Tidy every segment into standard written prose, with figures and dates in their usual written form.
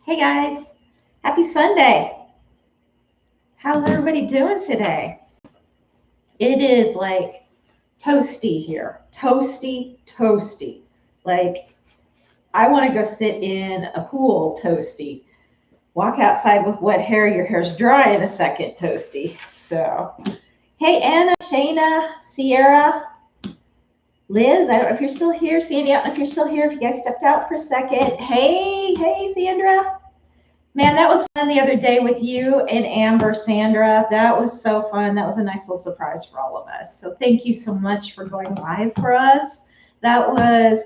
Hey guys, happy Sunday. How's everybody doing today? It is like toasty here. Toasty, toasty. Like I want to go sit in a pool toasty. Walk outside with wet hair, your hair's dry in a second toasty. So, hey Anna, Shayna, Sierra, Liz, I don't know if you're still here. Sandy, I don't know if you're still here. If you guys stepped out for a second. Hey, Sandra. Man, that was fun the other day with you and Amber, Sandra. That was so fun. That was a nice little surprise for all of us. So thank you so much for going live for us. That was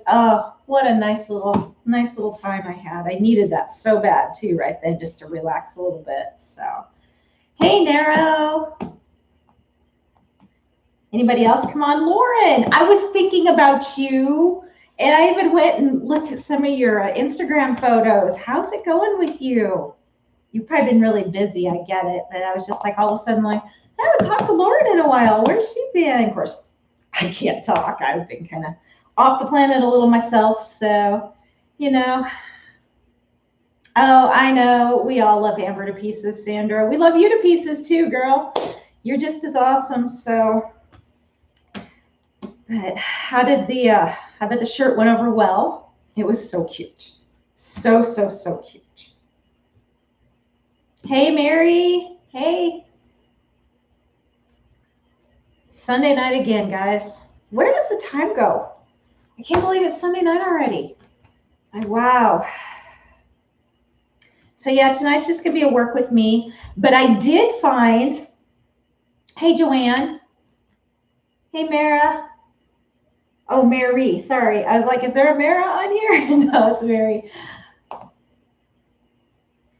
what a nice little time I had. I needed that so bad too, right then, just to relax a little bit. So, hey, Narrow. Anybody else? Come on, Lauren. I was thinking about you. And I even went and looked at some of your Instagram photos. How's it going with you? You've probably been really busy. I get it. But I was just like all of a sudden like, I haven't talked to Lauren in a while. Where's she been? Of course, I can't talk. I've been kind of off the planet a little myself. So, you know. Oh, I know. We all love Amber to pieces, Sandra. We love you to pieces too, girl. You're just as awesome. So, but how did the shirt went over well? It was so cute. So cute. Hey, Mary. Hey. Sunday night again, guys. Where does the time go? I can't believe it's Sunday night already. It's like, wow. So yeah, tonight's just gonna be a work with me. But I did find, hey, Joanne. Hey, Mara. Oh, Mary, sorry. I was like, is there a Mara on here? No, it's Mary.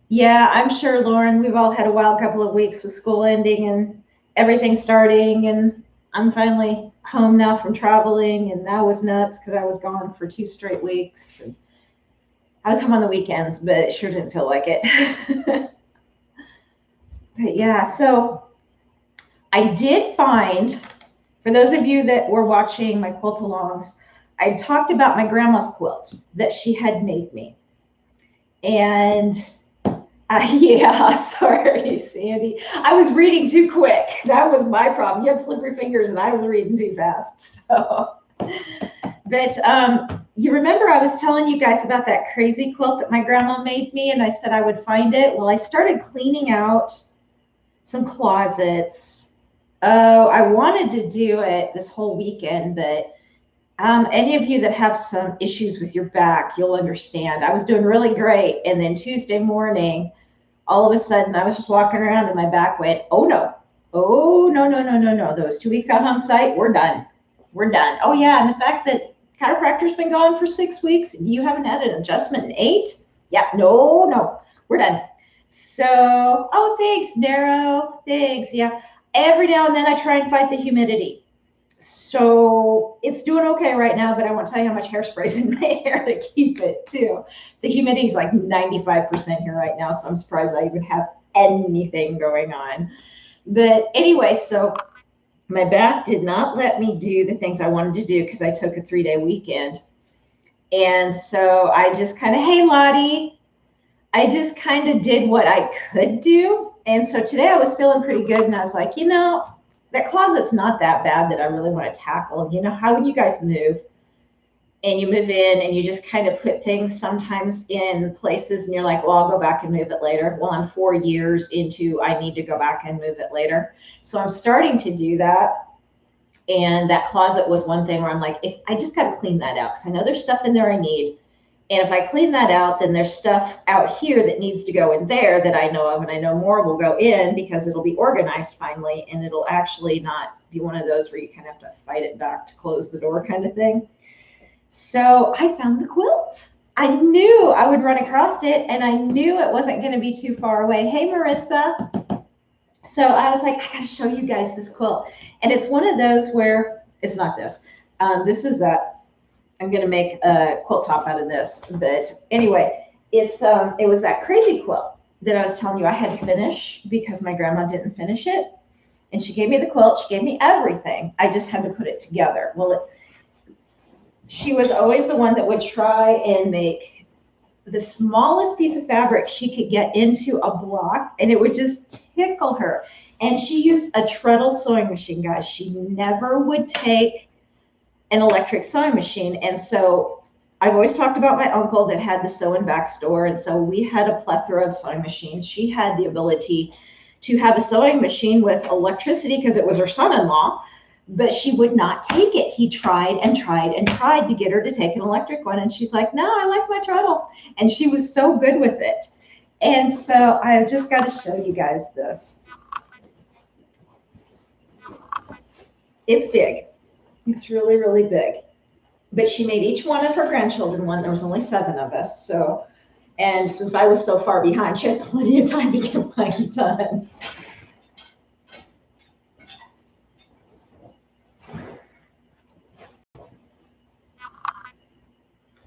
Yeah, I'm sure, Lauren, we've all had a wild couple of weeks with school ending and everything starting. And I'm finally home now from traveling. And that was nuts because I was gone for 2 straight weeks. And I was home on the weekends, but it sure didn't feel like it. But yeah, so I did find, for those of you that were watching my quilt alongs, I talked about my grandma's quilt that she had made me. And yeah, sorry, Sandy. I was reading too quick. That was my problem. You had slippery fingers and I was reading too fast. So, but you remember I was telling you guys about that crazy quilt that my grandma made me and I said I would find it. Well, I started cleaning out some closets. Oh, I wanted to do it this whole weekend, but any of you that have some issues with your back, you'll understand. I was doing really great. And then Tuesday morning, all of a sudden, I was just walking around and my back went, oh, no. Oh, no. Those 2 weeks out on site, we're done. We're done. Oh, yeah. And the fact that chiropractor's been gone for 6 weeks, and you haven't had an adjustment in 8? Yeah, no. We're done. So, oh, thanks, Darrow. Thanks. Yeah. Every now and then I try and fight the humidity. So it's doing okay right now, but I won't tell you how much hairspray's in my hair to keep it too. The humidity is like 95% here right now, so I'm surprised I even have anything going on. But anyway, so my back did not let me do the things I wanted to do because I took a 3-day weekend. And so I just kind of, hey, Lottie, I just kind of did what I could do. And so today I was feeling pretty good. And I was like, you know, that closet's not that bad that I really want to tackle. You know, how when you guys move and you move in and you just kind of put things sometimes in places and you're like, well, I'll go back and move it later. Well, I'm 4 years into I need to go back and move it later. So I'm starting to do that. And that closet was one thing where I'm like, if I just got to clean that out because I know there's stuff in there I need. And if I clean that out, then there's stuff out here that needs to go in there that I know of, and I know more will go in because it'll be organized finally, and it'll actually not be one of those where you kind of have to fight it back to close the door kind of thing. So I found the quilt. I knew I would run across it, and I knew it wasn't going to be too far away. Hey, Marissa. So I was like, I got to show you guys this quilt. And it's one of those where it's not this. This is that. I'm going to make a quilt top out of this. But anyway, it was that crazy quilt that I was telling you I had to finish because my grandma didn't finish it. And she gave me the quilt. She gave me everything. I just had to put it together. Well, she was always the one that would try and make the smallest piece of fabric she could get into a block, and it would just tickle her. And she used a treadle sewing machine, guys. She never would take an electric sewing machine. And so I've always talked about my uncle that had the sew and back store. And so we had a plethora of sewing machines. She had the ability to have a sewing machine with electricity because it was her son-in-law, but she would not take it. He tried and tried and tried to get her to take an electric one. And she's like, no, I like my treadle. And she was so good with it. And so I just got to show you guys this. It's big. It's really, really big. But she made each one of her grandchildren one. There was only 7 of us. So, and since I was so far behind, she had plenty of time to get mine done.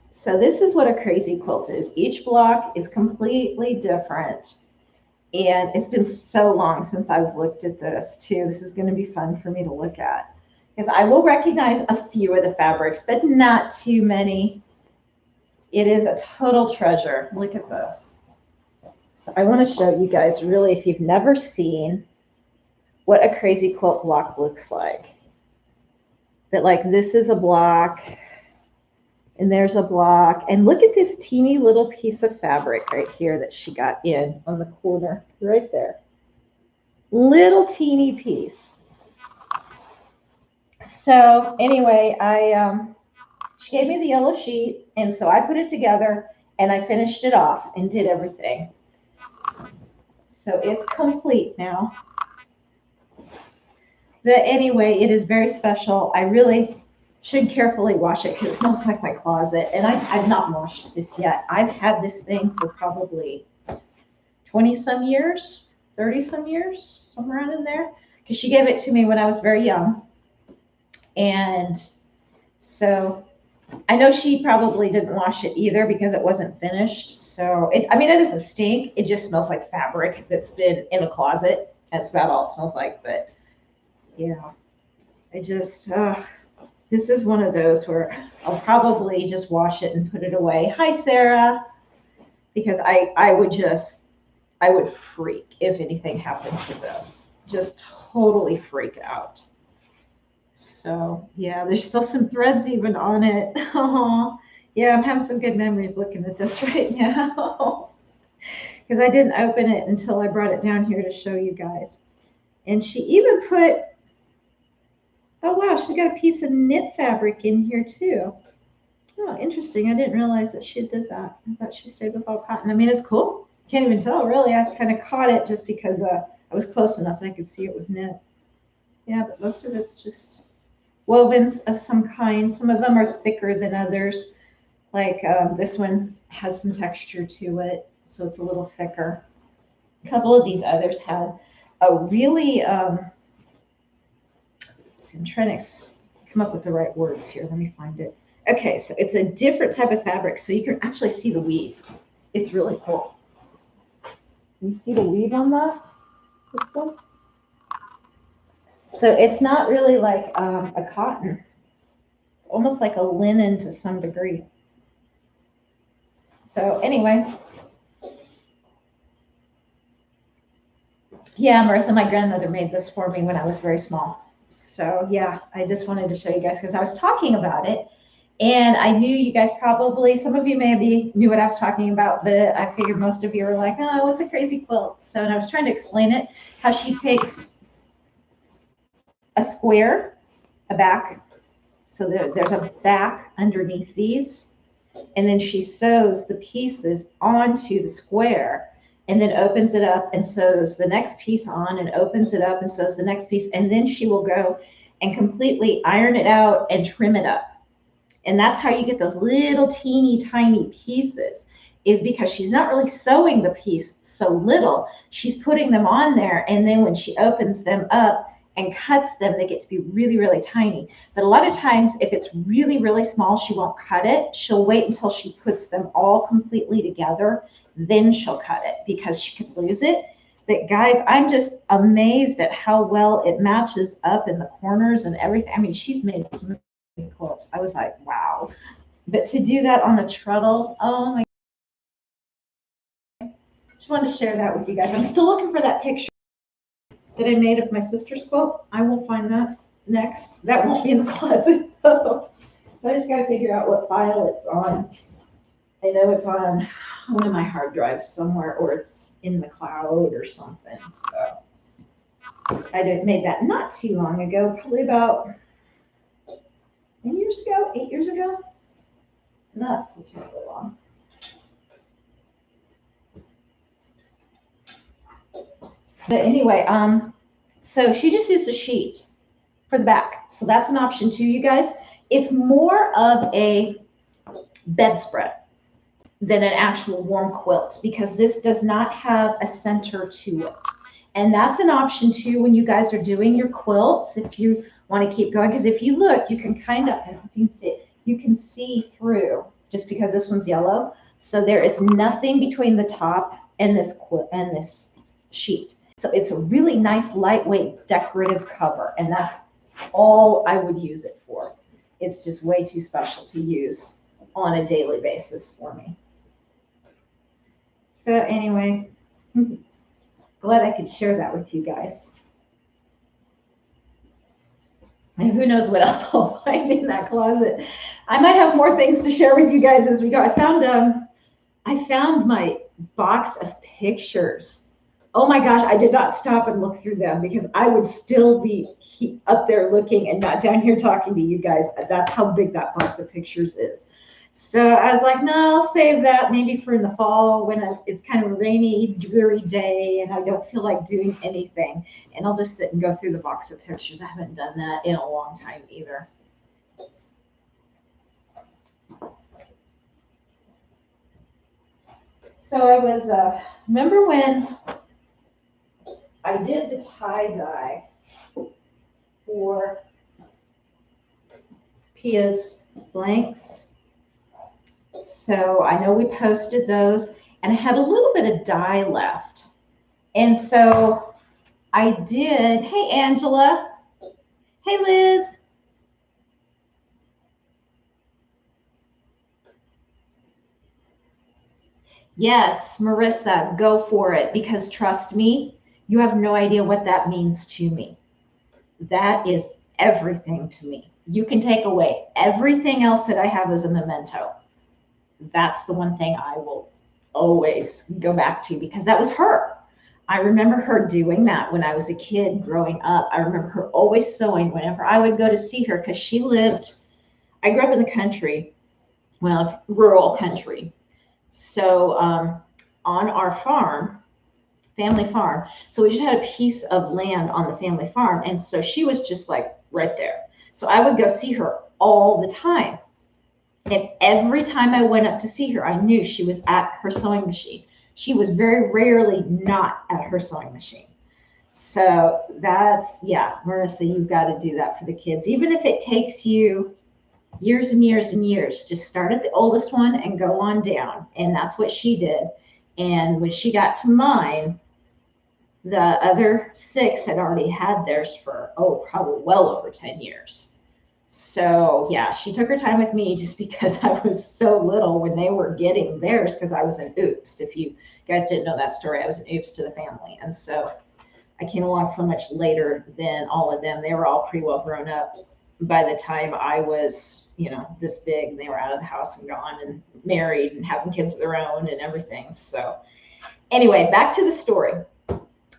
So this is what a crazy quilt is. Each block is completely different. And it's been so long since I've looked at this too. This is going to be fun for me to look at, because I will recognize a few of the fabrics, but not too many. It is a total treasure. Look at this. So I want to show you guys, really, if you've never seen what a crazy quilt block looks like. But like, this is a block, and there's a block, and look at this teeny little piece of fabric right here that she got in on the corner right there. Little teeny piece. So anyway, she gave me the yellow sheet, and so I put it together and I finished it off and did everything. So it's complete now. But anyway, it is very special. I really should carefully wash it because it smells like my closet. And I've not washed this yet. I've had this thing for probably 20 some years, 30 some years, somewhere around in there. Because she gave it to me when I was very young. And so I know she probably didn't wash it either because it wasn't finished. So, I mean, it doesn't stink. It just smells like fabric that's been in a closet. That's about all it smells like. But yeah, I just, this is one of those where I'll probably just wash it and put it away. Hi, Sarah. Because I would freak if anything happened to this. Just totally freak out. So yeah, there's still some threads even on it. Oh, yeah, I'm having some good memories looking at this right now. Because I didn't open it until I brought it down here to show you guys. And she even put, oh wow, she got a piece of knit fabric in here too. Oh, interesting. I didn't realize that she did that. I thought she stayed with all cotton. I mean, it's cool. Can't even tell, really. I kind of caught it just because I was close enough and I could see it was knit. Yeah, but most of it's just wovens of some kind. Some of them are thicker than others. Like this one has some texture to it, so it's a little thicker. A couple of these others had a really, see, I'm trying to come up with the right words here. Let me find it. Okay, so it's a different type of fabric, so you can actually see the weave. It's really cool. You see the weave on this one? So it's not really like a cotton. It's almost like a linen to some degree. So anyway, yeah, Marissa, my grandmother made this for me when I was very small. So yeah, I just wanted to show you guys because I was talking about it. And I knew you guys probably, some of you maybe knew what I was talking about, but I figured most of you were like, oh, what's a crazy quilt? So, and I was trying to explain it, how she takes a square, a back, so there's a back underneath these, and then she sews the pieces onto the square and then opens it up and sews the next piece on and opens it up and sews the next piece, and then she will go and completely iron it out and trim it up. And that's how you get those little teeny tiny pieces, is because she's not really sewing the piece so little. She's putting them on there, and then when she opens them up and cuts them, they get to be really, really tiny. But a lot of times, if it's really, really small, she won't cut it. She'll wait until she puts them all completely together. Then she'll cut it because she could lose it. But guys, I'm just amazed at how well it matches up in the corners and everything. I mean, she's made some quilts. I was like, wow. But to do that on a treadle, oh my Just wanted to share that with you guys. I'm still looking for that picture that I made of my sister's quilt. I will find that next. That won't be in the closet. So I just got to figure out what file it's on. I know it's on one of my hard drives somewhere, or it's in the cloud or something. So I made that not too long ago, probably about 10 years ago, 8 years ago. Not so terribly long. But anyway, so she just used a sheet for the back. So that's an option too, you guys. It's more of a bedspread than an actual warm quilt because this does not have a center to it. And that's an option too when you guys are doing your quilts, if you want to keep going. Because if you look, you can kind of, I don't know if you can see it, you can see through just because this one's yellow. So there is nothing between the top and this quilt and this sheet. So it's a really nice, lightweight, decorative cover. And that's all I would use it for. It's just way too special to use on a daily basis for me. So anyway, glad I could share that with you guys. And who knows what else I'll find in that closet. I might have more things to share with you guys as we go. I found my box of pictures. Oh my gosh, I did not stop and look through them because I would still be up there looking and not down here talking to you guys. That's how big that box of pictures is. So I was like, no, I'll save that maybe for in the fall when it's kind of a rainy, dreary day and I don't feel like doing anything. And I'll just sit and go through the box of pictures. I haven't done that in a long time either. So I was, remember when I did the tie-dye for Pia's blanks? So I know we posted those and I had a little bit of dye left. And so I did, hey Angela, hey Liz. Yes, Marissa, go for it because trust me, you have no idea what that means to me. That is everything to me. You can take away everything else that I have as a memento. That's the one thing I will always go back to because that was her. I remember her doing that when I was a kid growing up. I remember her always sewing whenever I would go to see her because she lived, I grew up in the country, well, rural country. So on our farm, family farm, so we just had a piece of land on the family farm. And so she was just like right there. So I would go see her all the time. And every time I went up to see her, I knew she was at her sewing machine. She was very rarely not at her sewing machine. So that's, yeah, Marissa, you've got to do that for the kids. Even if it takes you years and years and years, just start at the oldest one and go on down. And that's what she did. And when she got to mine, the other 6 had already had theirs for, probably well over 10 years. So yeah, she took her time with me just because I was so little when they were getting theirs because I was an oops. If you guys didn't know that story, I was an oops to the family. And so I came along so much later than all of them. They were all pretty well grown up by the time I was, this big. They were out of the house and gone and married and having kids of their own and everything. So anyway, back to the story.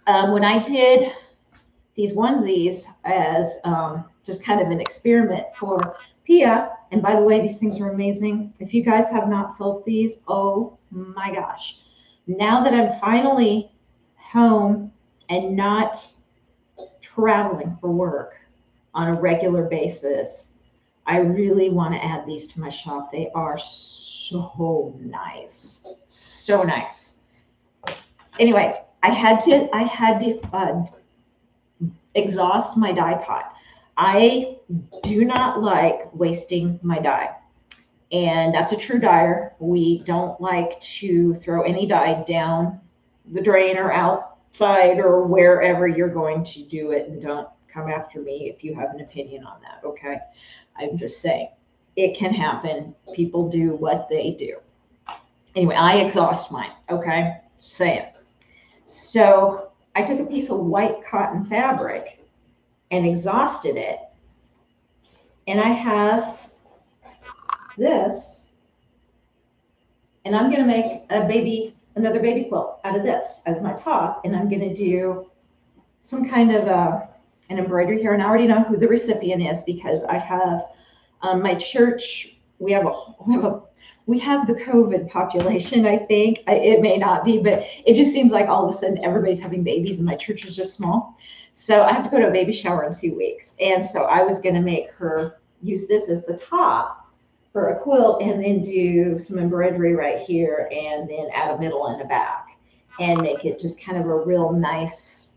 When I did these onesies as just kind of an experiment for Pia. And by the way, these things are amazing. If you guys have not felt these, oh my gosh. Now that I'm finally home and not traveling for work on a regular basis, I really want to add these to my shop. They are so nice. So nice. Anyway, I had to exhaust my dye pot. I do not like wasting my dye. And that's a true dyer. We don't like to throw any dye down the drain or outside or wherever you're going to do it. And don't come after me if you have an opinion on that, okay? I'm just saying, it can happen. People do what they do. Anyway, I exhaust mine, okay? Just saying. So I took a piece of white cotton fabric and exhausted it. And I have this, and I'm going to make another baby quilt out of this as my top. And I'm going to do some kind of an embroidery here. And I already know who the recipient is because I have my church. We have the COVID population. I think it may not be, but it just seems like all of a sudden everybody's having babies, and my church is just small. So I have to go to a baby shower in 2 weeks, and so I was going to make her use this as the top for a quilt, and then do some embroidery right here, and then add a middle and a back, and make it just kind of a real nice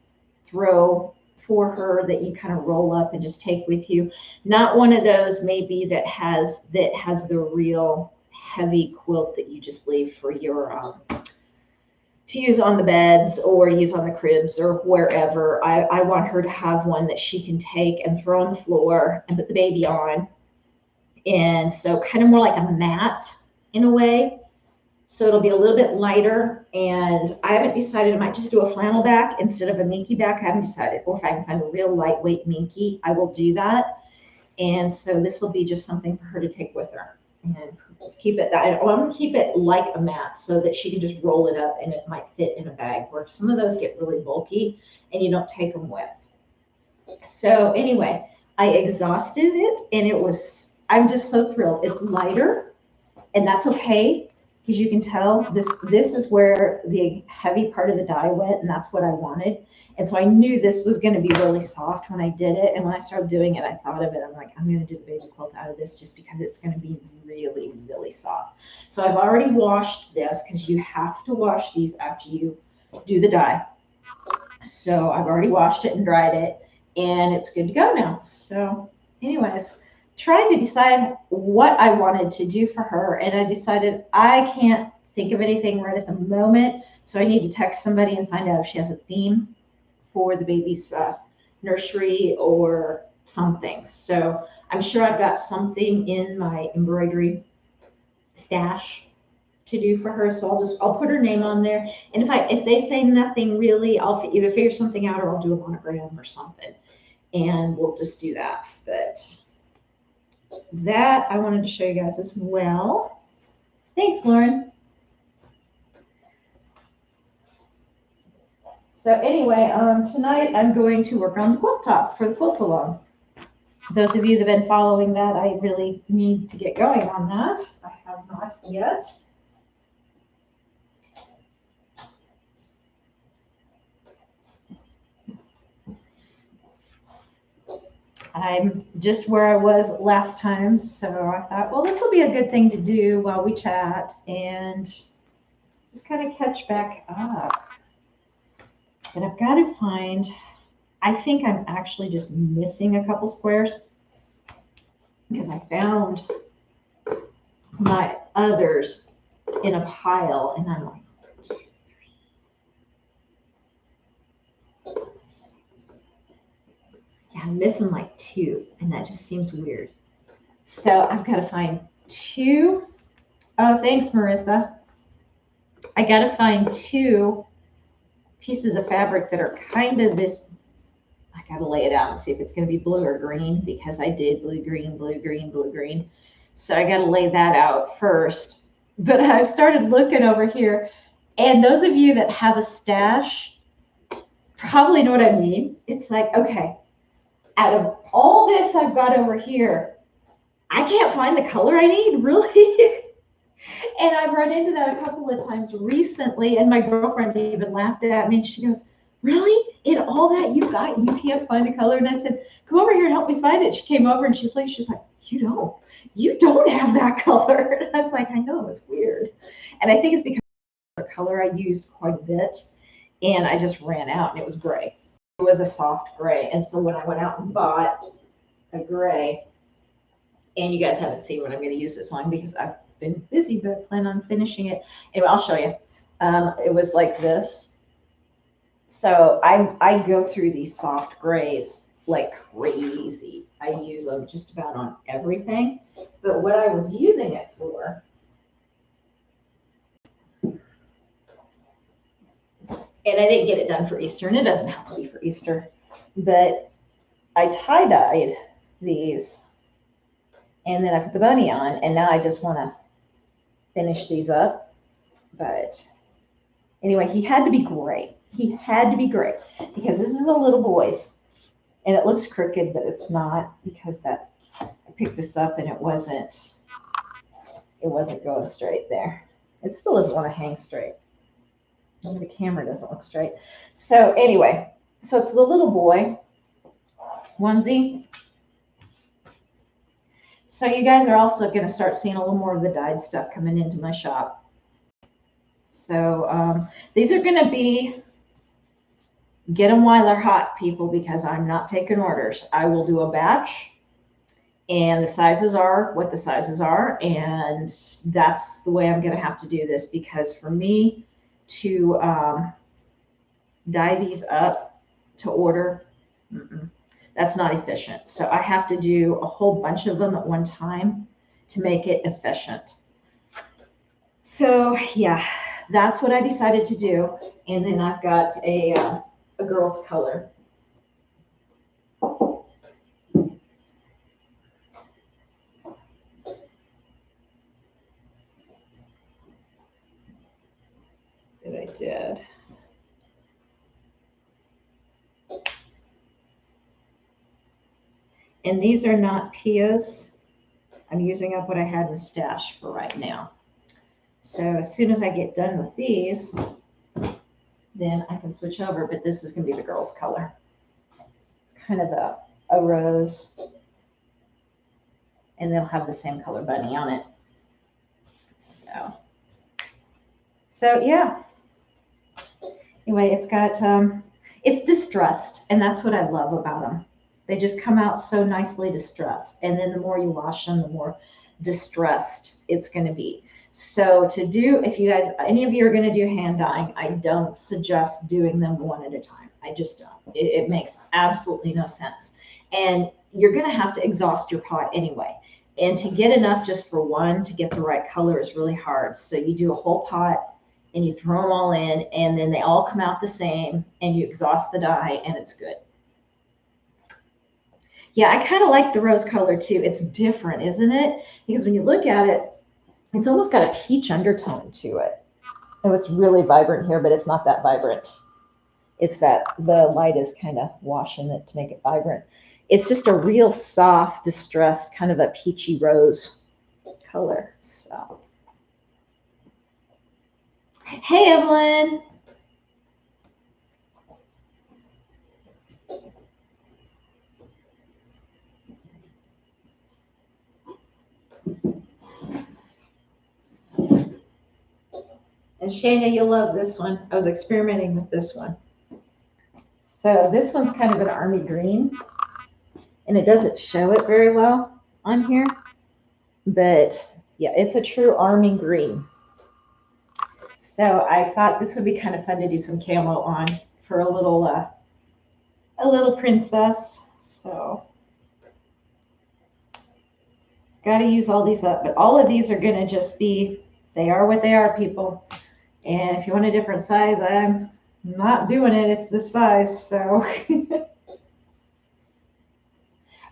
throw for her that you kind of roll up and just take with you. Not one of those maybe that has the real heavy quilt that you just leave for your to use on the beds or use on the cribs or wherever. I want her to have one that she can take and throw on the floor and put the baby on. And so kind of more like a mat in a way. So it'll be a little bit lighter, and I haven't decided. I might just do a flannel back instead of a minky back. I haven't decided. Or if I can find a real lightweight minky, I will do that. And so this will be just something for her to take with her and keep it. I'm going to keep it like a mat so that she can just roll it up and it might fit in a bag. Where some of those get really bulky and you don't take them with. So anyway, I exhausted it, and I'm just so thrilled. It's lighter, and that's okay. Because you can tell this is where the heavy part of the dye went, and that's what I wanted. And so I knew this was going to be really soft when I did it. And when I started doing it, I thought of it. I'm like, I'm going to do the baby quilt out of this just because it's going to be really, really soft. So I've already washed this because you have to wash these after you do the dye. So I've already washed it and dried it, and it's good to go now. So anyways, trying to decide what I wanted to do for her, and I decided I can't think of anything right at the moment, so I need to text somebody and find out if she has a theme for the baby's nursery or something. So I'm sure I've got something in my embroidery stash to do for her, so I'll put her name on there, and if they say nothing really, I'll either figure something out or I'll do a monogram or something, and we'll just do that. But that I wanted to show you guys as well. Thanks, Lauren. So anyway, tonight I'm going to work on the quilt top for the quilt along. Those of you that have been following that, I really need to get going on that. I have not yet. I'm just where I was last time, so I thought, well, this will be a good thing to do while we chat and just kind of catch back up. But I've got to find, I think I'm actually just missing a couple squares because I found my others in a pile, and I'm like, yeah, I'm missing like 2, and that just seems weird. So I've got to find 2. Oh, thanks, Marissa. I got to find 2 pieces of fabric that are kind of this. I got to lay it out and see if it's going to be blue or green, because I did blue, green, blue, green, blue, green. So I got to lay that out first. But I've started looking over here, and those of you that have a stash probably know what I mean. It's like, okay, out of all this I've got over here, I can't find the color I need, really. And I've run into that a couple of times recently, and my girlfriend even laughed at me, and she goes, really? In all that you've got, you can't find a color? And I said, come over here and help me find it. She came over, and she's like, you don't have that color. And I was like, I know, it's weird. And I think it's because the color I used quite a bit, and I just ran out, and it was gray. It was a soft gray. And so when I went out and bought a gray, and you guys haven't seen what I'm going to use this on because I've been busy, but I plan on finishing it. Anyway, I'll show you. It was like this. So I go through these soft grays like crazy. I use them just about on everything. But what I was using it for And I didn't get it done for Easter, and it doesn't have to be for Easter. But I tie-dyed these, and then I put the bunny on, and now I just want to finish these up. But anyway, he had to be gray. He had to be gray because this is a little boy's, and it looks crooked, but it's not, because that I picked this up and it wasn't going straight there. It still doesn't want to hang straight. The camera doesn't look straight. So anyway, so it's the little boy onesie. So you guys are also going to start seeing a little more of the dyed stuff coming into my shop. So these are going to be, get them while they're hot, people, because I'm not taking orders. I will do a batch, and the sizes are what the sizes are, and that's the way I'm going to have to do this, because for me to dye these up to order, that's not efficient. So I have to do a whole bunch of them at one time to make it efficient. So yeah, that's what I decided to do. And then I've got a girl's color. That I did. And these are not Pia's. I'm using up what I had in the stash for right now. So as soon as I get done with these, then I can switch over, but this is going to be the girl's color. It's kind of a rose, and they'll have the same color bunny on it. So yeah. Anyway, it's got, it's distressed, and that's what I love about them. They just come out so nicely distressed, and then the more you wash them, the more distressed it's going to be. So to do, if you guys, any of you are going to do hand dyeing, I don't suggest doing them one at a time. I just don't. It makes absolutely no sense. And you're going to have to exhaust your pot anyway. And to get enough just for one to get the right color is really hard. So you do a whole pot and you throw them all in, and then they all come out the same, and you exhaust the dye, and it's good. Yeah, I kind of like the rose color too. It's different, isn't it? Because when you look at it, it's almost got a peach undertone to it. Oh, it's really vibrant here, but it's not that vibrant. It's that the light is kind of washing it to make it vibrant. It's just a real soft, distressed, kind of a peachy rose color. So, hey, Evelyn. And Shayna, you'll love this one. I was experimenting with this one. So this one's kind of an army green, and it doesn't show it very well on here, but yeah, it's a true army green. So I thought this would be kind of fun to do some camo on for a little princess. So got to use all these up, but all of these are going to just be, they are what they are, people. And if you want a different size, I'm not doing it. It's this size. So,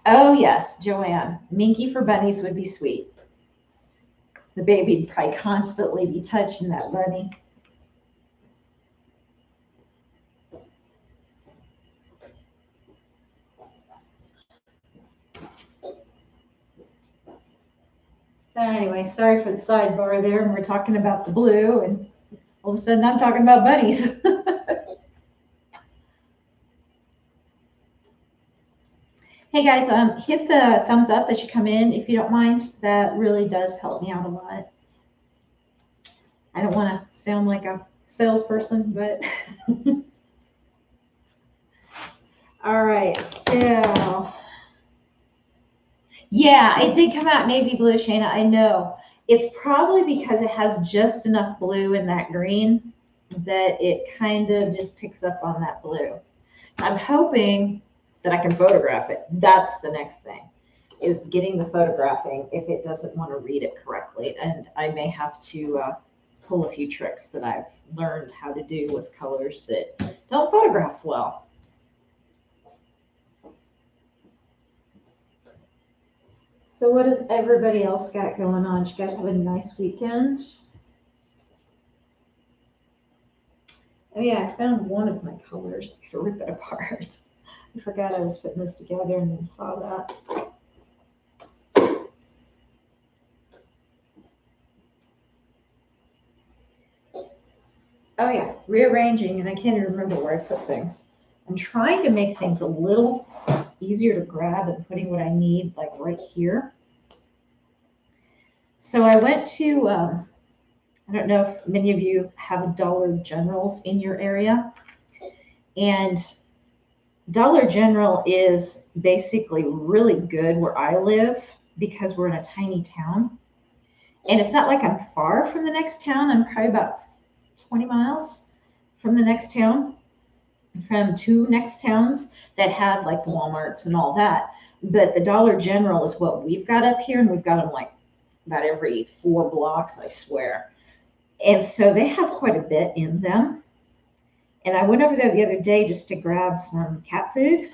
oh yes, Joanne, Minky for bunnies would be sweet. The baby'd probably constantly be touching that bunny. So anyway, sorry for the sidebar there. And we're talking about the blue, and all of a sudden I'm talking about bunnies. Hey guys, hit the thumbs up as you come in if you don't mind. That really does help me out a lot. I don't want to sound like a salesperson, but all right. So yeah, it did come out navy blue, Shayna. I know. It's probably because it has just enough blue in that green that it kind of just picks up on that blue. So I'm hoping that I can photograph it. That's the next thing, is getting the photographing if it doesn't want to read it correctly. And I may have to pull a few tricks that I've learned how to do with colors that don't photograph well. So what does everybody else got going on? Did you guys have a nice weekend? Oh yeah, I found one of my colors. I could rip it apart. I forgot I was putting this together and then saw that. Oh yeah, rearranging, and I can't even remember where I put things. I'm trying to make things a little easier to grab and putting what I need like right here. So I went to, I don't know if many of you have Dollar Generals in your area. And Dollar General is basically really good where I live because we're in a tiny town. And it's not like I'm far from the next town. I'm probably about 20 miles from the next town, from two next towns that have like the Walmarts and all that. But the Dollar General is what we've got up here, and we've got them like about every 4 blocks, I swear. And so they have quite a bit in them. And I went over there the other day just to grab some cat food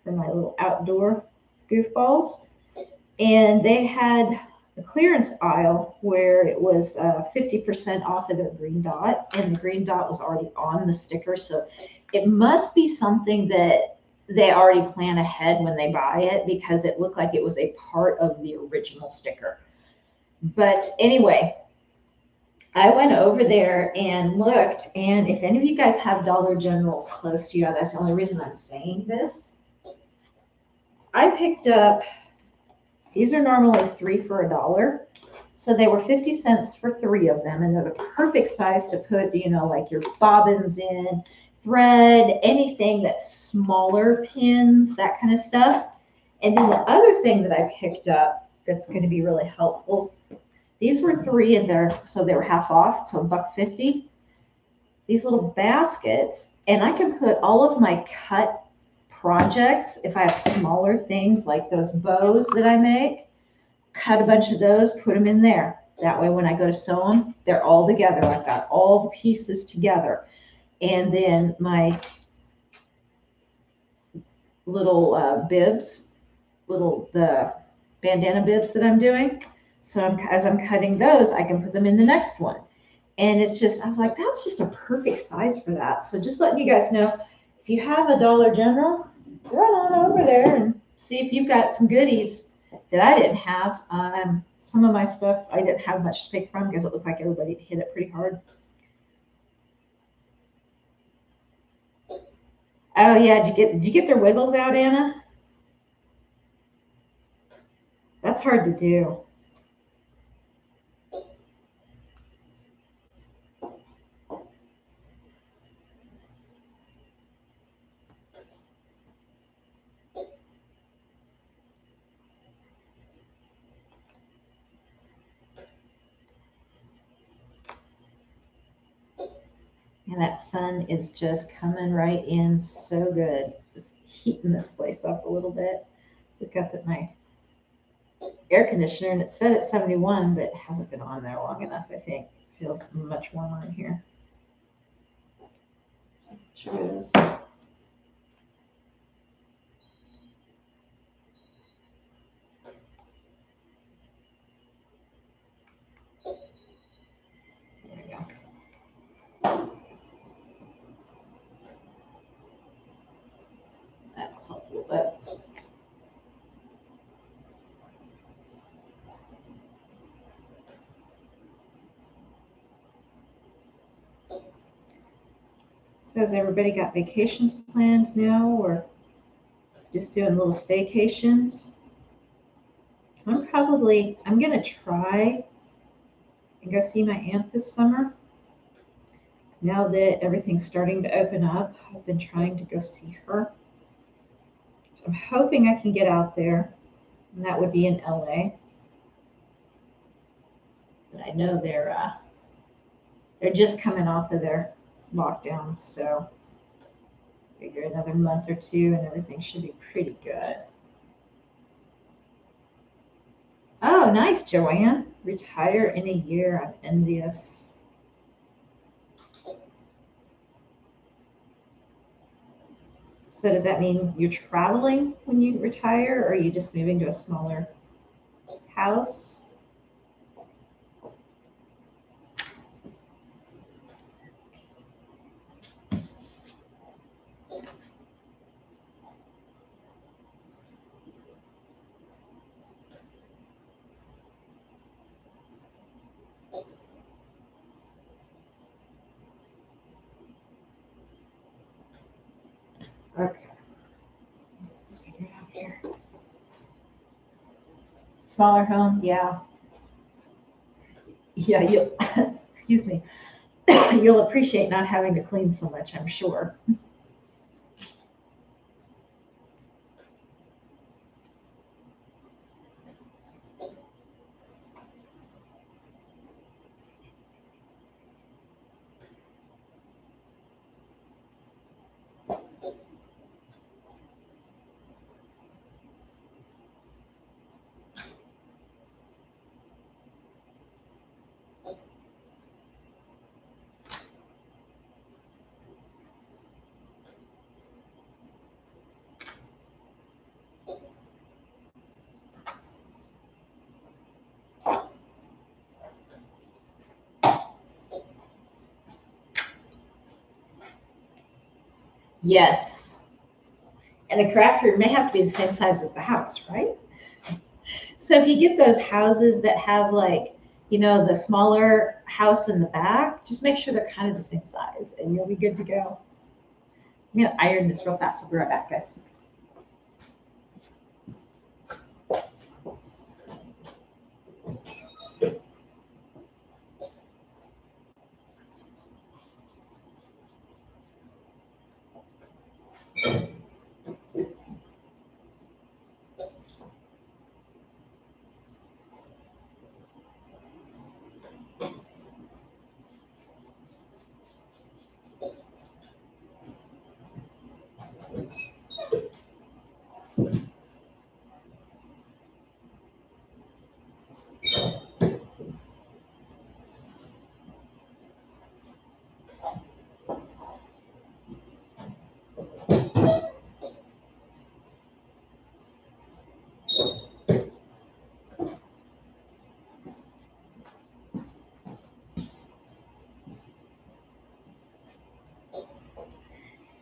for my little outdoor goofballs. And they had a clearance aisle where it was 50% off of their green dot, and the green dot was already on the sticker. So it must be something that they already plan ahead when they buy it, because it looked like it was a part of the original sticker. But anyway, I went over there and looked, and if any of you guys have Dollar Generals close to you, that's the only reason I'm saying this. I picked up, these are normally 3 for $1. So they were 50 cents for 3 of them, and they're the perfect size to put, you know, like your bobbins in, thread, anything that's smaller, pins, that kind of stuff. And then the other thing that I picked up that's going to be really helpful, these were 3 in there, so they were half off, so $1.50. These little baskets, and I can put all of my cut projects, if I have smaller things like those bows that I make, cut a bunch of those, put them in there. That way when I go to sew them, they're all together. I've got all the pieces together. And then my little bibs, the bandana bibs that I'm doing. So as I'm cutting those, I can put them in the next one. And it's just, I was like, that's just a perfect size for that. So just letting you guys know, if you have a Dollar General, run on over there and see if you've got some goodies that I didn't have. Some of my stuff I didn't have much to pick from because it looked like everybody hit it pretty hard. Oh yeah, did you get their wiggles out, Anna? That's hard to do. And that sun is just coming right in so good. It's heating this place up a little bit. Look up at my air conditioner, and it said it's 71, but it hasn't been on there long enough, I think. It feels much warmer in here. Sure it is. That'll help a little bit. So has everybody got vacations planned now, or just doing little staycations? I'm gonna try and go see my aunt this summer. Now that everything's starting to open up, I've been trying to go see her. So I'm hoping I can get out there, and that would be in LA. But I know they're just coming off of their lockdowns, so I figure another month or 2 and everything should be pretty good. Oh, nice, Joanne. Retire in a year. I'm envious. So does that mean you're traveling when you retire, or are you just moving to a smaller house? Okay. Let's figure it out here. Smaller home, yeah. Yeah, you excuse me. You'll appreciate not having to clean so much, I'm sure. Yes. And the craft room may have to be the same size as the house, right? So if you get those houses that have like, the smaller house in the back, just make sure they're kind of the same size and you'll be good to go. I'm gonna iron this real fast. I'll be right back, guys.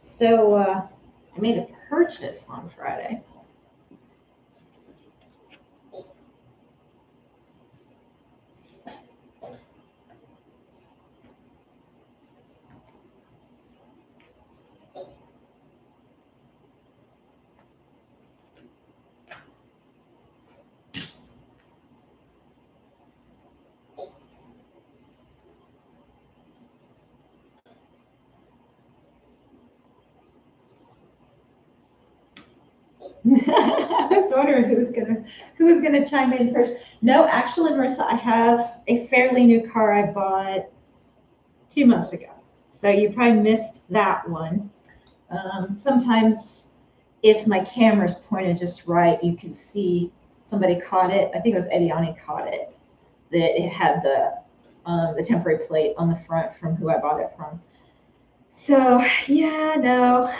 So I made a purchase on Friday. I was wondering who was gonna chime in first. No, actually, Marissa, I have a fairly new car I bought 2 months ago. So you probably missed that one. Sometimes if my camera's pointed just right, you can see somebody caught it. I think it was Ediani caught it. That it had the temporary plate on the front from who I bought it from. So yeah, no,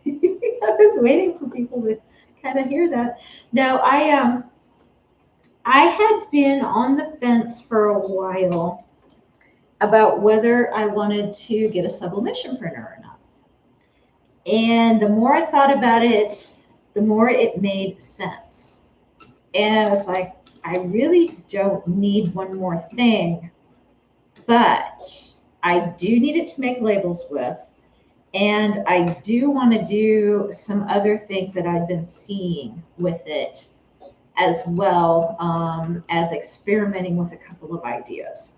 I was waiting for people to kind of hear that. No, I had been on the fence for a while about whether I wanted to get a sublimation printer or not. And the more I thought about it, the more it made sense. And I was like, I really don't need one more thing, but I do need it to make labels with. And I do want to do some other things that I've been seeing with it as well, as experimenting with a couple of ideas.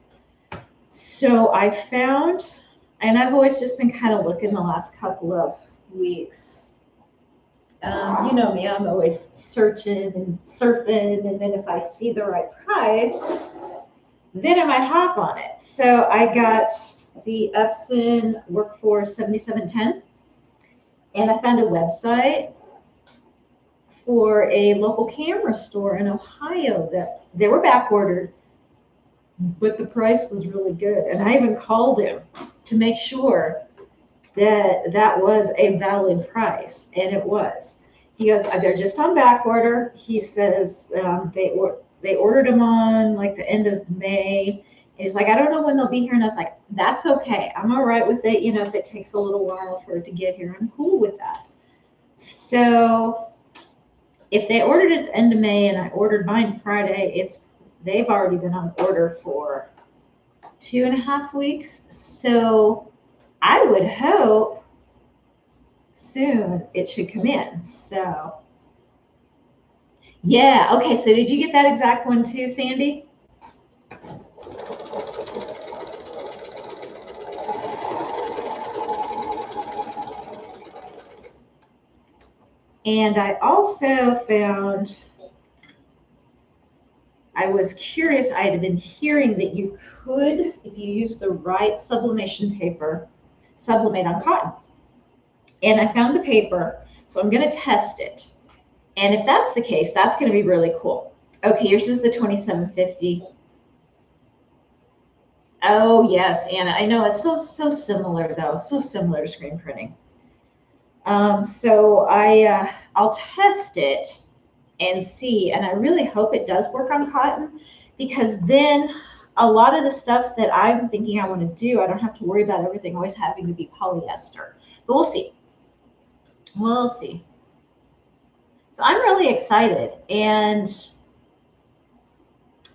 So I found, and I've always just been kind of looking the last couple of weeks. You know me, I'm always searching and surfing, and then if I see the right price, then I might hop on it. So I got the Epson Workforce 7710, and I found a website for a local camera store in Ohio that they were back ordered, but the price was really good. And I even called him to make sure that was a valid price, and it was. He goes, they're just on back order. He says they ordered them on like the end of May. And he's like, I don't know when they'll be here, and I was like, that's okay. I'm all right with it. You know, if it takes a little while for it to get here, I'm cool with that. So if they ordered it at the end of May and I ordered mine Friday, they've already been on order for 2.5 weeks. So I would hope soon it should come in. So yeah, okay. So did you get that exact one too, Sandy? And I also found, I was curious, I had been hearing that you could, if you use the right sublimation paper, sublimate on cotton. And I found the paper, so I'm going to test it. And if that's the case, that's going to be really cool. Okay, yours is the 2750. Oh, yes, Anna, I know. It's so similar, though. So similar to screen printing. So I'll test it and see, and I really hope it does work on cotton, because then a lot of the stuff that I'm thinking I want to do, I don't have to worry about everything always having to be polyester. But we'll see. We'll see. So I'm really excited, and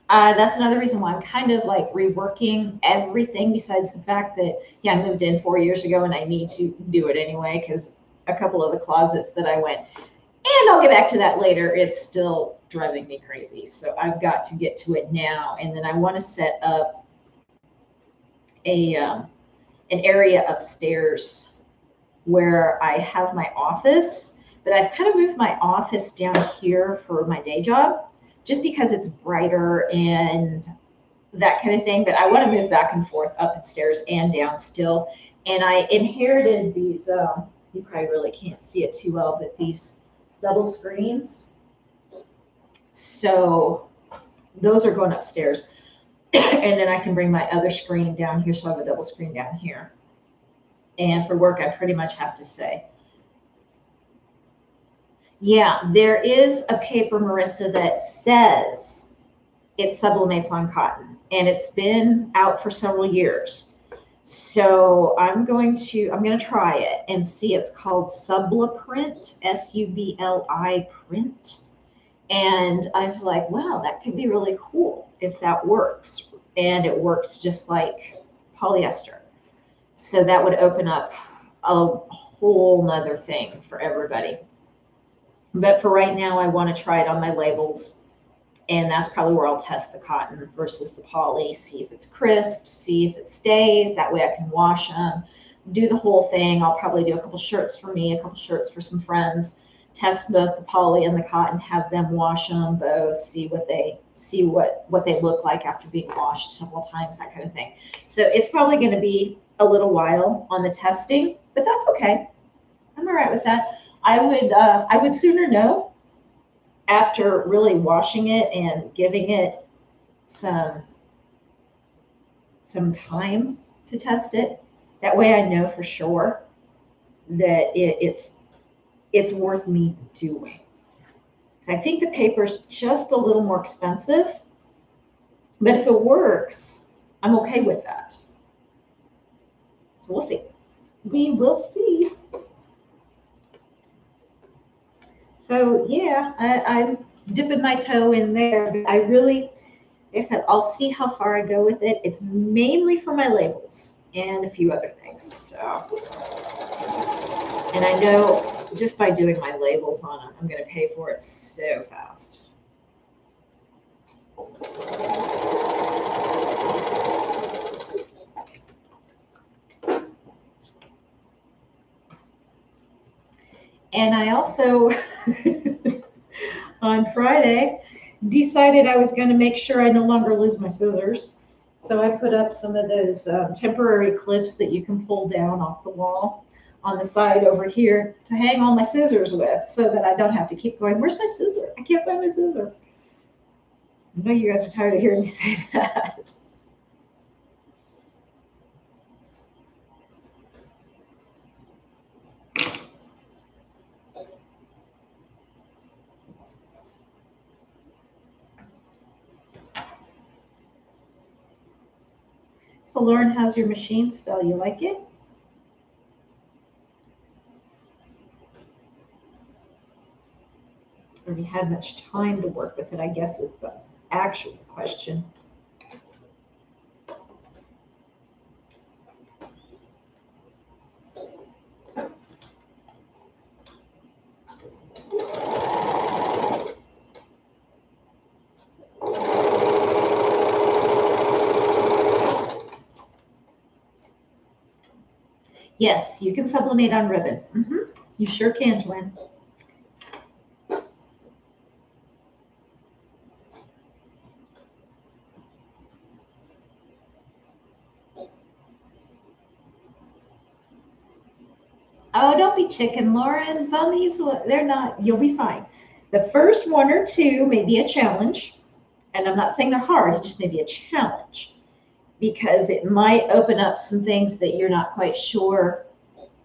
that's another reason why I'm kind of like reworking everything, besides the fact that, yeah, I moved in 4 years ago and I need to do it anyway, because a couple of the closets that I went, and I'll get back to that later, it's still driving me crazy. So I've got to get to it now. And then I want to set up an area upstairs where I have my office, but I've kind of moved my office down here for my day job, just because it's brighter and that kind of thing. But I want to move back and forth up and stairs and down still. And I inherited these, you probably really can't see it too well, but these double screens. So those are going upstairs. And then I can bring my other screen down here. So I have a double screen down here. And for work, I pretty much have to say, yeah, there is a paper, Marissa, that says it sublimates on cotton, and it's been out for several years. So I'm going to try it and see. It's called Subliprint, S-U-B-L-I print. And I was like, wow, that could be really cool if that works. And it works just like polyester. So that would open up a whole nother thing for everybody. But for right now, I want to try it on my labels. And that's probably where I'll test the cotton versus the poly, see if it's crisp, see if it stays. That way I can wash them, do the whole thing. I'll probably do a couple shirts for me, a couple shirts for some friends, test both the poly and the cotton, have them wash them both, see what they look like after being washed several times, that kind of thing. So it's probably going to be a little while on the testing, but that's okay. I'm all right with that. I would sooner know after really washing it and giving it some time to test it. That way I know for sure that it's worth me doing. So I think the paper's just a little more expensive, but if it works, I'm okay with that. So we'll see. We will see. So yeah, I'm dipping my toe in there. I really, like I said, I'll see how far I go with it. It's mainly for my labels and a few other things. So, and I know just by doing my labels on them, I'm going to pay for it so fast. And I also, on Friday, decided I was going to make sure I no longer lose my scissors. So I put up some of those temporary clips that you can pull down off the wall on the side over here to hang all my scissors with, so that I don't have to keep going, where's my scissor? I can't find my scissor. I know you guys are tired of hearing me say that. So Lauren, how's your machine still? You like it? Or have you had much time to work with it, I guess is the actual question. Yes, you can sublimate on ribbon. You sure can, Joanne. Oh, don't be chicken, Lauren. Bummies, they're not, you'll be fine. The first one or two may be a challenge. And I'm not saying they're hard, it just may be a challenge because it might open up some things that you're not quite sure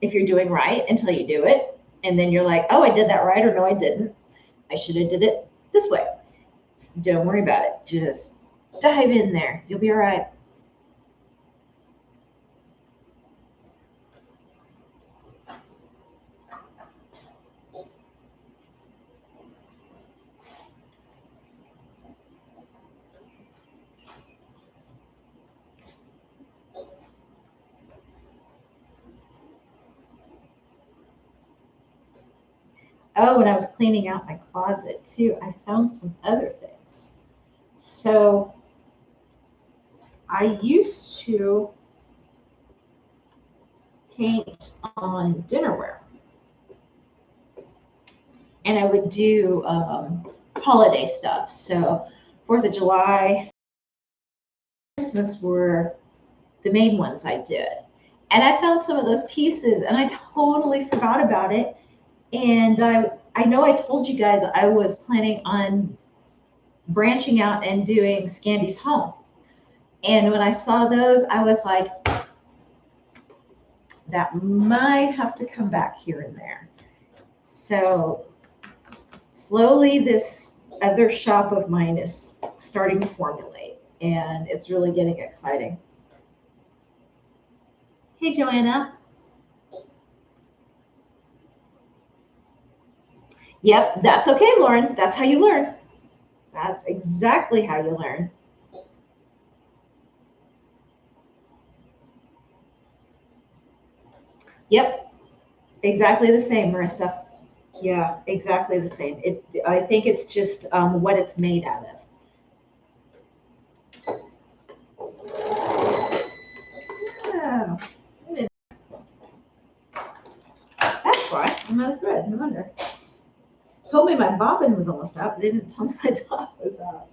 if you're doing right until you do it. And then you're like, oh, I did that right, or no, I didn't. I should have did it this way. So don't worry about it. Just dive in there. You'll be all right. Oh, when I was cleaning out my closet too, I found some other things. So I used to paint on dinnerware. And I would do holiday stuff. So 4th of July, Christmas were the main ones I did. And I found some of those pieces and I totally forgot about it. And I know I told you guys I was planning on branching out and doing Scandeez home. And when I saw those, I was like, that might have to come back here and there. So slowly this other shop of mine is starting to formulate and it's really getting exciting. Hey, Joanna. Yep, that's okay, Lauren. That's how you learn. That's exactly how you learn. Yep, exactly the same, Marissa. Yeah, exactly the same. I think it's just what it's made out of. Oh, that's why I'm out of thread. No wonder. Told me my bobbin was almost out, but they didn't tell me my top was out.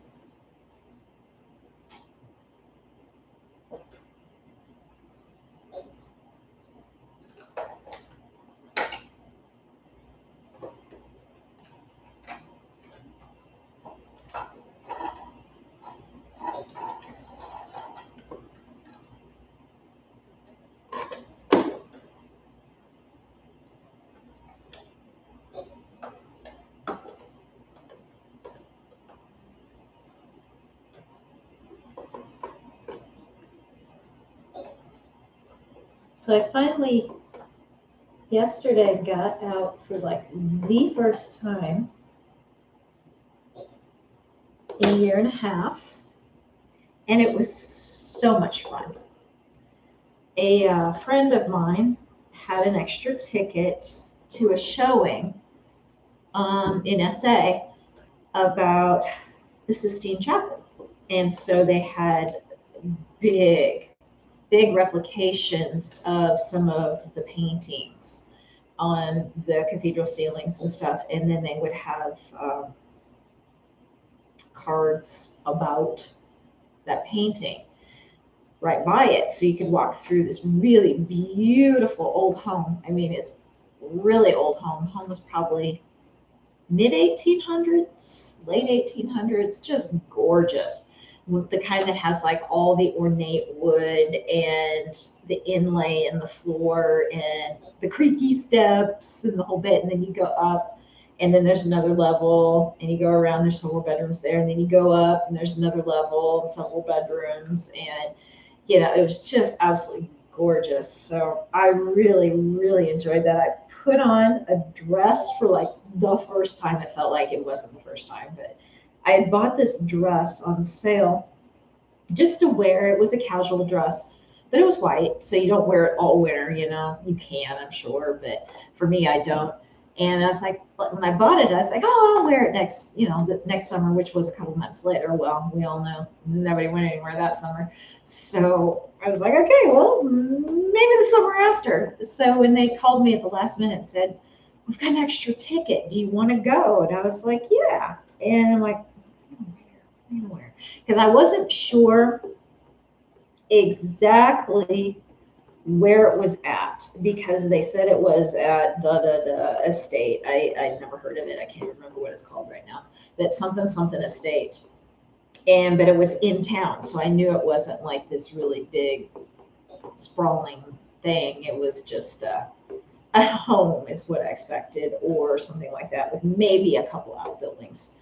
So I finally, yesterday, got out for like the first time in a year and a half, and it was so much fun. A friend of mine had an extra ticket to a showing in SA about the Sistine Chapel. And so they had big, big replications of some of the paintings on the cathedral ceilings and stuff. And then they would have cards about that painting right by it. So you could walk through this really beautiful old home. I mean, it's really old home. The home was probably mid 1800s, late 1800s, just gorgeous. The kind that has like all the ornate wood and the inlay in the floor and the creaky steps and the whole bit. And then you go up and then there's another level and you go around, there's some more bedrooms there. And then you go up and there's another level and several bedrooms. And it was just absolutely gorgeous. So I really, really enjoyed that. I put on a dress for like the first time. It felt like it wasn't the first time, but I had bought this dress on sale just to wear. It was a casual dress, but it was white, so you don't wear it all winter. You can, I'm sure, but for me, I don't. And I was like, when I bought it, I was like, oh, I'll wear it the next summer, which was a couple months later. Well, we all know nobody went anywhere that summer. So I was like, okay, well, maybe the summer after. So when they called me at the last minute and said, we've got an extra ticket. Do you want to go? And I was like, yeah. And I'm like, where? Because I wasn't sure exactly where it was at because they said it was at the estate. I'd never heard of it. I can't remember what it's called right now. But something estate. But it was in town, so I knew it wasn't like this really big sprawling thing. It was just a home is what I expected, or something like that, with maybe a couple outbuildings.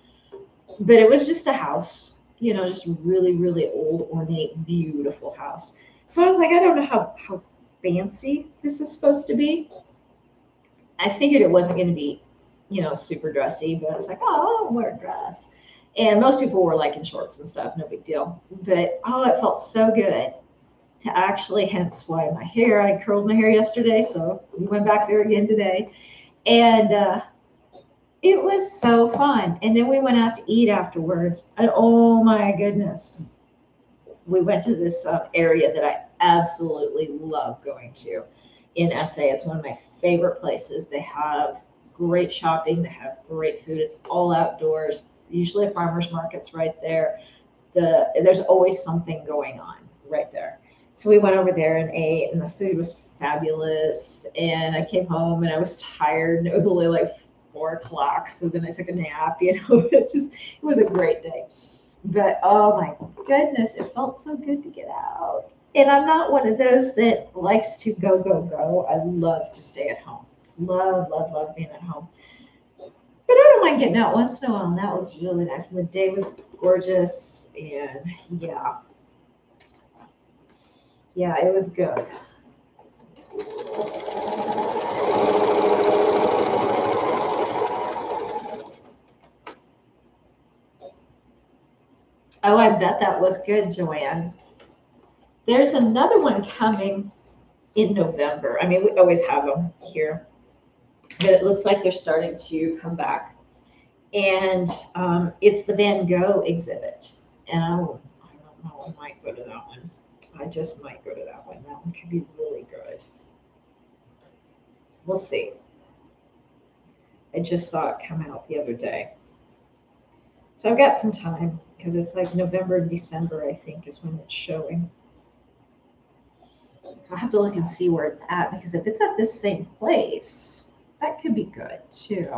But it was just a house, just really, really old, ornate, beautiful house. So I was like, I don't know how fancy this is supposed to be. I figured it wasn't going to be, super dressy, but I was like, oh, I'll wear a dress. And most people were like in shorts and stuff, no big deal. But oh, it felt so good to actually, hence why I curled my hair yesterday. So we went back there again today. And it was so fun. And then we went out to eat afterwards. And oh my goodness, we went to this area that I absolutely love going to in SA. It's one of my favorite places. They have great shopping. They have great food. It's all outdoors. Usually a farmer's market's right there. There's always something going on right there. So we went over there and ate, and the food was fabulous. And I came home and I was tired, and it was only like 4 o'clock. So then I took a nap. It was a great day. But oh my goodness, it felt so good to get out. And I'm not one of those that likes to go, go, go. I love to stay at home. Love, love, love being at home. But I don't mind getting out once in a while, and that was really nice. And the day was gorgeous, and yeah, it was good. Oh, I bet that was good, Joanne. There's another one coming in November. I mean, we always have them here, but it looks like they're starting to come back. And it's the Van Gogh exhibit. And I don't know, I might go to that one. I just might go to that one. That one could be really good. We'll see. I just saw it come out the other day. So I've got some time because it's like November and December, I think, is when it's showing. So I have to look and see where it's at, because if it's at this same place, that could be good too.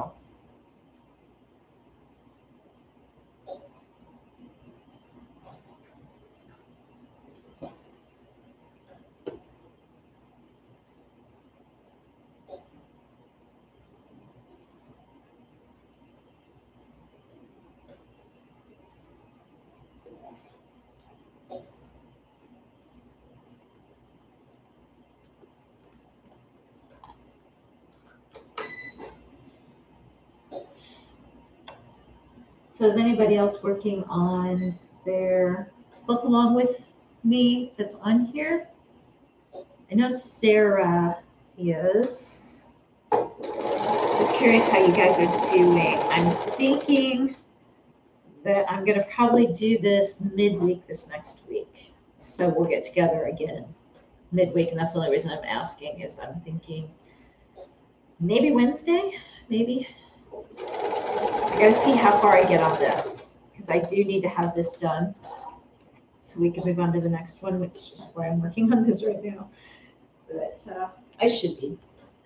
So is anybody else working on their quilt along with me that's on here? I know Sarah is. Just curious how you guys are doing. I'm thinking that I'm going to probably do this midweek this next week. So we'll get together again midweek, and that's the only reason I'm asking is I'm thinking maybe Wednesday, maybe. I got to see how far I get on this, because I do need to have this done so we can move on to the next one, which is why I'm working on this right now. But I should be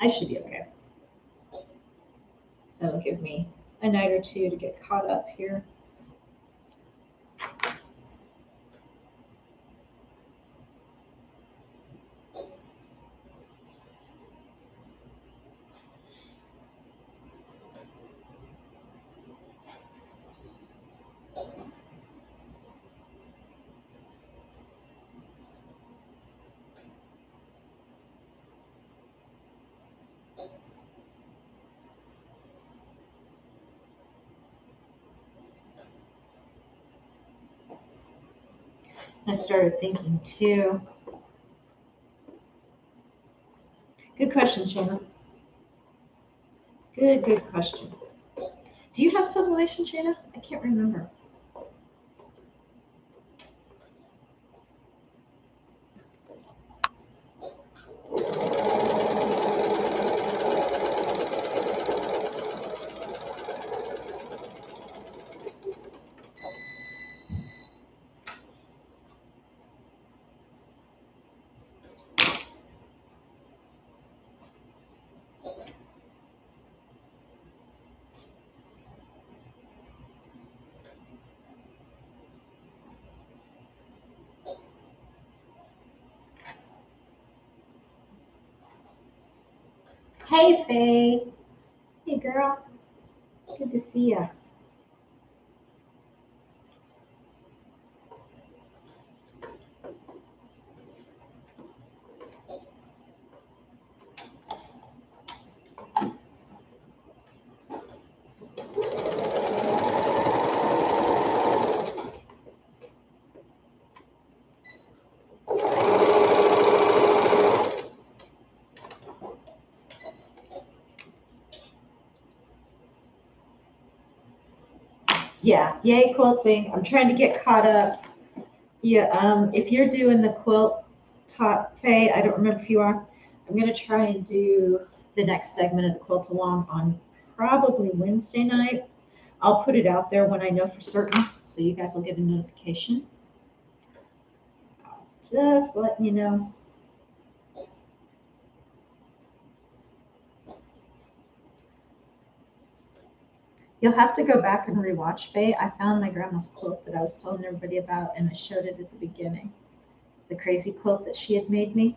okay. So it'll give me a night or two to get caught up here. I started thinking too. Good question, Shayna. Good question. Do you have sublimation, Shayna? I can't remember. Hey, Faye. Hey, girl. Good to see ya. Yeah, yay quilting. I'm trying to get caught up. Yeah, if you're doing the quilt top, Faye, I don't remember if you are. I'm gonna try and do the next segment of the quilt along on probably Wednesday night. I'll put it out there when I know for certain, so you guys will get a notification. Just letting you know. You'll have to go back and rewatch, Faye. I found my grandma's quilt that I was telling everybody about, and I showed it at the beginning. The crazy quilt that she had made me.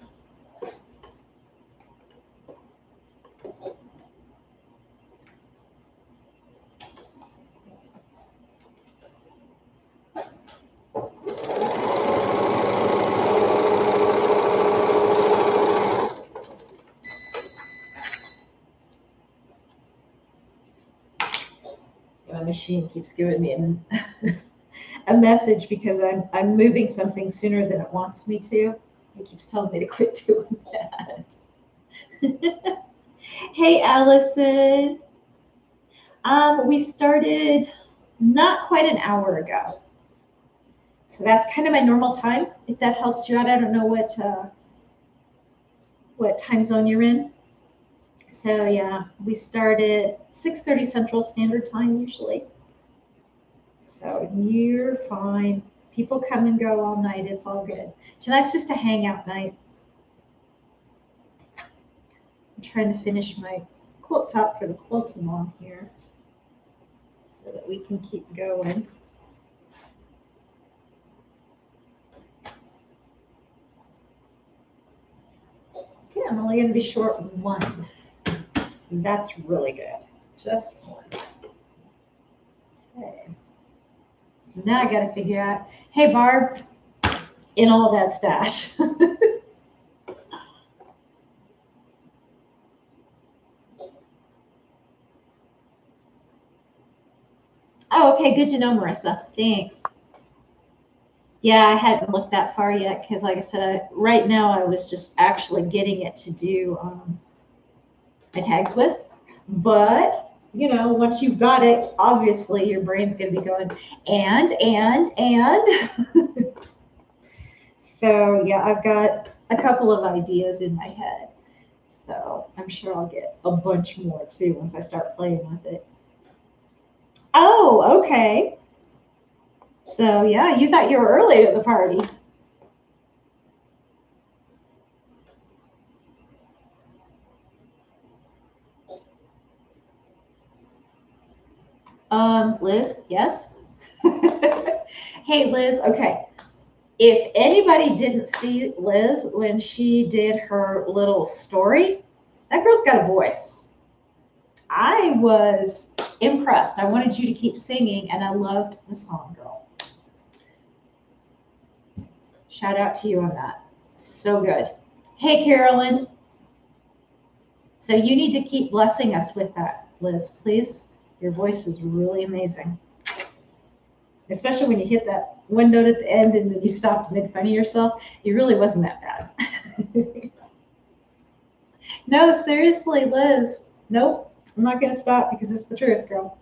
My machine keeps giving me a message because I'm moving something sooner than it wants me to. It keeps telling me to quit doing that. Hey, Allison. We started not quite an hour ago. So that's kind of my normal time, if that helps you out. I don't know what time zone you're in. So yeah, we start at 6:30 Central Standard Time usually. So you're fine. People come and go all night. It's all good. Tonight's just a hangout night. I'm trying to finish my quilt top for the quilt along here so that we can keep going. Okay, I'm only going to be short one. That's really good. Just one. Okay. So now I got to figure out, hey, Barb, in all that stash. Oh, okay, good to know, Marissa. Thanks. Yeah, I hadn't looked that far yet because, like I said, right now I was just actually getting it to do my tags with. But, you know, once you've got it, obviously your brain's going to be going, and. So, yeah, I've got a couple of ideas in my head. So I'm sure I'll get a bunch more too once I start playing with it. Oh, okay. So yeah, you thought you were early at the party. Liz, yes? Hey, Liz, okay. If anybody didn't see Liz when she did her little story, that girl's got a voice. I was impressed. I wanted you to keep singing, and I loved the song, girl. Shout out to you on that. So good. Hey, Carolyn. So you need to keep blessing us with that, Liz, please. Your voice is really amazing. especially when you hit that one note at the end and then you stopped and made fun of yourself. It really wasn't that bad. No, seriously, Liz. Nope. I'm not going to stop because it's the truth, girl.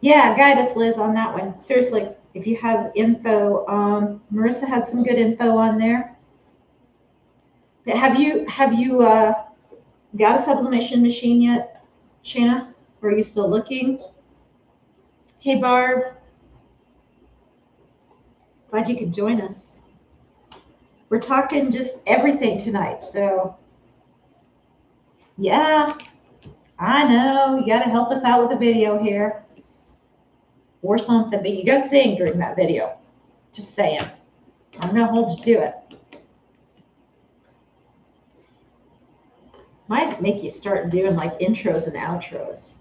Yeah, guide us, Liz, on that one. Seriously, if you have info, Marissa had some good info on there. Have you got a sublimation machine yet, Shanna? Or are you still looking? Hey, Barb. Glad you could join us. We're talking just everything tonight, so yeah, I know. You got to help us out with a video here or something, but you got to sing during that video. Just saying. I'm going to hold you to it. Might make you start doing like intros and outros.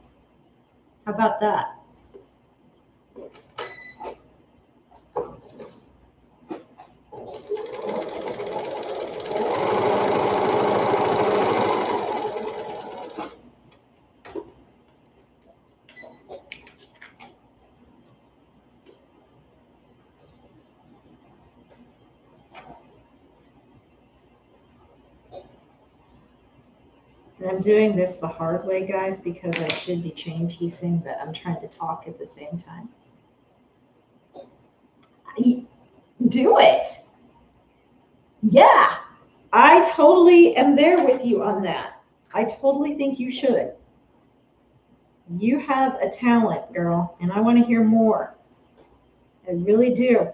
How about that? And I'm doing this the hard way, guys, because I should be chain piecing, but I'm trying to talk at the same time. Do it. Yeah, I totally am there with you on that. I totally think you should. You have a talent, girl, and I want to hear more. I really do.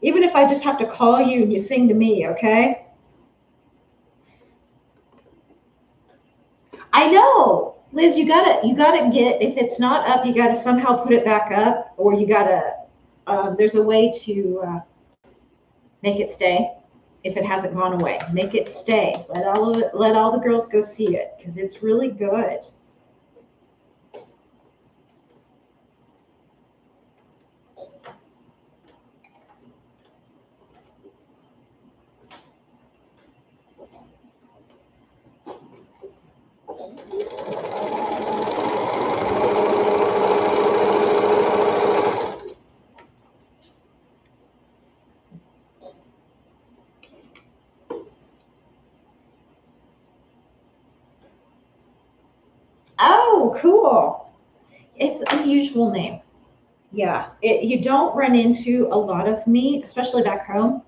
Even if I just have to call you and you sing to me, okay? I know, Liz. You gotta get, if it's not up, you gotta somehow put it back up, or you gotta. There's a way to make it stay. If it hasn't gone away, make it stay. Let all the girls go see it because it's really good. Oh, cool. It's an unusual name. Yeah, you don't run into a lot of me, especially back home.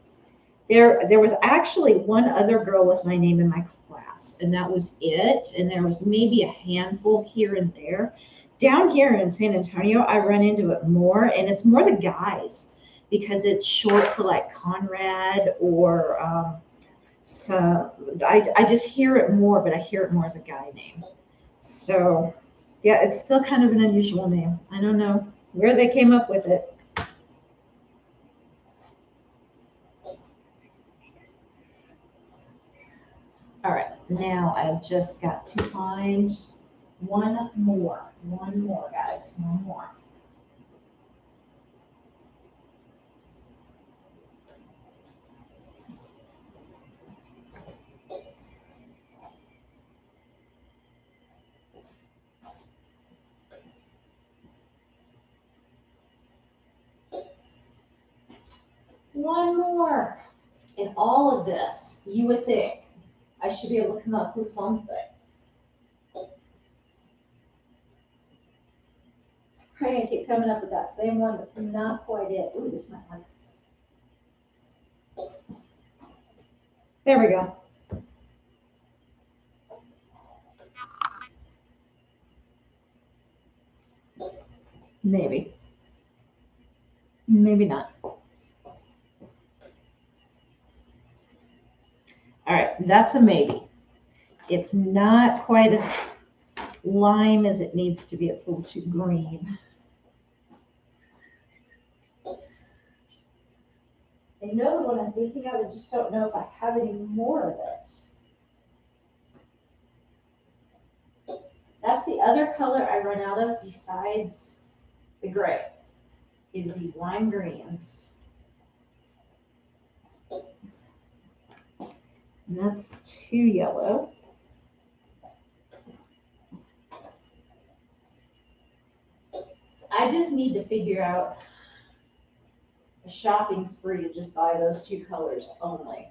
There was actually one other girl with my name in my class, and that was it. And there was maybe a handful here and there. Down here in San Antonio, I run into it more, and it's more the guys because it's short for like Conrad or so. I just hear it more, but I hear it more as a guy name. So yeah, it's still kind of an unusual name. I don't know where they came up with it. All right, now I've just got to find one more, guys, one more. One more. In all of this, you would think I should be able to come up with something. Pray and keep coming up with that same one that's not quite it. Ooh, this might like. There we go. Maybe. Maybe not. All right, that's a maybe. It's not quite as lime as it needs to be. It's a little too green. I know the one I'm thinking of, I just don't know if I have any more of it. That's the other color I run out of besides the gray, is these lime greens. And that's too yellow. So I just need to figure out a shopping spree to just buy those two colors only.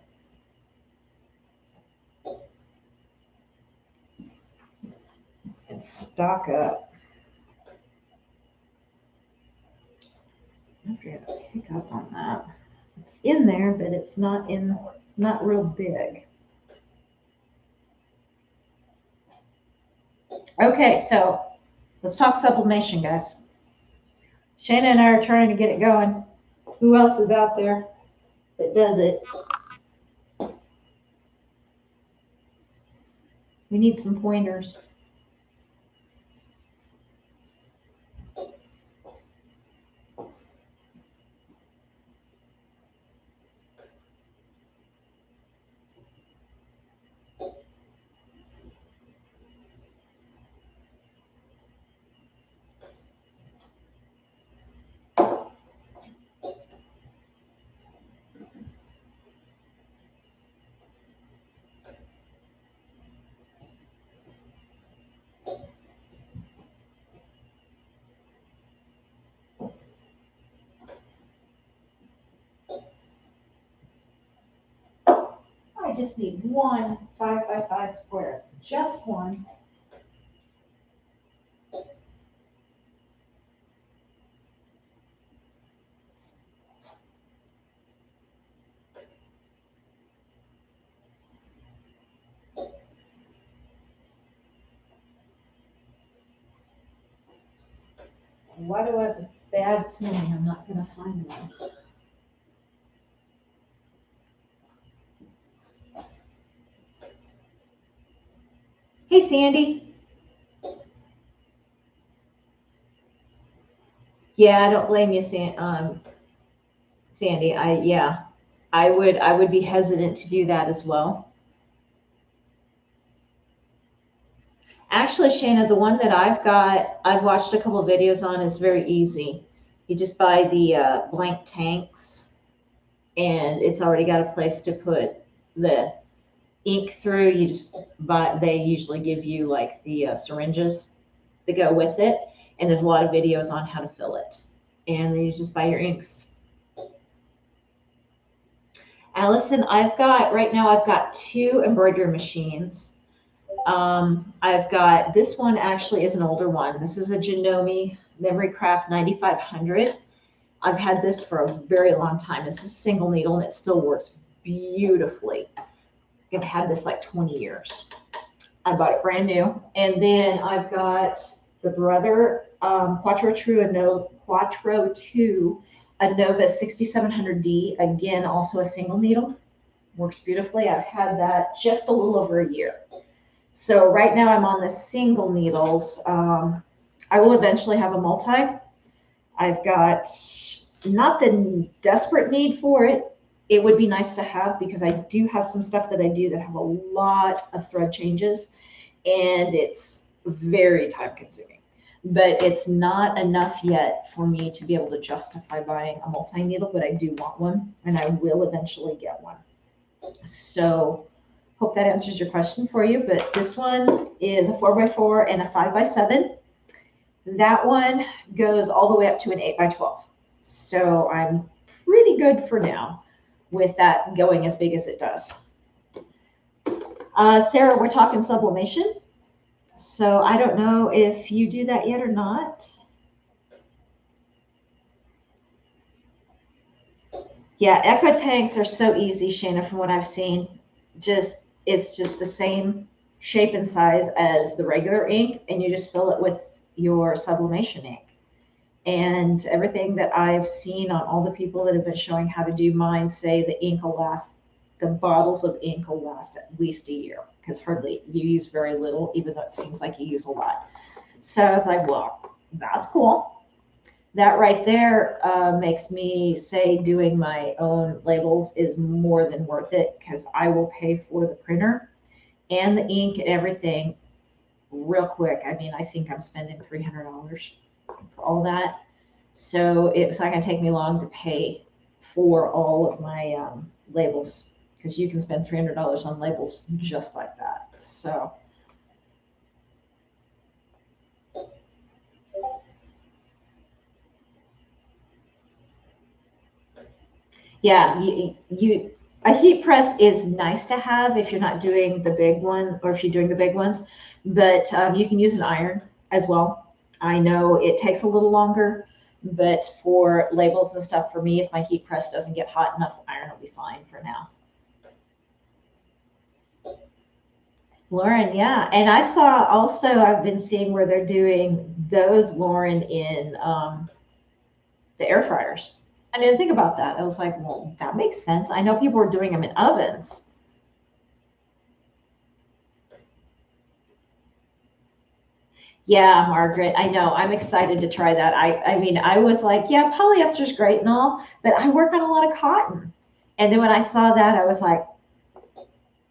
And stock up. I forgot to pick up on that. It's in there, but it's not real big. Okay, so let's talk sublimation, guys. Shayna and I are trying to get it going. Who else is out there that does it? We need some pointers. I just need one 5x5 square, just one. Why do I have a bad feeling I'm not going to find one? Hey, Sandy. Yeah, I don't blame you, Sandy. I would be hesitant to do that as well. Actually, Shayna, the one that I've watched a couple of videos on is very easy. You just buy the blank tanks, and it's already got a place to put the ink through. You just buy. They usually give you like the syringes that go with it, and there's a lot of videos on how to fill it. And then you just buy your inks. Allison, I've got two embroidery machines. I've got, this one actually is an older one. This is a Janome Memory Craft 9500. I've had this for a very long time. It's a single needle and it still works beautifully. I've had this like 20 years. I bought it brand new. And then I've got the Brother Quattro 2 Anova 6700D. Again, also a single needle. Works beautifully. I've had that just a little over a year. So right now I'm on the single needles. I will eventually have a multi. I've got not the desperate need for it. It would be nice to have because I do have some stuff that I do that have a lot of thread changes and it's very time consuming. But it's not enough yet for me to be able to justify buying a multi-needle, but I do want one and I will eventually get one. So hope that answers your question for you, but this one is a 4x4 and a 5x7. That one goes all the way up to an 8x12. So I'm pretty good for now with that going as big as it does. Sarah, we're talking sublimation. So I don't know if you do that yet or not. Yeah, echo tanks are so easy, Shayna, from what I've seen. It's just the same shape and size as the regular ink, and you just fill it with your sublimation ink. And everything that I've seen on all the people that have been showing how to do mine say the bottles of ink will last at least a year because hardly you use very little, even though it seems like you use a lot. So I was like, well, that's cool. That right there makes me say doing my own labels is more than worth it because I will pay for the printer and the ink and everything real quick. I mean, I think I'm spending $300 for all that. So it's not going to take me long to pay for all of my labels because you can spend $300 on labels just like that. So yeah, a heat press is nice to have if you're not doing the big one, or if you're doing the big ones, but you can use an iron as well. I know it takes a little longer, but for labels and stuff, for me, if my heat press doesn't get hot enough, iron will be fine for now. Lauren, yeah. And I saw also, I've been seeing where they're doing those, Lauren, in the air fryers. I didn't think about that. I was like, well, that makes sense. I know people are doing them in ovens. Yeah, Margaret, I know. I'm excited to try that. I mean, I was like, yeah, polyester's great and all, but I work on a lot of cotton. And then when I saw that, I was like,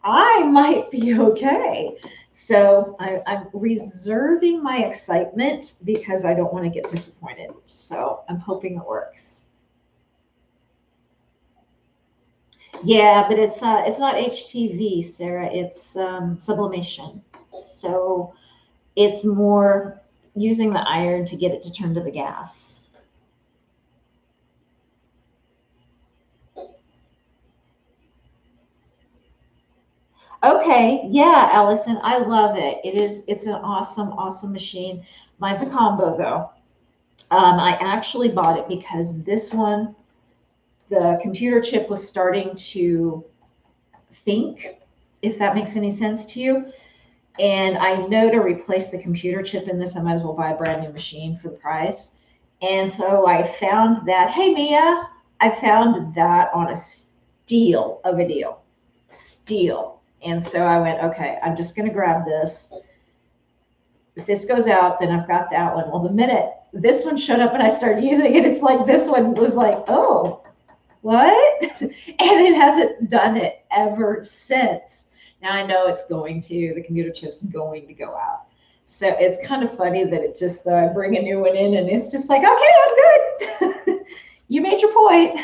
I might be okay. So I'm reserving my excitement because I don't want to get disappointed. So I'm hoping it works. Yeah, but it's not HTV, Sarah. It's sublimation. So it's more using the iron to get it to turn to the gas. Okay, yeah, Allison, I love it. It's an awesome, awesome machine. Mine's a combo though. I actually bought it because this one, the computer chip was starting to think, if that makes any sense to you. And I know to replace the computer chip in this, I might as well buy a brand new machine for the price. And so I found that, hey, Mia, I found that on a steal of a deal. Steal. And so I went, okay, I'm just going to grab this. If this goes out, then I've got that one. Well, the minute this one showed up and I started using it, it's like this one was like, oh, what? And it hasn't done it ever since. Now I know it's going to, the computer chip's going to go out. So it's kind of funny that it just, I bring a new one in and it's just like, okay, I'm good. You made your point.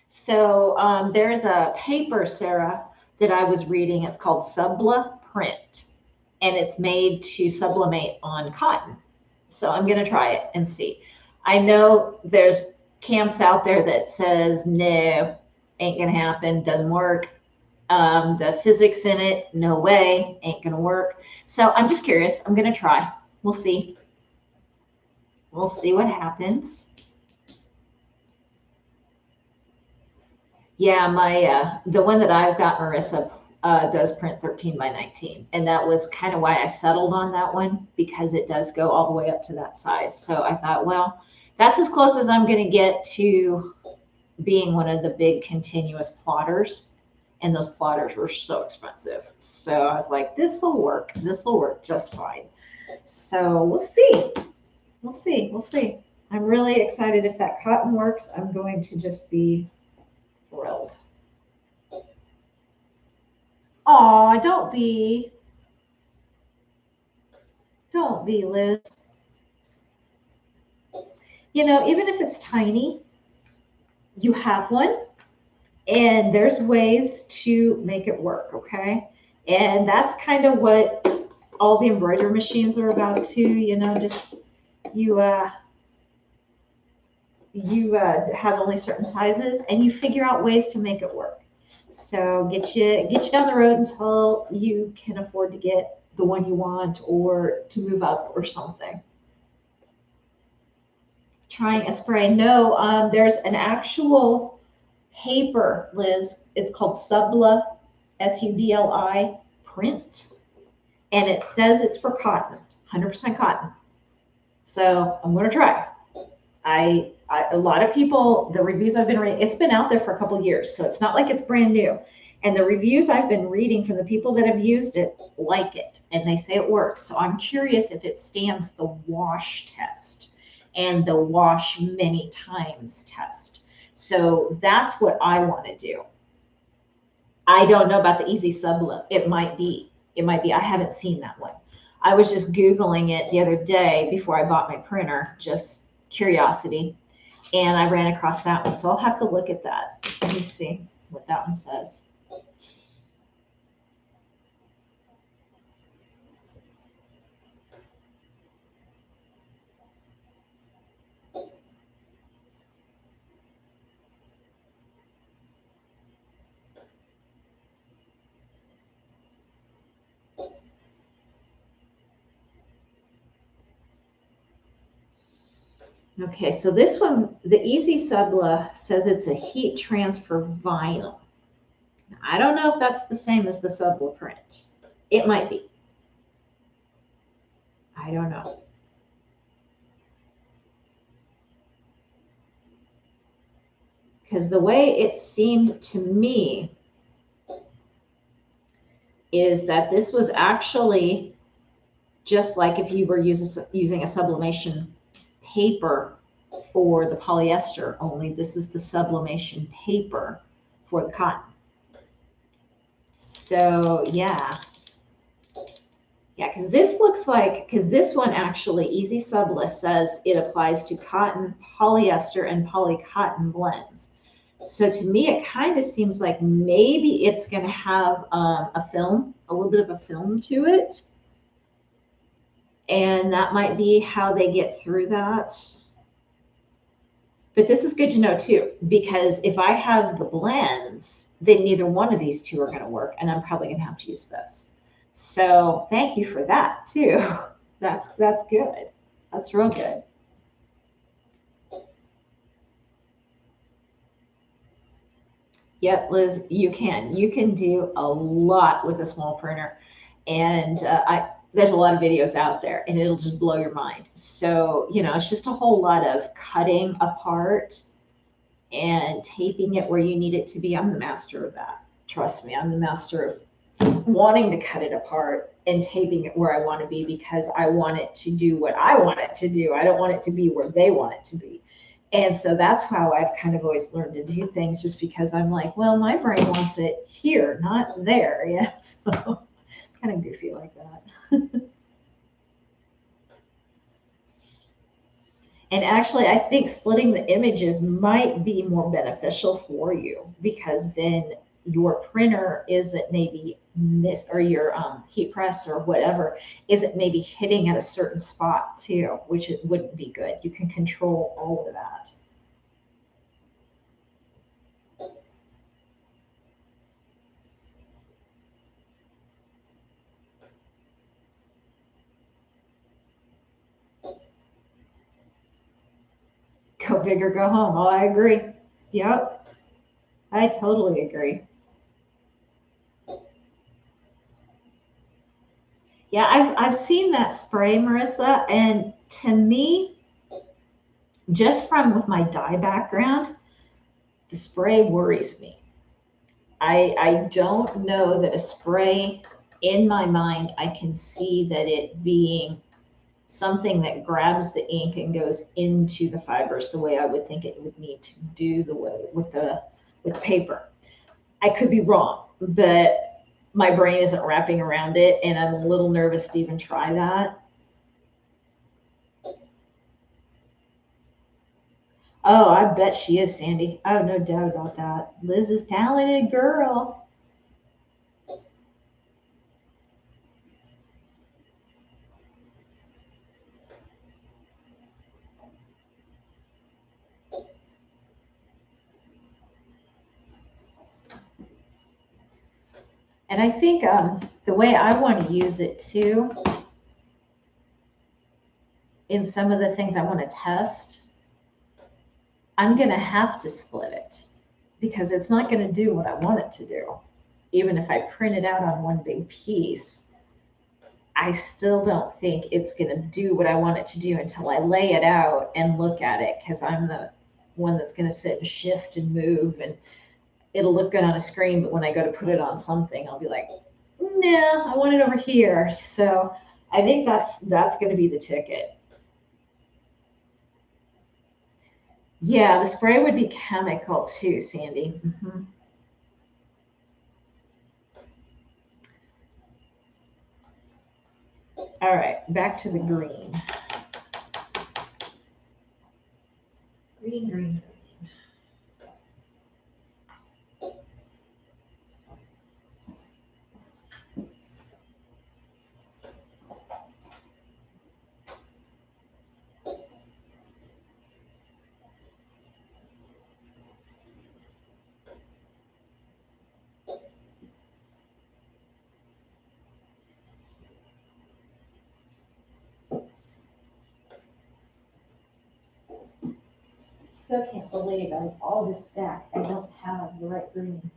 So there's a paper, Sarah, that I was reading. It's called Subla Print, and it's made to sublimate on cotton. So I'm going to try it and see. I know there's camps out there that says, no, ain't going to happen, doesn't work. The physics in it, no way, ain't going to work. So I'm just curious. I'm going to try. We'll see. We'll see what happens. Yeah, my the one that I've got, Marissa, does print 13 by 19, and that was kind of why I settled on that one, because it does go all the way up to that size. So I thought, well, that's as close as I'm going to get to being one of the big continuous plotters, and those plotters were so expensive. So I was like, this will work. This will work just fine. So we'll see. We'll see. We'll see. I'm really excited. If that cotton works, I'm going to just be thrilled. Aw, don't be, Liz. You know, even if it's tiny, you have one, and there's ways to make it work, okay? And that's kind of what all the embroidery machines are about too, you know, just you have only certain sizes and you figure out ways to make it work. So get you down the road until you can afford to get the one you want or to move up or something. Trying a spray. No, there's an actual paper, Liz. It's called Subla, Subli print, and it says it's for cotton, 100% cotton. So I'm going to try. A lot of people, the reviews I've been reading, it's been out there for a couple of years, so it's not like it's brand new. And the reviews I've been reading from the people that have used it like it, and they say it works. So I'm curious if it stands the wash test and the wash many times test. So that's what I want to do. I don't know about the Easy Sublim. It might be. It might be. I haven't seen that one. I was just Googling it the other day before I bought my printer, just curiosity. And I ran across that one. So I'll have to look at that. Let me see what that one says. Okay, so this one, the Easy Subla says it's a heat transfer vinyl. I don't know if that's the same as the Subla print. It might be. I don't know. Because the way it seemed to me is that this was actually just like if you were using a sublimation paper for the polyester, only this is the sublimation paper for the cotton. So yeah, because this looks like, because this one actually, Easy Subla says it applies to cotton, polyester, and polycotton blends. So to me, it kind of seems like maybe it's going to have a film, a little bit of a film to it. And that might be how they get through that. But this is good to know too, because if I have the blends, then neither one of these two are going to work, and I'm probably going to have to use this. So thank you for that too. That's good. That's real good. Yep, Liz, you can. You can do a lot with a small printer, and there's a lot of videos out there, and it'll just blow your mind. So it's just a whole lot of cutting apart and taping it where you need it to be. I'm the master of that. Trust me, I'm the master of wanting to cut it apart and taping it where I want to be, because I want it to do what I want it to do. I don't want it to be where they want it to be. And so that's how I've kind of always learned to do things, just because I'm like, well, my brain wants it here, not there. Yeah. So kind of goofy like that. And actually, I think splitting the images might be more beneficial for you, because then your printer isn't maybe or your heat press or whatever isn't maybe hitting at a certain spot too, which it wouldn't be good. You can control all of that. Go big or go home. Oh, I agree. Yep, I totally agree. Yeah, I've seen that spray, Marissa, and to me, just from with my dye background, the spray worries me. I don't know that a spray, in my mind, I can see that it being something that grabs the ink and goes into the fibers the way I would think it would need to do the way with paper. I could be wrong, but my brain isn't wrapping around it, and I'm a little nervous to even try that. Oh, I bet she is, Sandy. I have no doubt about that. Liz is a talented girl. And I think the way I want to use it too, in some of the things I want to test, I'm going to have to split it, because it's not going to do what I want it to do. Even if I print it out on one big piece, I still don't think it's going to do what I want it to do until I lay it out and look at it, because I'm the one that's going to sit and shift and move, and it'll look good on a screen, but when I go to put it on something, I'll be like, nah, I want it over here. So I think that's going to be the ticket. Yeah, the spray would be chemical too, Sandy. All right, back to the green. Green, green, green. Still can't believe out of all this stack, I don't have the right green.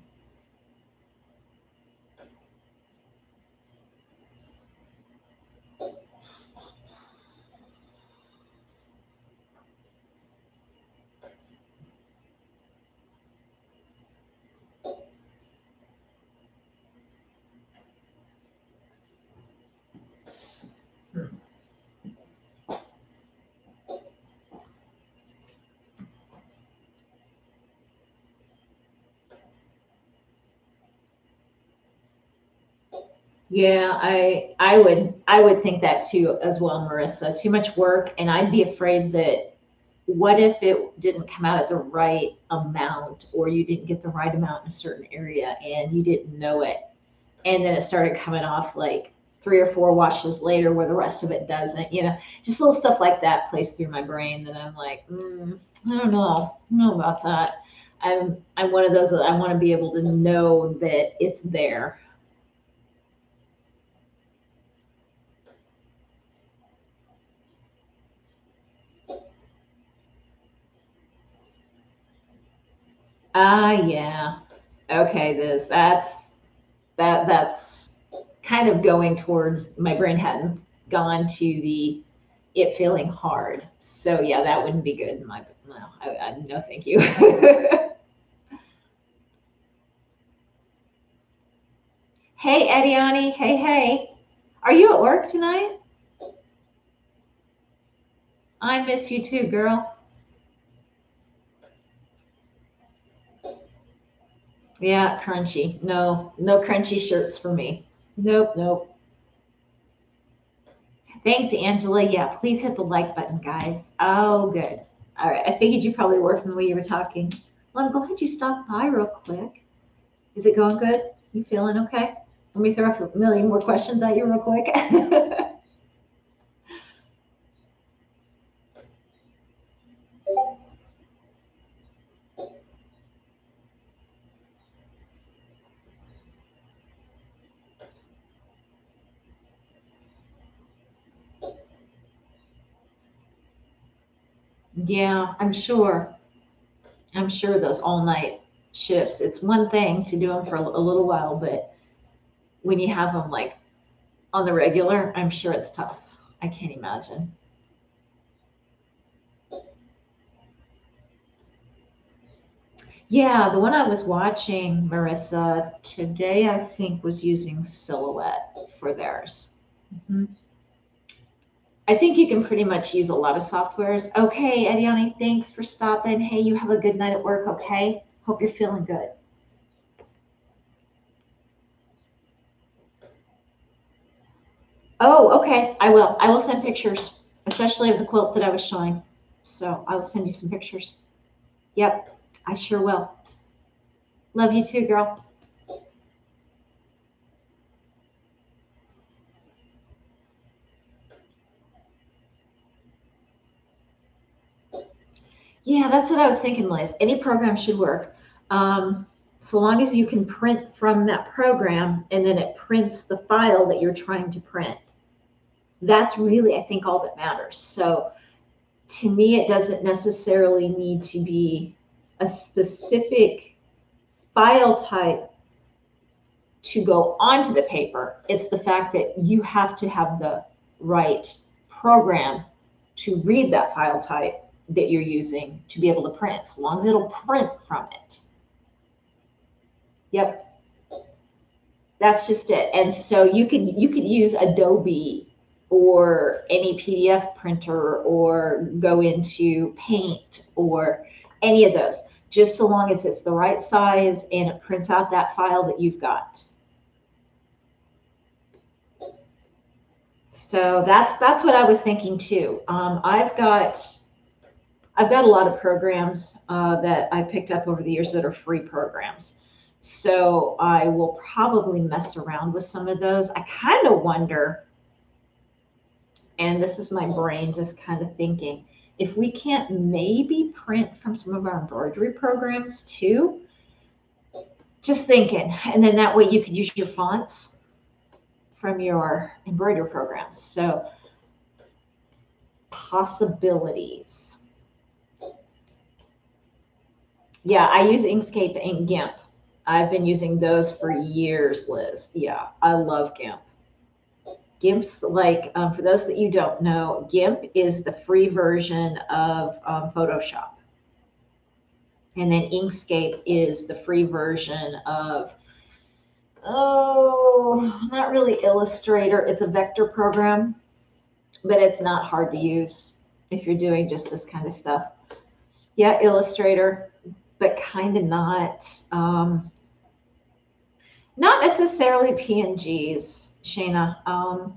Yeah, I would think that too as well, Marissa. Too much work, and I'd be afraid that what if it didn't come out at the right amount, or you didn't get the right amount in a certain area and you didn't know it, and then it started coming off like 3 or 4 washes later where the rest of it doesn't, just little stuff like that plays through my brain that I'm like, I don't know about that. I'm one of those that I want to be able to know that it's there. Ah, yeah. Okay, that's kind of going towards my brain hadn't gone to the it feeling hard. So yeah, that wouldn't be good. No, no, thank you. Hey, Ediani. Hey, hey. Are you at work tonight? I miss you too, girl. Yeah, crunchy. No, no crunchy shirts for me. Nope, nope. Thanks, Angela. Yeah, please hit the like button, guys. Oh, good. All right. I figured you probably were from the way you were talking. Well, I'm glad you stopped by real quick. Is it going good? You feeling okay? Let me throw a million more questions at you real quick. Yeah, I'm sure. I'm sure those all night shifts, it's one thing to do them for a little while, but when you have them like on the regular, I'm sure it's tough. I can't imagine. Yeah, the one I was watching, Marissa, today, I think was using Silhouette for theirs. Mhm. I think you can pretty much use a lot of softwares. Okay, Ediani, thanks for stopping. Hey, you have a good night at work, okay? Hope you're feeling good. Oh, okay, I will. I will send pictures, especially of the quilt that I was showing. So I will send you some pictures. Yep, I sure will. Love you too, girl. Yeah, that's what I was thinking, Liz. Any program should work. So long as you can print from that program and then it prints the file that you're trying to print. That's really, I think, all that matters. So to me, it doesn't necessarily need to be a specific file type to go onto the paper. It's the fact that you have to have the right program to read that file type that you're using to be able to print, as long as it'll print from it. Yep, that's just it. And so you could use Adobe or any PDF printer or go into Paint or any of those, just so long as it's the right size and it prints out that file that you've got. So that's what I was thinking too. I've got a lot of programs that I picked up over the years that are free programs. So I will probably mess around with some of those. I kind of wonder, and this is my brain just kind of thinking, if we can't maybe print from some of our embroidery programs too. Just thinking. And then that way you could use your fonts from your embroidery programs. So possibilities. Yeah, I use Inkscape and GIMP. I've been using those for years, Liz. Yeah, I love GIMP. GIMP's like, for those that you don't know, GIMP is the free version of Photoshop. And then Inkscape is the free version of, oh, not really Illustrator. It's a vector program, but it's not hard to use if you're doing just this kind of stuff. Yeah, Illustrator, but kind of not. Not necessarily PNGs, Shayna.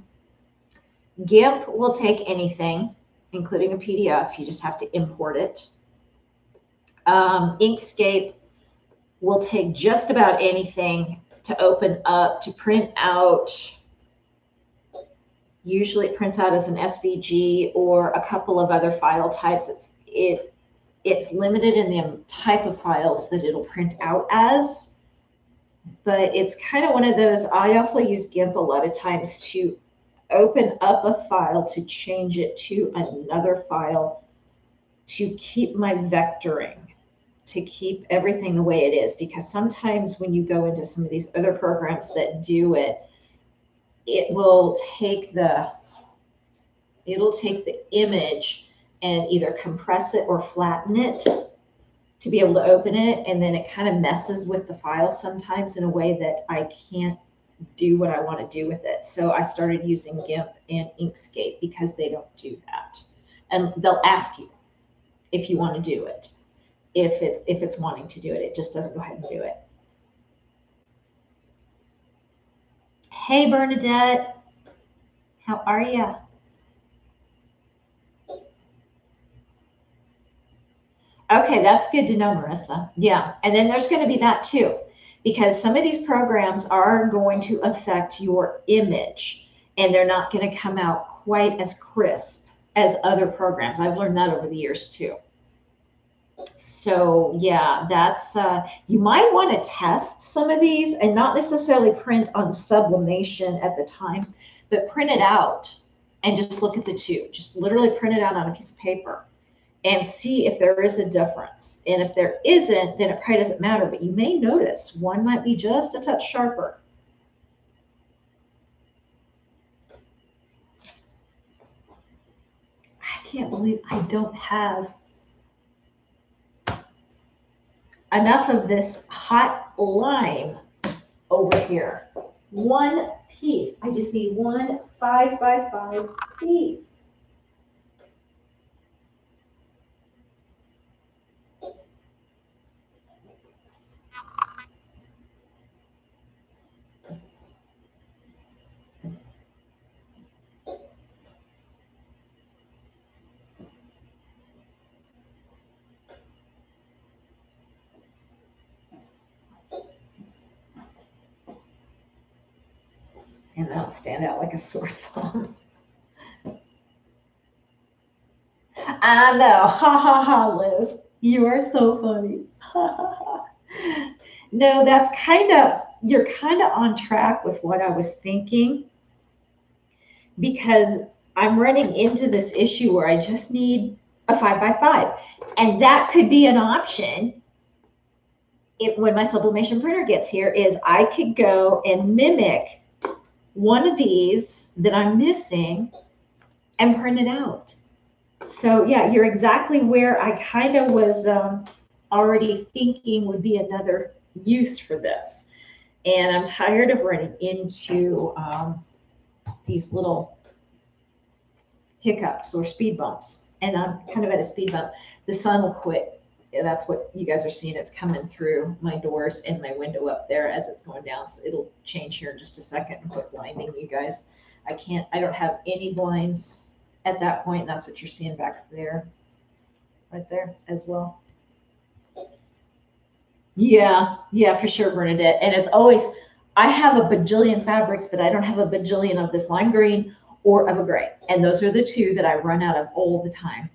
GIMP will take anything, including a PDF. You just have to import it. Inkscape will take just about anything to open up, to print out. Usually it prints out as an SVG or a couple of other file types. It's limited in the type of files that it'll print out as, but it's kind of one of those. I also use GIMP a lot of times to open up a file, to change it to another file, to keep my vectoring, to keep everything the way it is. Because sometimes when you go into some of these other programs that do it, it'll take the image and either compress it or flatten it to be able to open it, and then it kind of messes with the file sometimes in a way that I can't do what I want to do with it. So I started using GIMP and Inkscape because they don't do that. And they'll ask you if you want to do it. If it's wanting to do it, it just doesn't go ahead and do it. Hey, Bernadette, how are you? Okay, that's good to know, Marissa. Yeah, and then there's going to be that too, because some of these programs are going to affect your image, and they're not going to come out quite as crisp as other programs. I've learned that over the years too. So yeah, that's you might want to test some of these and not necessarily print on sublimation at the time, but print it out and just look at the two. Just literally print it out on a piece of paper and see if there is a difference. And if there isn't, then it probably doesn't matter, but you may notice one might be just a touch sharper. I can't believe I don't have enough of this hot lime over here. One piece. I just need one 5x5 piece. And that'll stand out like a sore thumb. I know. Ha ha ha, Liz. You are so funny. Ha ha ha. No, you're kind of on track with what I was thinking, because I'm running into this issue where I just need a 5x5. And that could be an option when my sublimation printer gets here, is I could go and mimic one of these that I'm missing and print it out. So yeah, you're exactly where I kind of was already thinking would be another use for this. And I'm tired of running into these little hiccups or speed bumps. And I'm kind of at a speed bump. The sun will quit. That's what you guys are seeing. It's coming through my doors and my window up there as it's going down. So it'll change here in just a second and quit blinding you guys. I don't have any blinds at that point. And that's what you're seeing back there, right there as well. Yeah, for sure, Bernadette. And it's always, I have a bajillion fabrics, but I don't have a bajillion of this lime green or of a gray. And those are the two that I run out of all the time.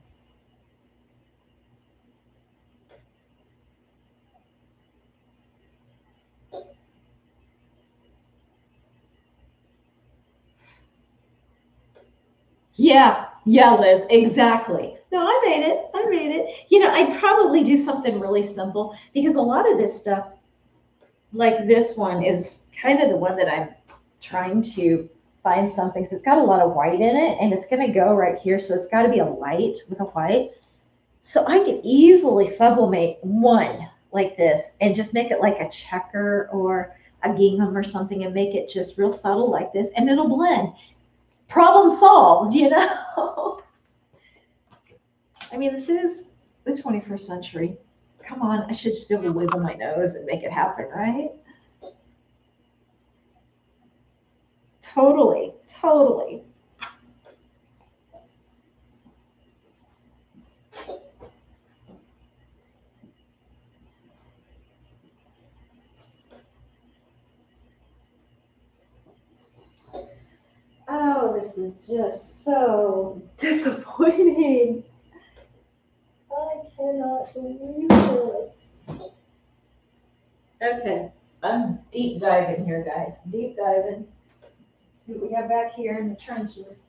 Yeah, Liz, exactly. No, I made it. I made it. I'd probably do something really simple because a lot of this stuff, like this one, is kind of the one that I'm trying to find something. So it's got a lot of white in it and it's going to go right here. So it's got to be a light with a white. So I could easily sublimate one like this and just make it like a checker or a gingham or something and make it just real subtle like this and it'll blend. Problem solved, I mean, this is the 21st century. Come on, I should just be able to wiggle my nose and make it happen, right? Totally, totally. Oh, this is just so disappointing. I cannot believe this. Okay, I'm deep diving here, guys. Deep diving. Let's see what we got back here in the trenches.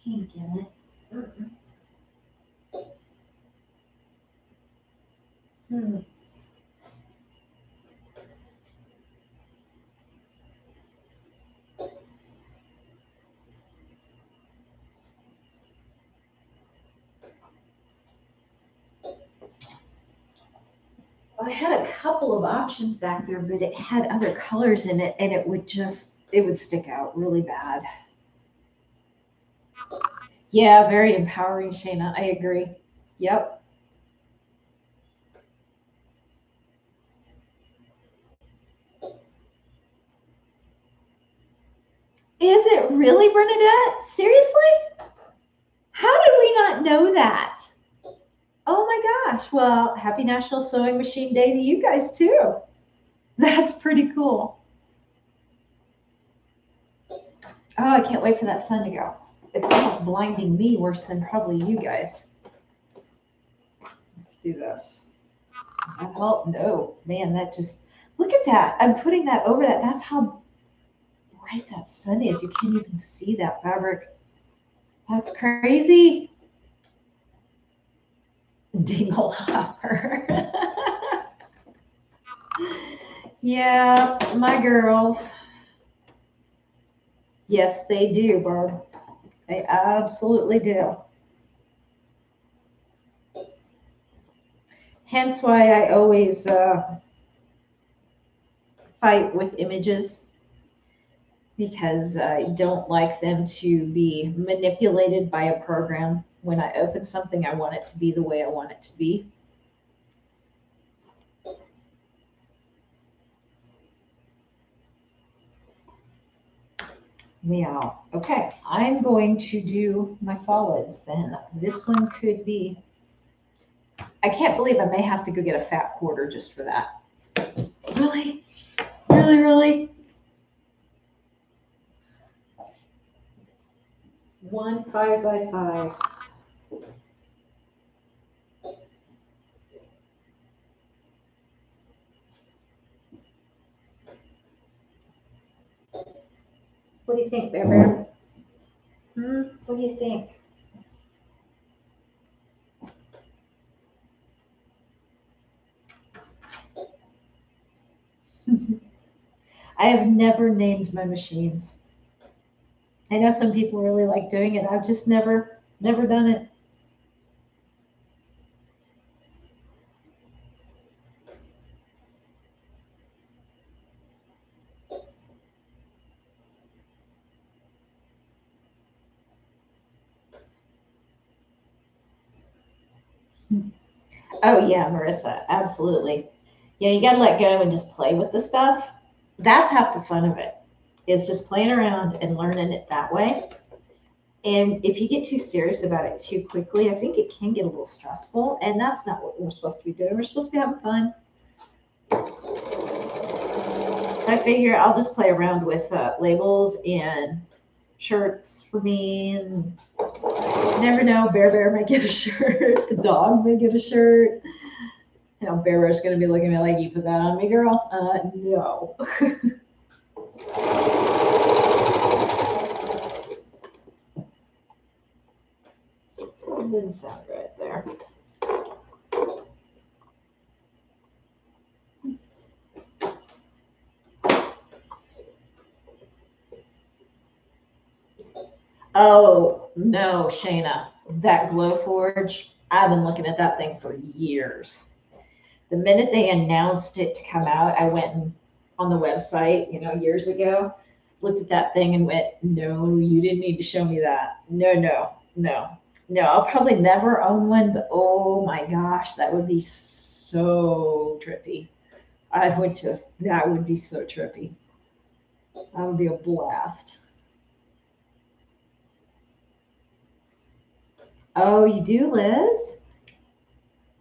Pink in it. Hmm. I had a couple of options back there, but it had other colors in it and it would stick out really bad. Yeah, very empowering, Shayna. I agree. Yep. Is it really, Bernadette? Seriously? How did we not know that? Oh my gosh. Well, happy National Sewing Machine Day to you guys too. That's pretty cool. Oh, I can't wait for that sun to go. It's almost blinding me worse than probably you guys. Let's do this. Does that help? No. Man, that just, look at that. I'm putting that over that. That's how bright that sun is. You can't even see that fabric. That's crazy. Dingle hopper. Yeah, my girls. Yes, they do, Barb. They absolutely do. Hence why I always fight with images because I don't like them to be manipulated by a program. When I open something, I want it to be the way I want it to be. Meow. Okay, I'm going to do my solids then. This one could be, I can't believe I may have to go get a fat quarter just for that. Really? Really? 1 5x5. What do you think, Bear Bear? What do you think? I have never named my machines. I know some people really like doing it. I've just never done it. Oh yeah, Marissa, absolutely. Yeah, you gotta let go and just play with the stuff. That's half the fun of it, is just playing around and learning it that way. And if you get too serious about it too quickly, I think it can get a little stressful, and that's not what we're supposed to be doing. We're supposed to be having fun. So I figure I'll just play around with labels and shirts for me, and you never know, Bear might get a shirt, the dog may get a shirt. You know, Bear's gonna be looking at me like, you put that on me, girl? No. It didn't sound right there. Oh, no, Shayna, that Glowforge, I've been looking at that thing for years. The minute they announced it to come out, I went on the website, years ago, looked at that thing and went, no, you didn't need to show me that. No, no, no, no. I'll probably never own one, but oh my gosh, that would be so trippy. That would be so trippy. That would be a blast. Oh, you do, Liz?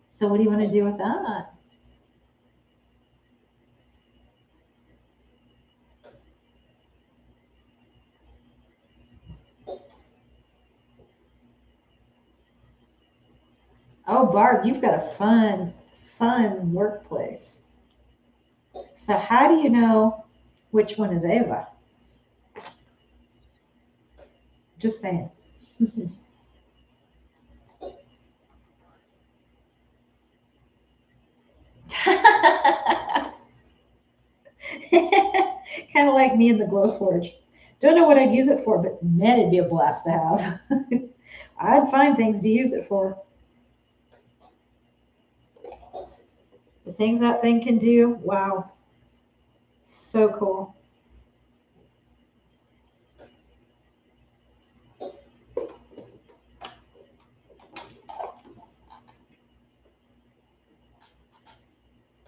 So what do you want to do with that? Oh, Barb, you've got a fun workplace. So how do you know which one is Ava? Just saying. Kind of like me in the Glowforge. Don't know what I'd use it for, but man, it'd be a blast to have. I'd find things to use it for. The things that thing can do, wow, so cool.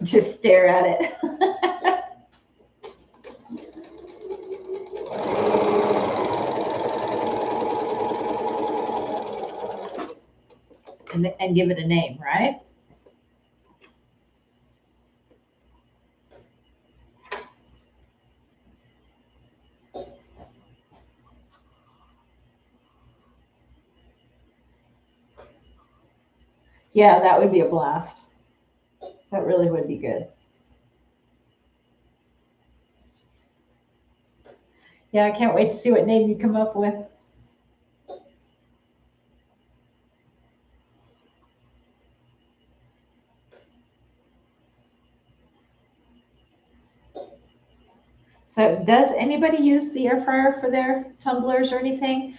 Just stare at it. And give it a name, right? Yeah, that would be a blast. That really would be good. Yeah, I can't wait to see what name you come up with. So, does anybody use the air fryer for their tumblers or anything?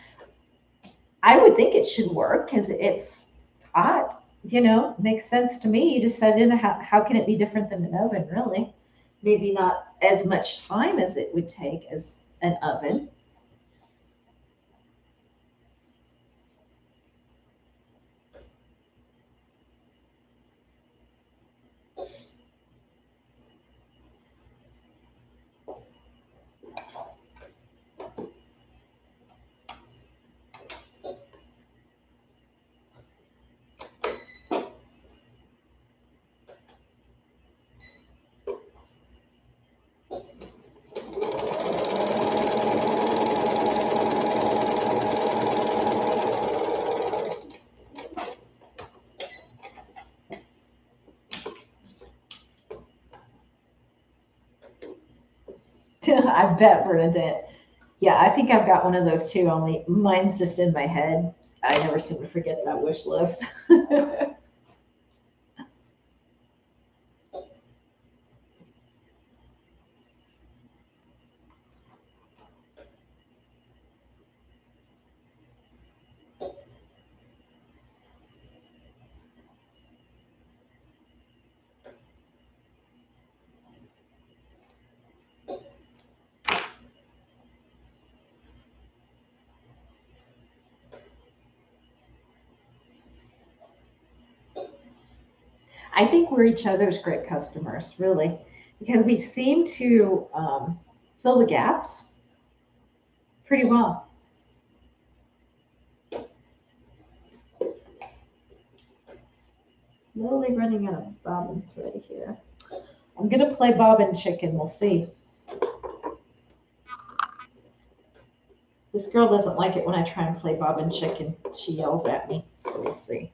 I would think it should work because it's hot. Makes sense to me. You just set it in. How can it be different than an oven, really? Maybe not as much time as it would take as an oven. I bet Bernadette. Yeah, I think I've got one of those too, only mine's just in my head. I never seem to forget that wish list. I think we're each other's great customers, really, because we seem to fill the gaps pretty well. Slowly running out of bobbin thread here. I'm going to play bobbin chicken. We'll see. This girl doesn't like it when I try and play bobbin chicken. She yells at me, so we'll see.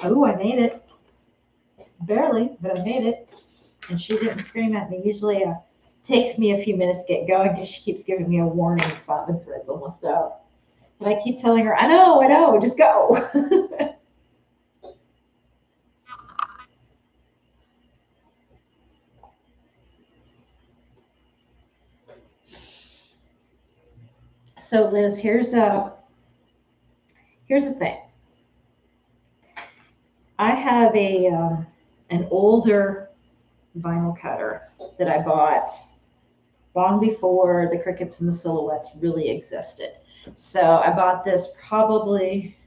Oh, I made it. Barely, but I made it. And she didn't scream at me. Usually it takes me a few minutes to get going because she keeps giving me a warning. Bobbin thread's almost out. And I keep telling her, I know, just go. So Liz, here's the thing. I have an older vinyl cutter that I bought long before the crickets and the silhouettes really existed. So I bought this probably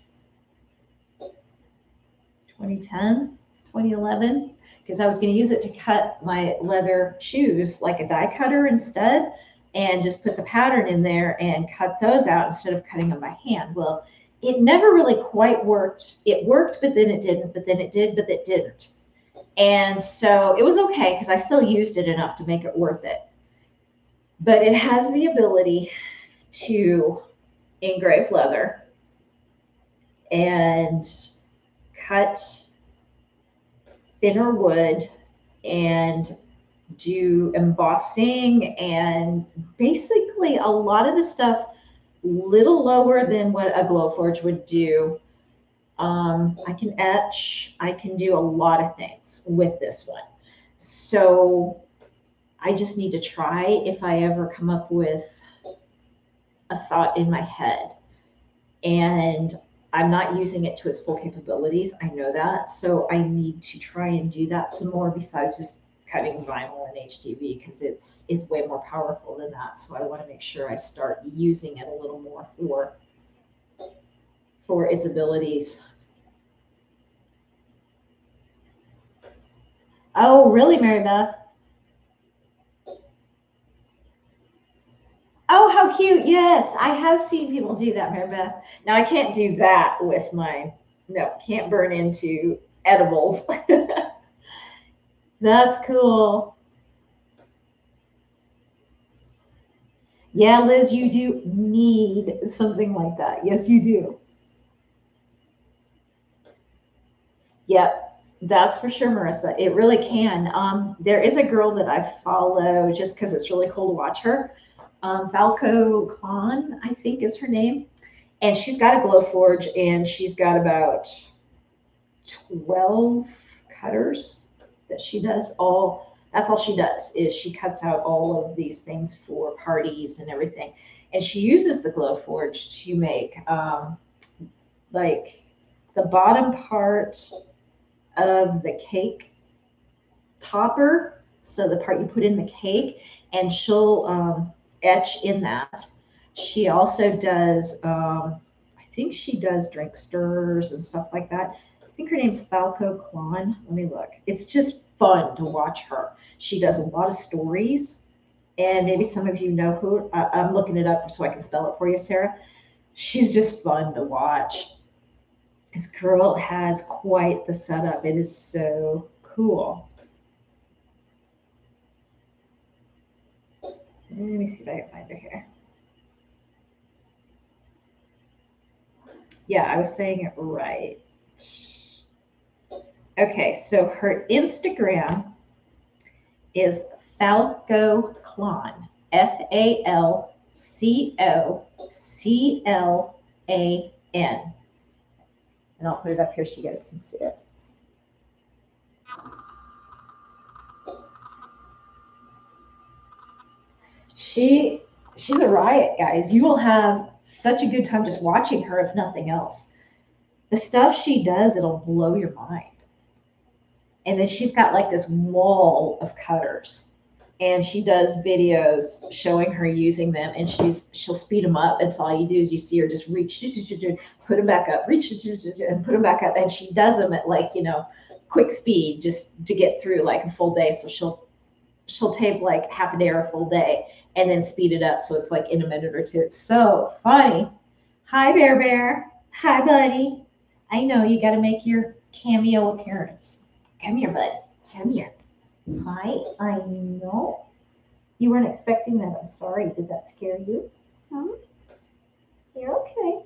2010, 2011, because I was going to use it to cut my leather shoes like a die cutter instead, and just put the pattern in there and cut those out instead of cutting them by hand. Well, it never really quite worked. It worked, but then it didn't, but then it did, but it didn't. And so it was okay because I still used it enough to make it worth it. But it has the ability to engrave leather and cut thinner wood and do embossing and basically a lot of the stuff little lower than what a Glowforge would do. I can etch, I can do a lot of things with this one. So I just need to try if I ever come up with a thought in my head. And I'm not using it to its full capabilities. I know that. So I need to try and do that some more besides just cutting vinyl and HDV because it's way more powerful than that. So I want to make sure I start using it a little more for its abilities. Oh, really, Mary Beth? Oh, how cute. Yes, I have seen people do that, Mary Beth. Now, I can't do that with mine. No, can't burn into edibles. That's cool. Yeah, Liz, you do need something like that. Yes, you do. Yep, that's for sure, Marissa. It really can. There is a girl that I follow just because it's really cool to watch her. Falco Klon, I think is her name. And she's got a Glowforge and she's got about 12 cutters that she does all. That's all she does is she cuts out all of these things for parties and everything. And she uses the Glowforge to make like the bottom part of the cake topper. So the part you put in the cake, and she'll etch in that. She also does, I think she does drink stirrers and stuff like that. I think her name's Falco Klon. Let me look. It's just fun to watch her. She does a lot of stories, and maybe some of you know who. I'm looking it up so I can spell it for you, Sarah. She's just fun to watch. This girl has quite the setup. It is so cool. Let me see if I can find her here. Yeah, I was saying it right. Okay, so her Instagram is Falco Klon. FalcoClan. And I'll put it up here so you guys can see it. She's a riot, guys. You will have such a good time just watching her, if nothing else. The stuff she does, it'll blow your mind. And then she's got like this wall of cutters. and she does videos showing her using them, and she'll speed them up, and so all you do is you see her just reach, put them back up, reach, and put them back up, and she does them at like, quick speed just to get through like a full day. So she'll tape like half a day or a full day and then speed it up so it's like in a minute or two. It's so funny. Hi, Bear Bear. Hi, buddy. I know you got to make your cameo appearance. Come here, bud. Come here. Hi, I know. You weren't expecting that. I'm sorry. Did that scare you? Huh? You're okay.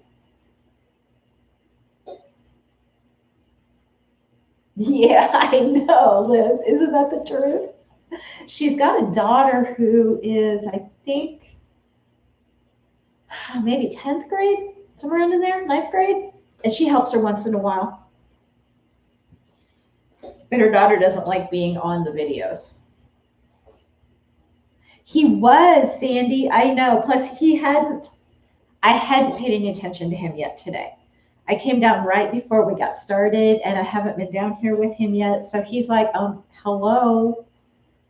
Yeah, I know, Liz. Isn't that the truth? She's got a daughter who is, I think, maybe 10th grade, somewhere in there, 9th grade. And she helps her once in a while. But her daughter doesn't like being on the videos. He was, Sandy, I know. Plus, I hadn't paid any attention to him yet today. I came down right before we got started, and I haven't been down here with him yet. So he's like, hello,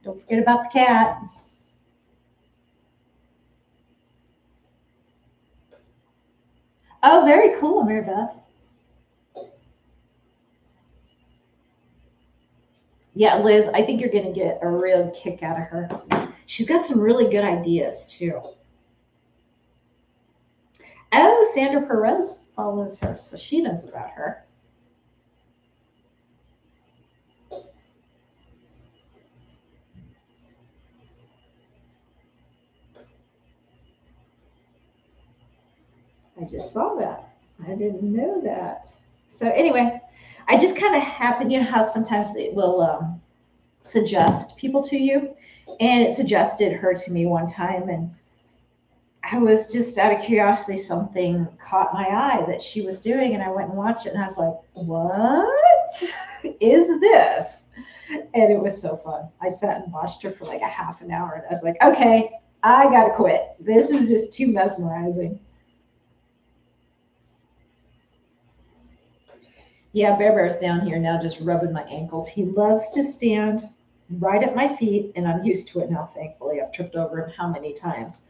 don't forget about the cat. Oh, very cool, Mary Beth. Yeah, Liz, I think you're going to get a real kick out of her. She's got some really good ideas, too. Oh, Sandra Perez follows her, so she knows about her. I just saw that. I didn't know that. So anyway, I just kind of happen, how sometimes it will suggest people to you, and it suggested her to me one time, and I was just out of curiosity, something caught my eye that she was doing, and I went and watched it, and I was like, what is this? And it was so fun. I sat and watched her for like a half an hour, and I was like, okay, I gotta quit. This is just too mesmerizing. Yeah, Bear Bear's down here now just rubbing my ankles. He loves to stand right at my feet, and I'm used to it now, thankfully. I've tripped over him how many times.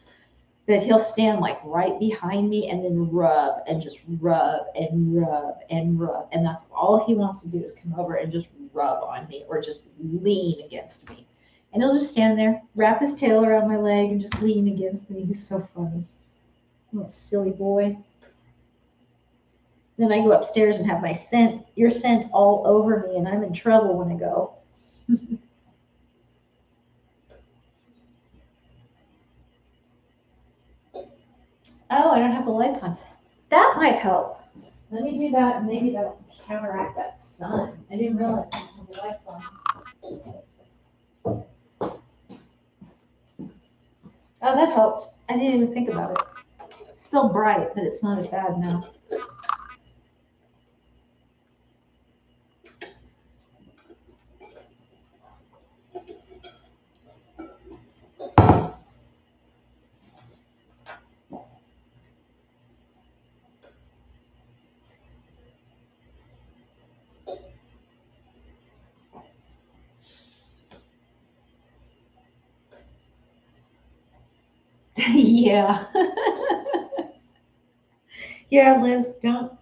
But he'll stand like right behind me and then rub and just rub and rub and rub. And that's all he wants to do is come over and just rub on me or just lean against me. And he'll just stand there, wrap his tail around my leg and just lean against me. He's so funny. What a silly boy. Then I go upstairs and have my your scent all over me, and I'm in trouble when I go. Oh, I don't have the lights on. That might help. Let me do that, and maybe that'll counteract that sun. I didn't realize I didn't have the lights on. Oh, that helped. I didn't even think about it. It's still bright, but it's not as bad now. Yeah. Yeah, Liz, don't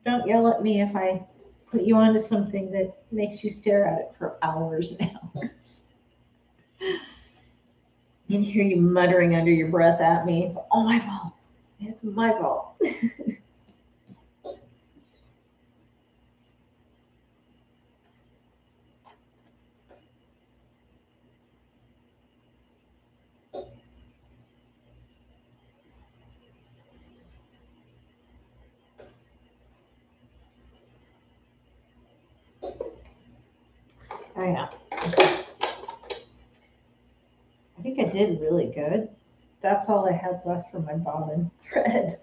yell at me if I put you onto something that makes you stare at it for hours and hours. And hear you muttering under your breath at me. It's all my fault. It's my fault. Oh yeah. I think I did really good. That's all I had left for my bobbin thread.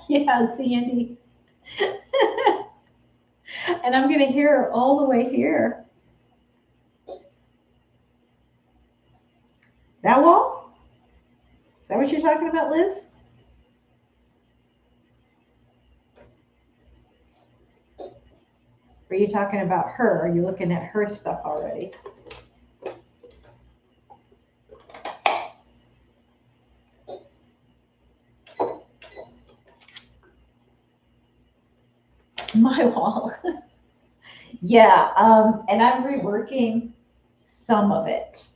Yeah, Sandy. And I'm going to hear her all the way here. That wall? Is that what you're talking about, Liz? Are you talking about her? Are you looking at her stuff already? My wall. Yeah, and I'm reworking some of it.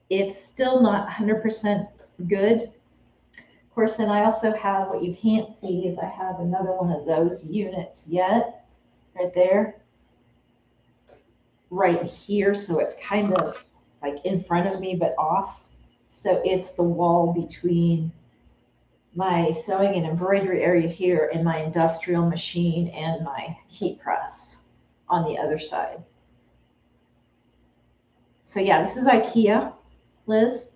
It's still not 100% good. Of course, then I also have, what you can't see is I have another one of those units yet, right there, right here. So it's kind of like in front of me, but off. So it's the wall between my sewing and embroidery area here and my industrial machine and my heat press on the other side. So yeah, this is IKEA, Liz,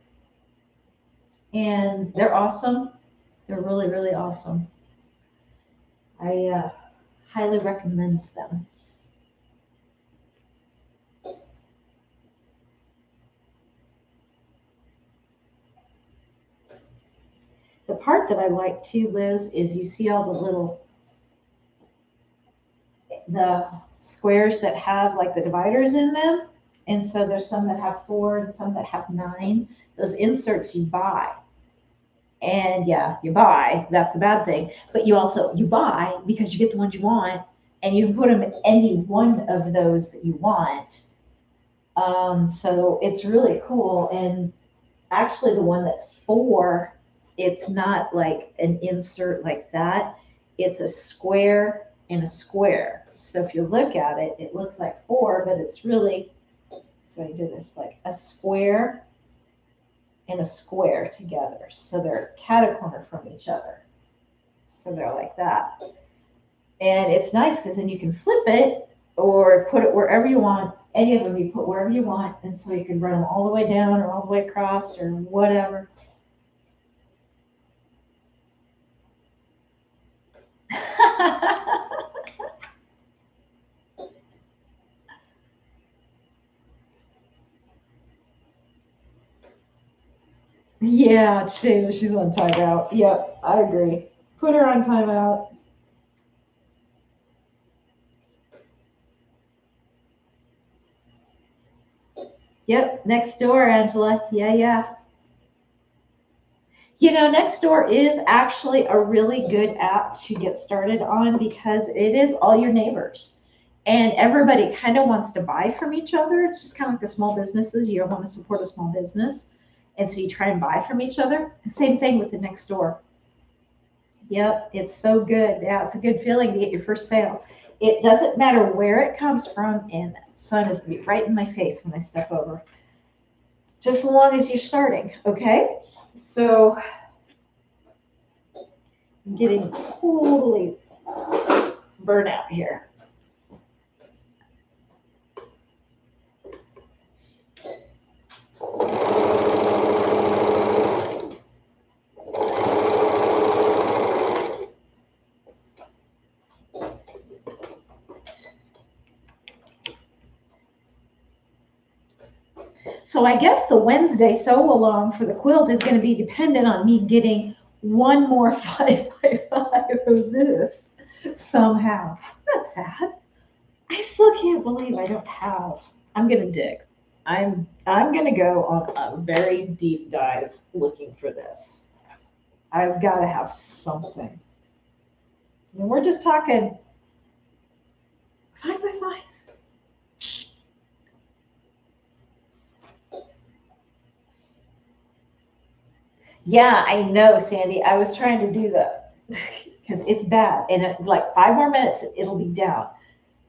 and they're awesome. They're really, really awesome. I highly recommend them. The part that I like too, Liz, is you see all the squares that have like the dividers in them. And so there's some that have 4 and some that have 9. Those inserts you buy. And yeah, you buy, that's the bad thing. But you buy because you get the ones you want, and you can put them in any one of those that you want. So it's really cool. And actually, the one that's 4, it's not like an insert like that. It's a square and a square. So if you look at it, it looks like 4, but it's really, so I do this, like a square and a square together. So they're cat-a-corner from each other. So they're like that. And it's nice because then you can flip it or put it wherever you want. Any of them you put wherever you want. And so you can run them all the way down or all the way across or whatever. Yeah, she's on timeout. Yep, I agree. Put her on timeout. Yep, next door, Angela. Yeah, yeah. You know, Nextdoor is actually a really good app to get started on because it is all your neighbors. And everybody kind of wants to buy from each other. It's just kind of like the small businesses. You want to support a small business. And so you try and buy from each other. Same thing with the Nextdoor. Yep, it's so good. Yeah, it's a good feeling to get your first sale. It doesn't matter where it comes from, and the sun is going to be right in my face when I step over. Just as long as you're starting, okay? So I'm getting totally burnt out here. So I guess the Wednesday sew along for the quilt is going to be dependent on me getting one more 5x5 of this somehow. That's sad. I still can't believe I don't have. I'm going to dig. I'm going to go on a very deep dive looking for this. I've got to have something. I mean, we're just talking 5x5. Yeah, I know, Sandy. I was trying to do the because it's bad, and like 5 more minutes, it'll be down.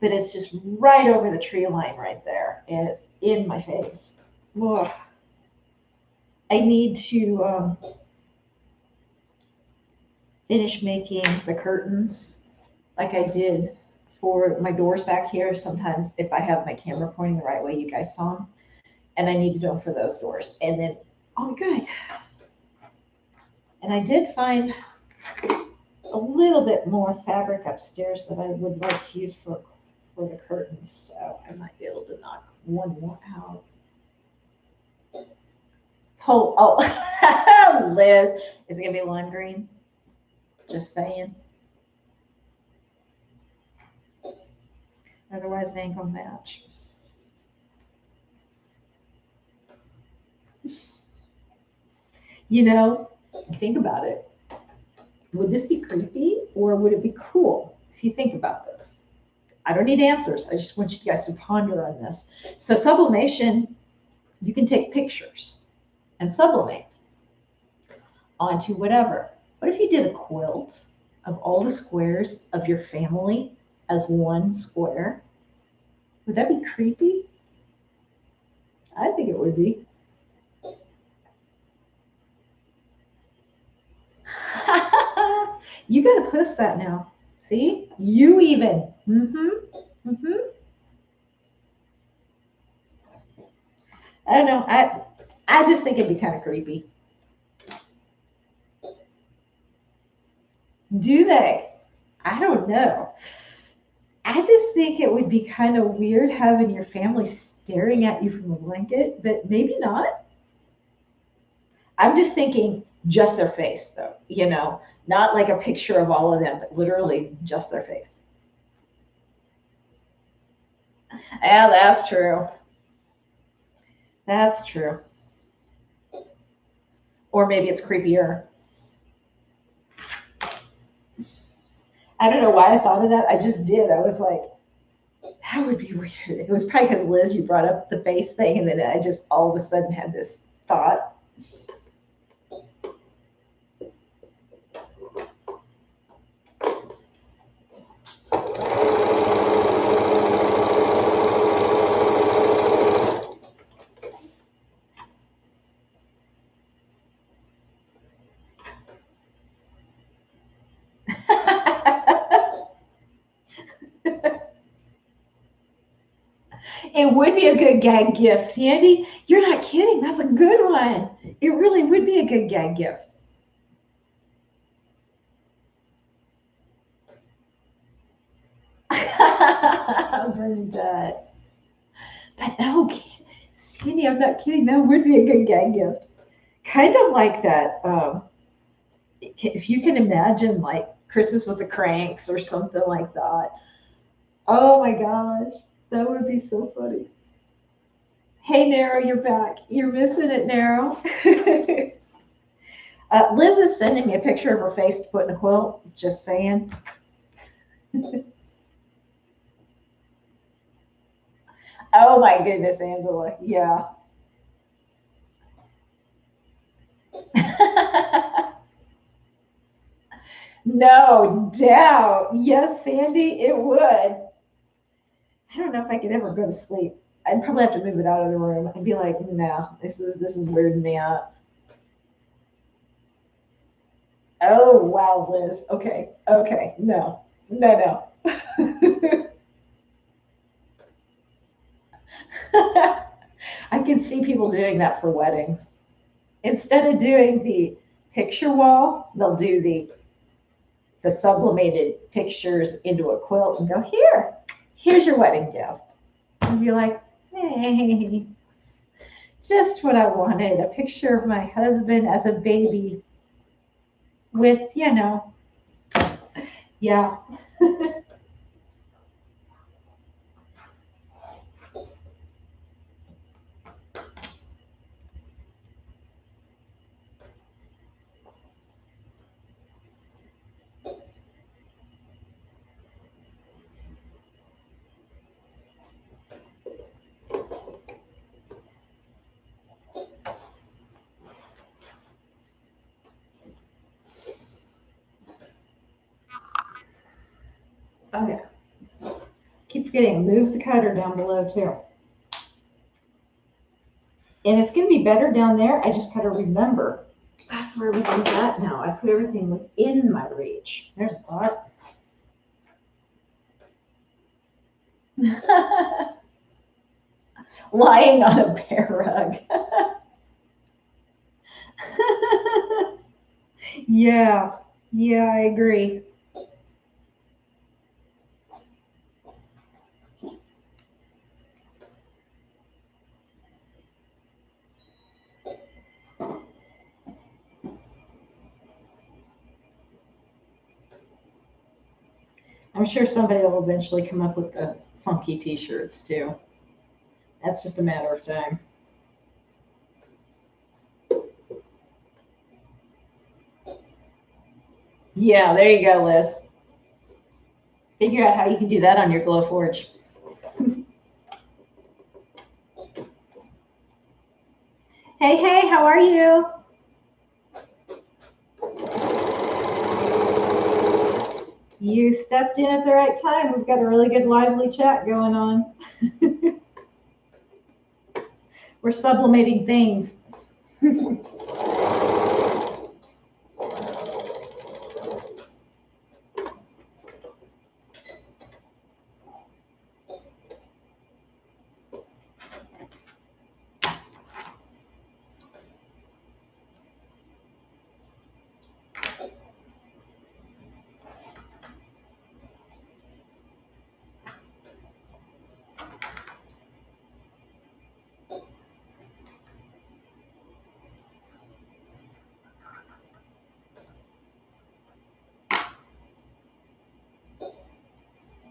But it's just right over the tree line right there, and it's in my face. Ugh. I need to finish making the curtains like I did for my doors back here. Sometimes if I have my camera pointing the right way, you guys saw them, and I need to do them for those doors. And then, oh, good. And I did find a little bit more fabric upstairs that I would like to use for the curtains. So I might be able to knock one more out. Oh, Liz, is it gonna be lime green? Just saying. Otherwise, it ain't gonna match. You know, think about it. Would this be creepy or would it be cool if you think about this? I don't need answers. I just want you guys to ponder on this. So sublimation, you can take pictures and sublimate onto whatever. What if you did a quilt of all the squares of your family as one square? Would that be creepy? I think it would be. You got to post that now. See? You even. I don't know. I just think it'd be kind of creepy. Do they? I don't know. I just think it would be kind of weird having your family staring at you from a blanket, but maybe not. I'm just thinking just their face, though, not like a picture of all of them, but literally just their face. Yeah, that's true. That's true. Or maybe it's creepier. I don't know why I thought of that. I just did. I was like, that would be weird. It was probably because Liz, you brought up the face thing, and then I just all of a sudden had this thought. It would be a good gag gift, Sandy. You're not kidding. That's a good one. It really would be a good gag gift. Bernadette. But no, Sandy, I'm not kidding. That would be a good gag gift. Kind of like that. If you can imagine, like Christmas with the Cranks or something like that. Oh my gosh, that would be so funny. Hey, Nero, you're back. You're missing it, Nero. Liz is sending me a picture of her face to put in a quilt. Just saying. Oh my goodness, Angela. Yeah. No doubt. Yes, Sandy, it would. I don't know if I could ever go to sleep. I'd probably have to move it out of the room. I'd be like, no, this is weirding me out. Oh wow, Liz. Okay, okay, no, no, no. I can see people doing that for weddings. Instead of doing the picture wall, they'll do the sublimated pictures into a quilt and go, here's your wedding gift. And be like, hey, just what I wanted, a picture of my husband as a baby with, yeah. Okay. Keep forgetting, move the cutter down below too. And it's going to be better down there. I just got to remember that's where everything's at now. I put everything within my reach. There's a part. Lying on a bear rug. Yeah, yeah, I agree. I'm sure somebody will eventually come up with the funky t-shirts too. That's just a matter of time. Yeah, there you go, Liz. Figure out how you can do that on your Glowforge. Hey, hey, how are you? You stepped in at the right time. We've got a really good lively chat going on. We're sublimating things.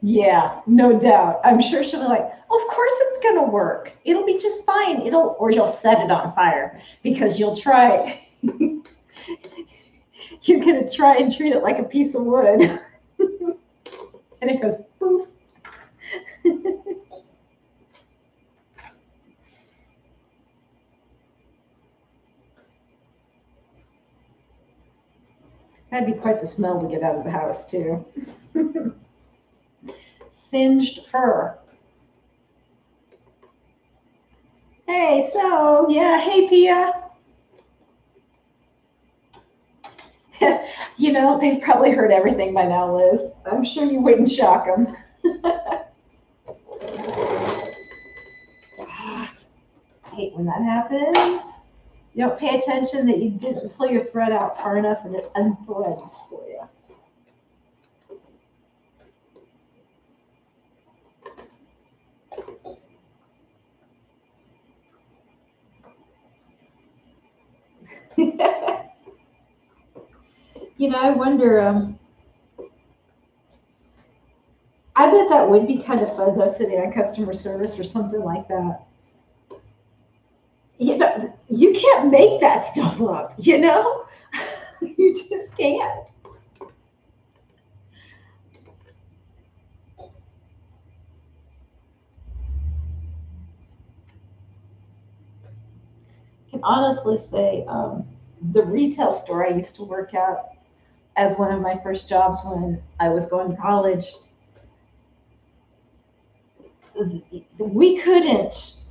Yeah, no doubt. I'm sure she'll be like, of course it's gonna work. It'll be just fine. Or you'll set it on fire because you'll try. You're gonna try and treat it like a piece of wood. And it goes poof. That'd be quite the smell to get out of the house too. Singed fur. Hey, so yeah, hey Pia. You know, they've probably heard everything by now, Liz. I'm sure you wouldn't shock them. I hate when that happens. You don't pay attention that you didn't pull your thread out far enough and it unthreads for you. You know, I wonder, I bet that would be kind of fun though, sitting on customer service or something like that. You know, you can't make that stuff up, you know? You just can't. I can honestly say the retail store I used to work at as one of my first jobs when I was going to college, we couldn't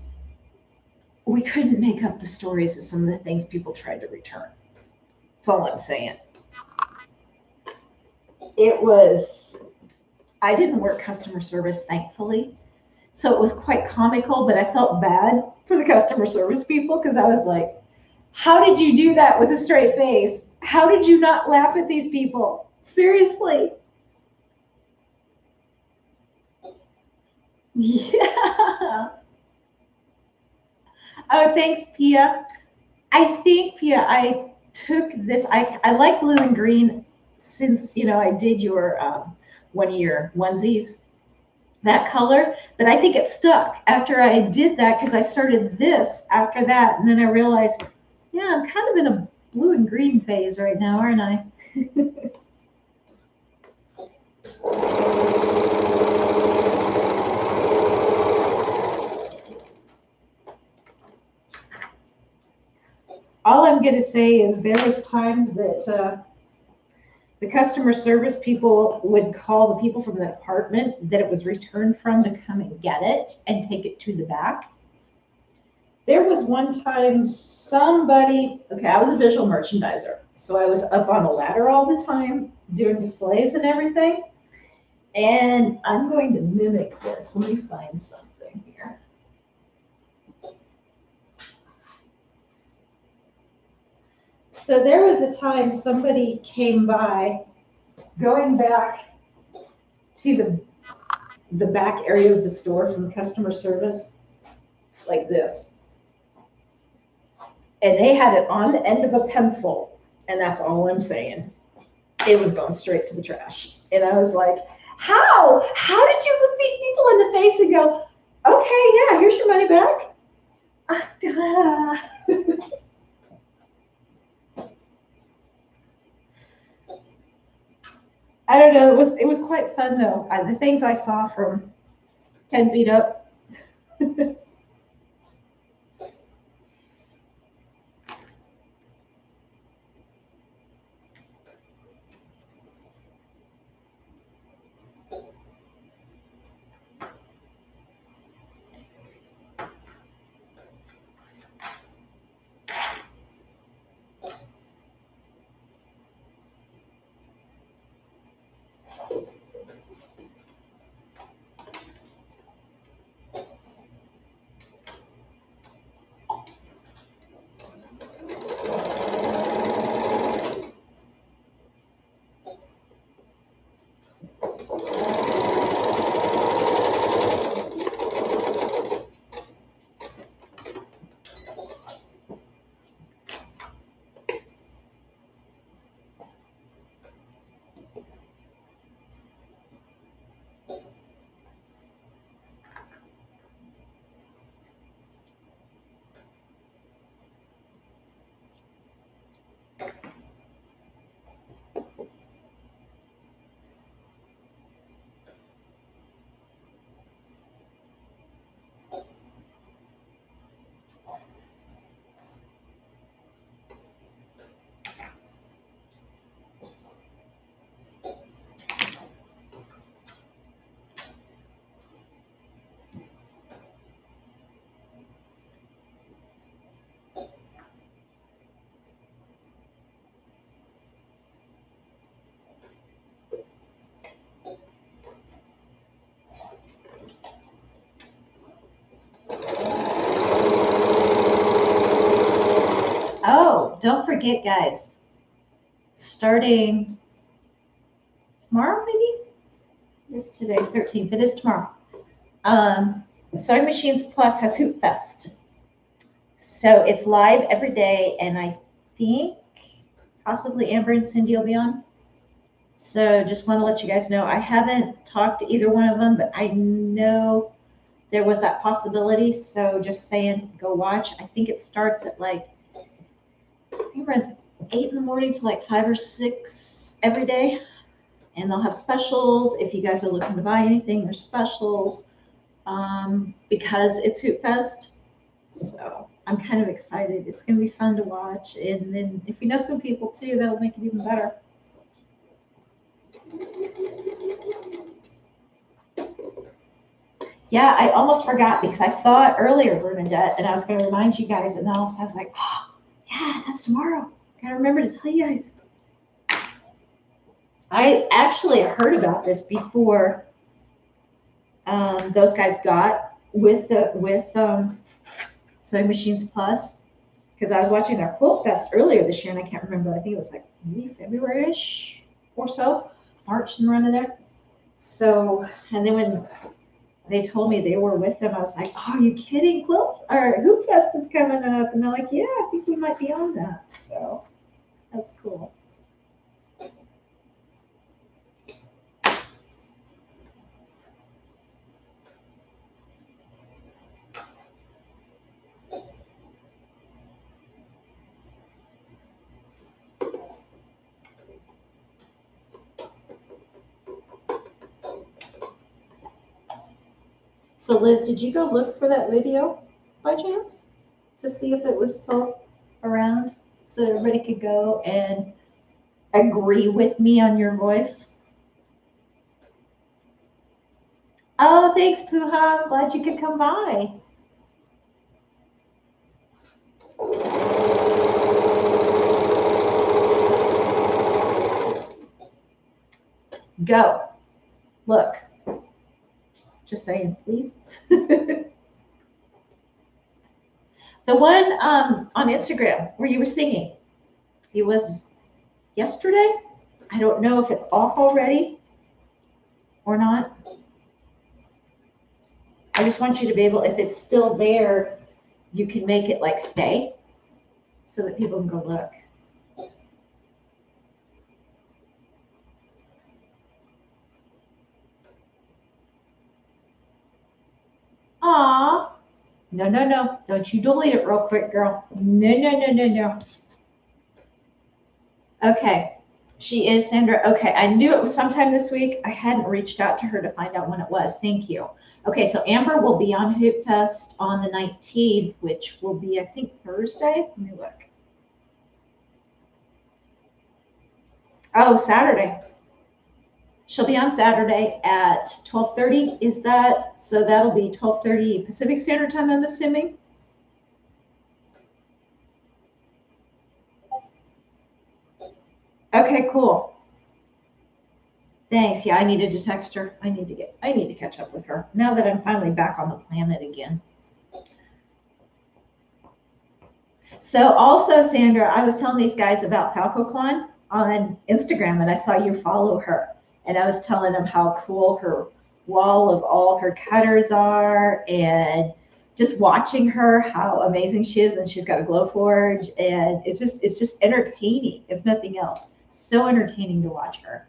we couldn't make up the stories of some of the things people tried to return. That's all I'm saying. It was I didn't work customer service, thankfully. So it was quite comical, but I felt bad for the customer service people because I was like, how did you do that with a straight face? How did you not laugh at these people? Seriously. Yeah. Oh, thanks, Pia. I think, Pia, I took this. I like blue and green since, you know, I did your one of your onesies, that color, but I think it stuck after I did that because I started this after that. And then I realized, yeah, I'm kind of in a blue and green phase right now, aren't I? All I'm going to say is there was times that the customer service people would call the people from the department that it was returned from to come and get it and take it to the back. There was one time somebody, okay, I was a visual merchandiser, so I was up on a ladder all the time doing displays and everything. And I'm going to mimic this. Let me find something here. So there was a time somebody came by, going back to the back area of the store from customer service, like this. And they had it on the end of a pencil, and that's all I'm saying. It was going straight to the trash. And I was like, how? How did you look these people in the face and go, okay, yeah, here's your money back? I don't know. It was quite fun though. The things I saw from 10 feet up. Oh, don't forget, guys, starting tomorrow, maybe? It's today, 13th. It is tomorrow. Sewing Machines Plus has Hoop Fest. So it's live every day, and I think possibly Amber and Cindy will be on. So just want to let you guys know, I haven't talked to either one of them, but I know there was that possibility. So just saying, go watch. I think it starts at like, I think it runs 8 in the morning to like 5 or 6 every day. And they'll have specials. If you guys are looking to buy anything, there's specials because it's Hoop Fest. So I'm kind of excited. It's going to be fun to watch. And then if you know some people too, that'll make it even better. Yeah, I almost forgot because I saw it earlier, Bernadette, and I was going to remind you guys. And then also I was like, oh, yeah, that's tomorrow. Got to remember to tell you guys. I actually heard about this before those guys got with Sewing Machines Plus, because I was watching their Quilt Fest earlier this year, and I can't remember. I think it was like maybe February-ish or so, March and around there. So, and then when they told me they were with them, I was like, oh, are you kidding? Quilt or Hoop Fest is coming up, and they're like, yeah, I think we might be on that. So that's cool. So Liz, did you go look for that video by chance to see if it was still around so everybody could go and agree with me on your voice? Oh, thanks, Puha. I'm glad you could come by. Go. Look. Just saying, please. The one on Instagram where you were singing. It was yesterday. I don't know if it's off already or not. I just want you to be able, if it's still there, you can make it like stay so that people can go look. Aw. No, no, no. Don't you delete it real quick, girl. No, no, no, no, no. Okay. She is Sandra. Okay. I knew it was sometime this week. I hadn't reached out to her to find out when it was. Thank you. Okay. So Amber will be on Hoop Fest on the 19th, which will be, I think, Thursday. Let me look. Oh, Saturday. She'll be on Saturday at 12:30. Is that, so that'll be 12:30 Pacific Standard Time, I'm assuming? Okay, cool. Thanks. Yeah, I needed to text her. I need to catch up with her now that I'm finally back on the planet again. So also, Sandra, I was telling these guys about FalcoClon on Instagram, and I saw you follow her. And I was telling them how cool her wall of all her cutters are, and just watching her, how amazing she is. And she's got a Glowforge, and it's just entertaining, if nothing else. So entertaining to watch her.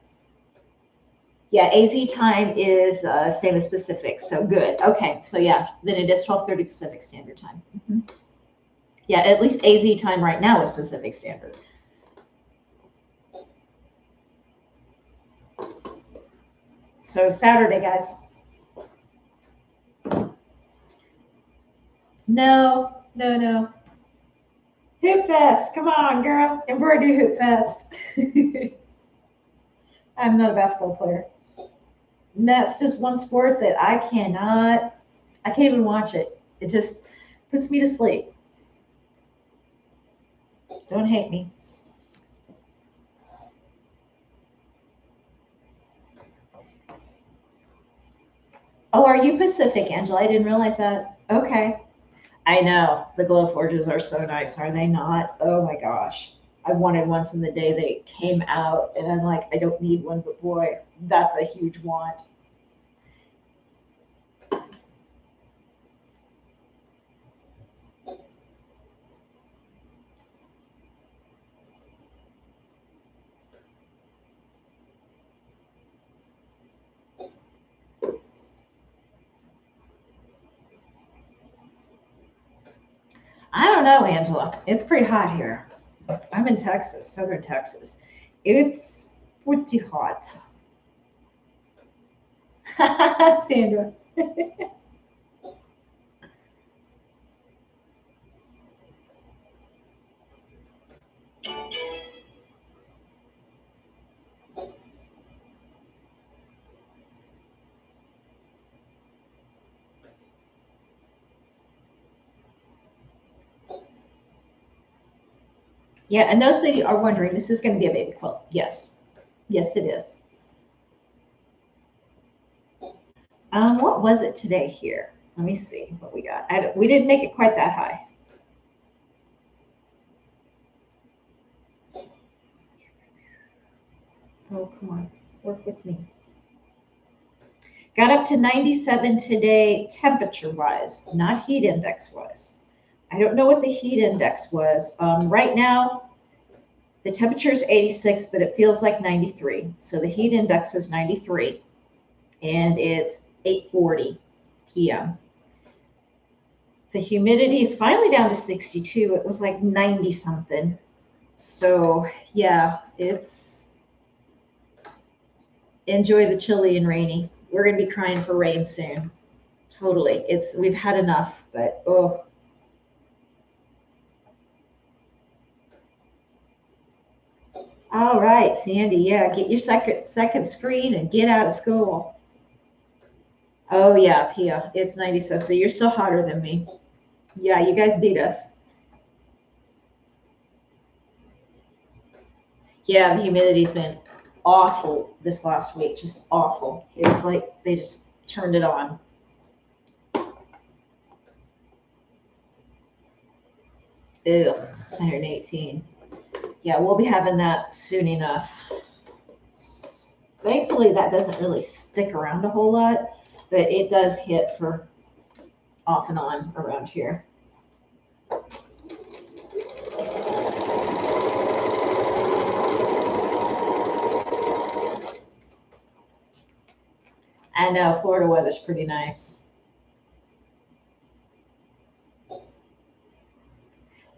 Yeah, AZ time is same as Pacific, so good. Okay, so yeah, then it is 12:30 Pacific Standard Time. Mm-hmm. Yeah, at least AZ time right now is Pacific Standard. So Saturday, guys. No, no, no. Hoop Fest, come on, girl. Embroidery Hoop Fest. I'm not a basketball player. And that's just one sport that I can't even watch it. It just puts me to sleep. Don't hate me. Oh, are you Pacific, Angela? I didn't realize that. Okay. I know. The Glowforges are so nice, are they not? Oh my gosh. I wanted one from the day they came out, and I'm like, I don't need one, but boy, that's a huge want. I don't know, Angela. It's pretty hot here. I'm in Texas, southern Texas. It's pretty hot. Sandra. Yeah, and those that are wondering, this is going to be a baby quilt. Yes. Yes, it is. What was it today here? Let me see what we got. We didn't make it quite that high. Oh, come on. Work with me. Got up to 97 today, temperature-wise, not heat index-wise. I don't know what the heat index was. Right now, the temperature is 86, but it feels like 93. So the heat index is 93, and it's 8:40 p.m. The humidity is finally down to 62. It was like 90 something. So yeah, it's enjoy the chilly and rainy. We're gonna be crying for rain soon. Totally. We've had enough, but oh. All right, Sandy. Yeah, get your second screen and get out of school. Oh yeah, Pia. It's 97. So you're still hotter than me. Yeah, you guys beat us. Yeah, the humidity's been awful this last week. Just awful. It's like they just turned it on. Ugh, 118. yeah, we'll be having that soon enough. Thankfully, that doesn't really stick around a whole lot, but it does hit for off and on around here. I know, Florida weather's pretty nice.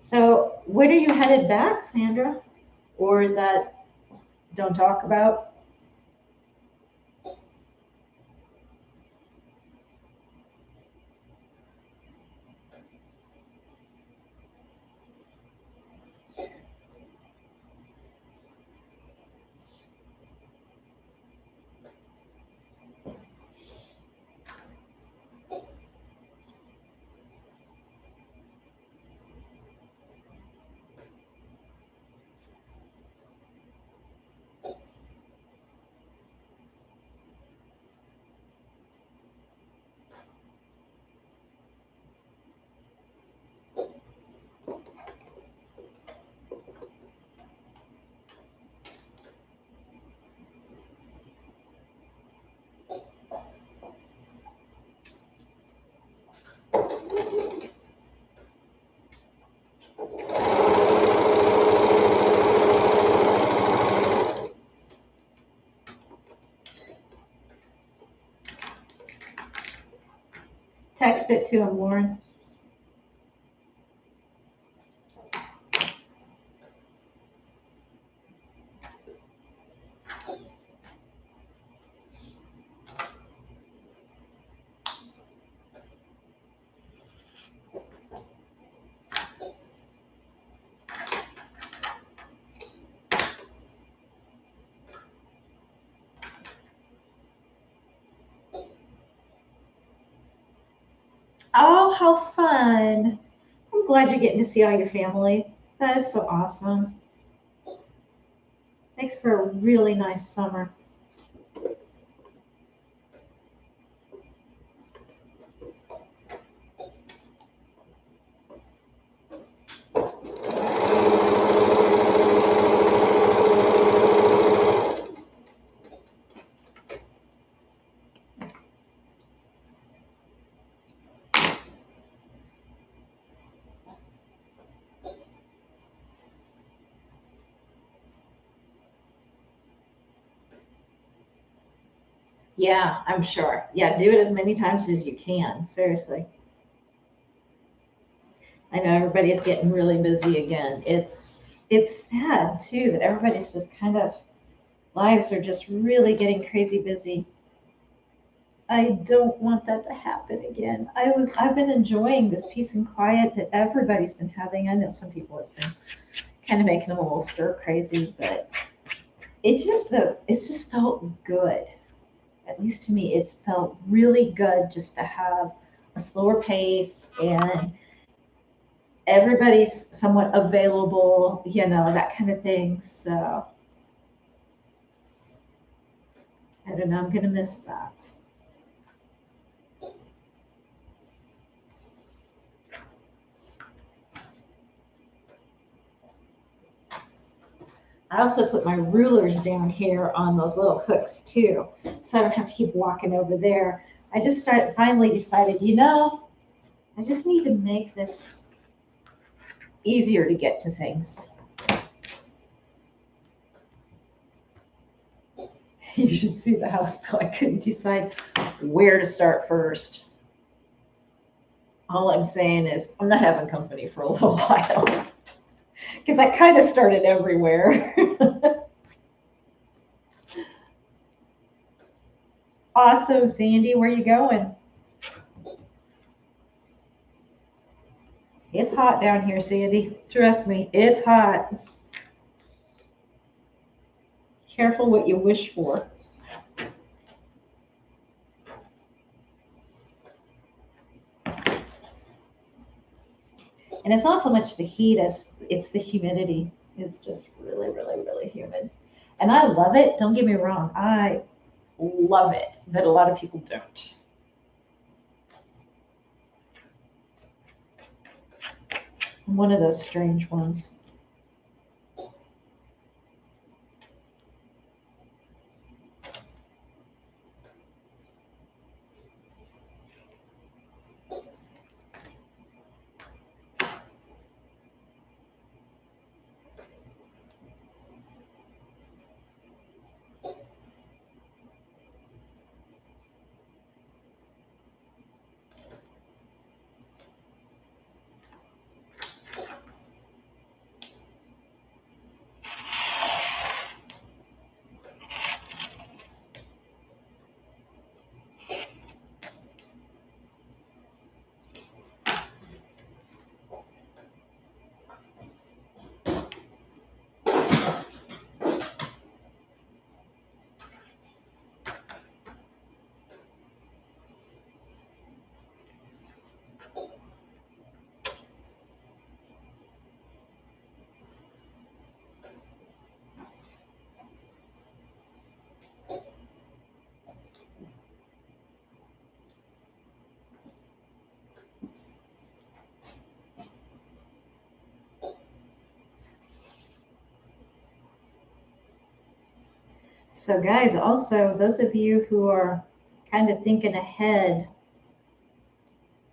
So when are you headed back, Sandra? Or is that don't talk about? Text it to him, Lauren. Oh, how fun. I'm glad you're getting to see all your family. That is so awesome. Thanks for a really nice summer. Yeah, I'm sure. Yeah, do it as many times as you can. Seriously. I know everybody's getting really busy again. It's sad too that everybody's just kind of lives are just really getting crazy busy. I don't want that to happen again. I've been enjoying this peace and quiet that everybody's been having. I know some people it's been kind of making them a little stir crazy, but it's just felt good. At least to me, it's felt really good just to have a slower pace and everybody's somewhat available, that kind of thing. So I don't know, I'm gonna miss that. I also put my rulers down here on those little hooks too, so I don't have to keep walking over there. I just finally decided, I just need to make this easier to get to things. You should see the house though. I couldn't decide where to start first. All I'm saying is I'm not having company for a little while because I kind of started everywhere. Awesome, Sandy. Where you going? It's hot down here, Sandy. Trust me, it's hot. Careful what you wish for. And it's not so much the heat as it's the humidity. It's just really, really, really humid. And I love it. Don't get me wrong. I love it, but a lot of people don't. I'm one of those strange ones. So guys, also those of you who are kind of thinking ahead,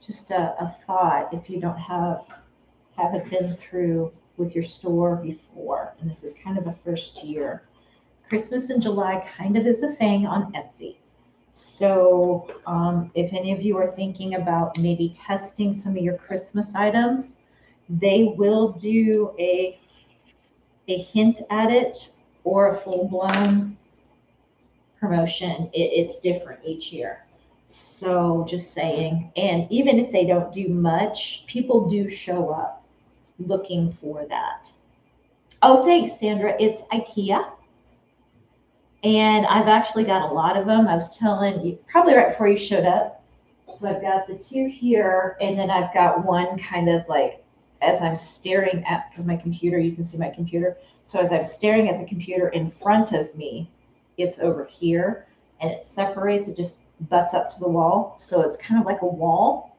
just a thought, if you don't haven't been through with your store before, and this is kind of a first year, Christmas in July kind of is a thing on Etsy. So if any of you are thinking about maybe testing some of your Christmas items, they will do a hint at it or a full-blown promotion. It's different each year. So just saying. And even if they don't do much, people do show up looking for that. Oh, thanks, Sandra. It's IKEA. And I've actually got a lot of them. I was telling you probably right before you showed up. So I've got the two here, and then I've got one kind of like as I'm staring at, because my computer, you can see my computer. So as I'm staring at the computer in front of me, it's over here and it separates, it just butts up to the wall. So it's kind of like a wall.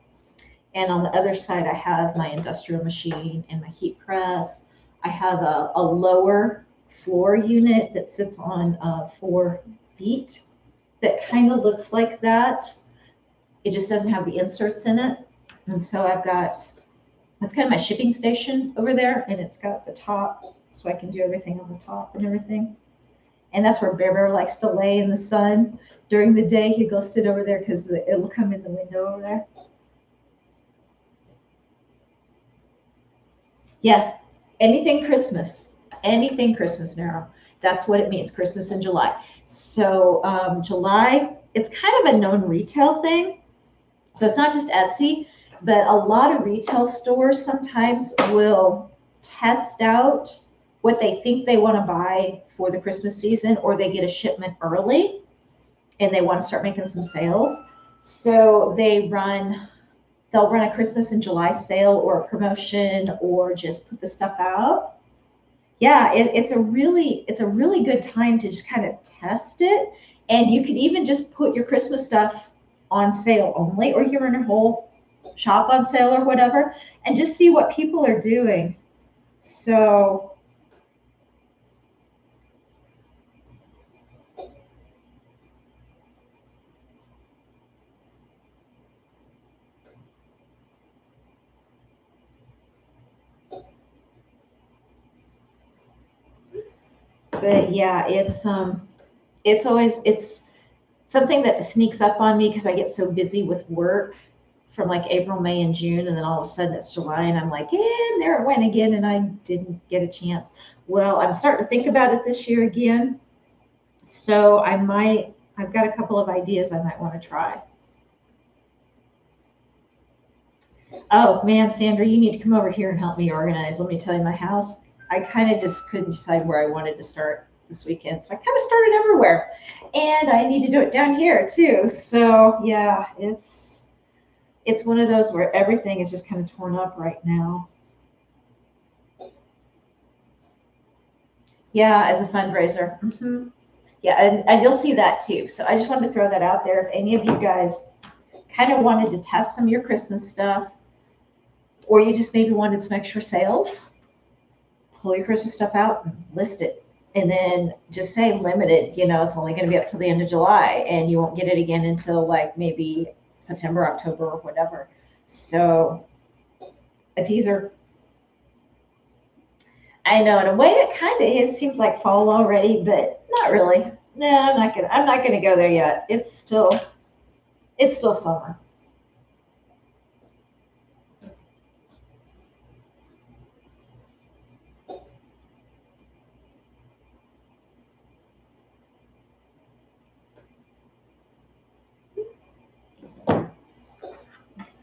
And on the other side, I have my industrial machine and my heat press. I have a lower floor unit that sits on 4 feet that kind of looks like that. It just doesn't have the inserts in it. And so I've got, that's kind of my shipping station over there, and it's got the top, so I can do everything on the top and everything. And that's where Bear Bear likes to lay in the sun. During the day, he'd go sit over there because it'll come in the window over there. Yeah, anything Christmas, Nero. That's what it means, Christmas in July. So July, it's kind of a known retail thing. So it's not just Etsy, but a lot of retail stores sometimes will test out what they think they want to buy for the Christmas season, or they get a shipment early and they want to start making some sales. So they'll run a Christmas in July sale or a promotion, or just put the stuff out. Yeah, it's a really good time to just kind of test it. And you can even just put your Christmas stuff on sale only, or you can run a whole shop on sale or whatever, and just see what people are doing. So but yeah, it's always, it's something that sneaks up on me because I get so busy with work from like April, May, and June, and then all of a sudden it's July, and I'm like, and there it went again, and I didn't get a chance. Well, I'm starting to think about it this year again, so I've got a couple of ideas I might want to try. Oh man, Sandra, you need to come over here and help me organize. Let me tell you, my house, I kind of just couldn't decide where I wanted to start this weekend, so I kind of started everywhere, and I need to do it down here too. So yeah, it's one of those where everything is just kind of torn up right now. Yeah, as a fundraiser. Yeah, and you'll see that too. So I just wanted to throw that out there. If any of you guys kind of wanted to test some of your Christmas stuff, or you just maybe wanted some extra sales, pull your Christmas stuff out and list it. And then just say limited, it's only going to be up till the end of July, and you won't get it again until like maybe September, October, or whatever. So a teaser. I know, in a way it kind of is, seems like fall already, but not really. No, I'm not gonna go there yet. It's still summer.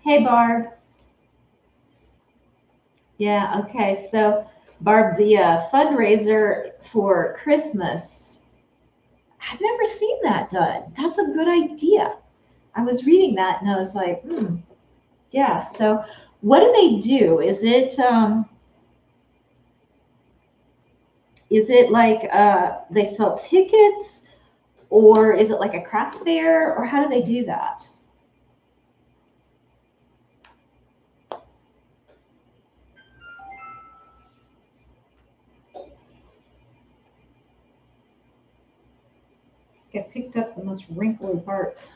Hey Barb. Yeah, okay. So Barb, the fundraiser for Christmas, I've never seen that done. That's a good idea. I was reading that and I was like, yeah. So what do they do? Is it like they sell tickets, or is it like a craft fair, or how do they do that? I picked up the most wrinkly parts.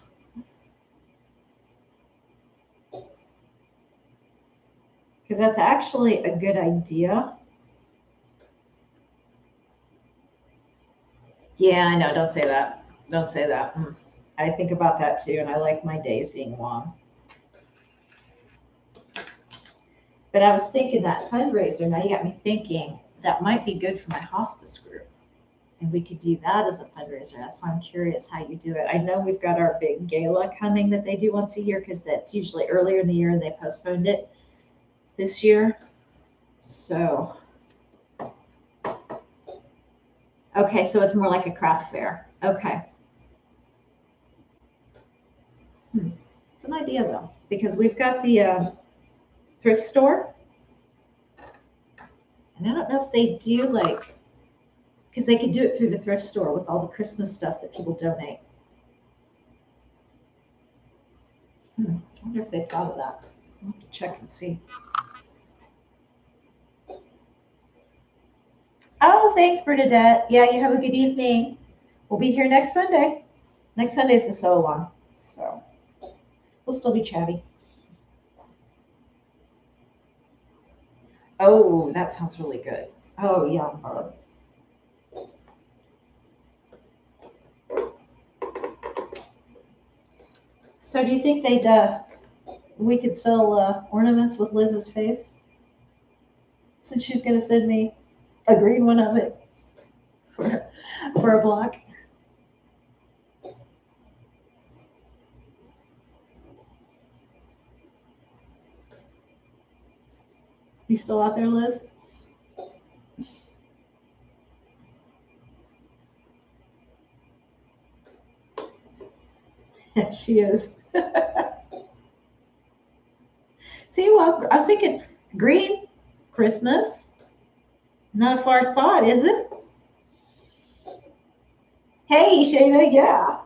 Because that's actually a good idea. Yeah, I know. Don't say that. Don't say that. I think about that too, and I like my days being long. But I was thinking that fundraiser, now you got me thinking that might be good for my hospice group. And we could do that as a fundraiser. That's why I'm curious how you do it. I know we've got our big gala coming that they do once a year because that's usually earlier in the year and they postponed it this year. So, okay, so it's more like a craft fair. Okay. It's an idea though, because we've got the thrift store. And I don't know if they do like, because they could do it through the thrift store with all the Christmas stuff that people donate. I wonder if they thought of that. I'll have to check and see. Oh, thanks, Bernadette. Yeah, you have a good evening. We'll be here next Sunday. Next Sunday is the sew along, so we'll still be chatty. Oh, that sounds really good. Oh, yum. So do you think we could sell ornaments with Liz's face? Since she's going to send me a green one of it for a block. You still out there, Liz? Yeah, she is. See, well, I was thinking green, Christmas. Not a far thought, is it? Hey, Shayna, yeah.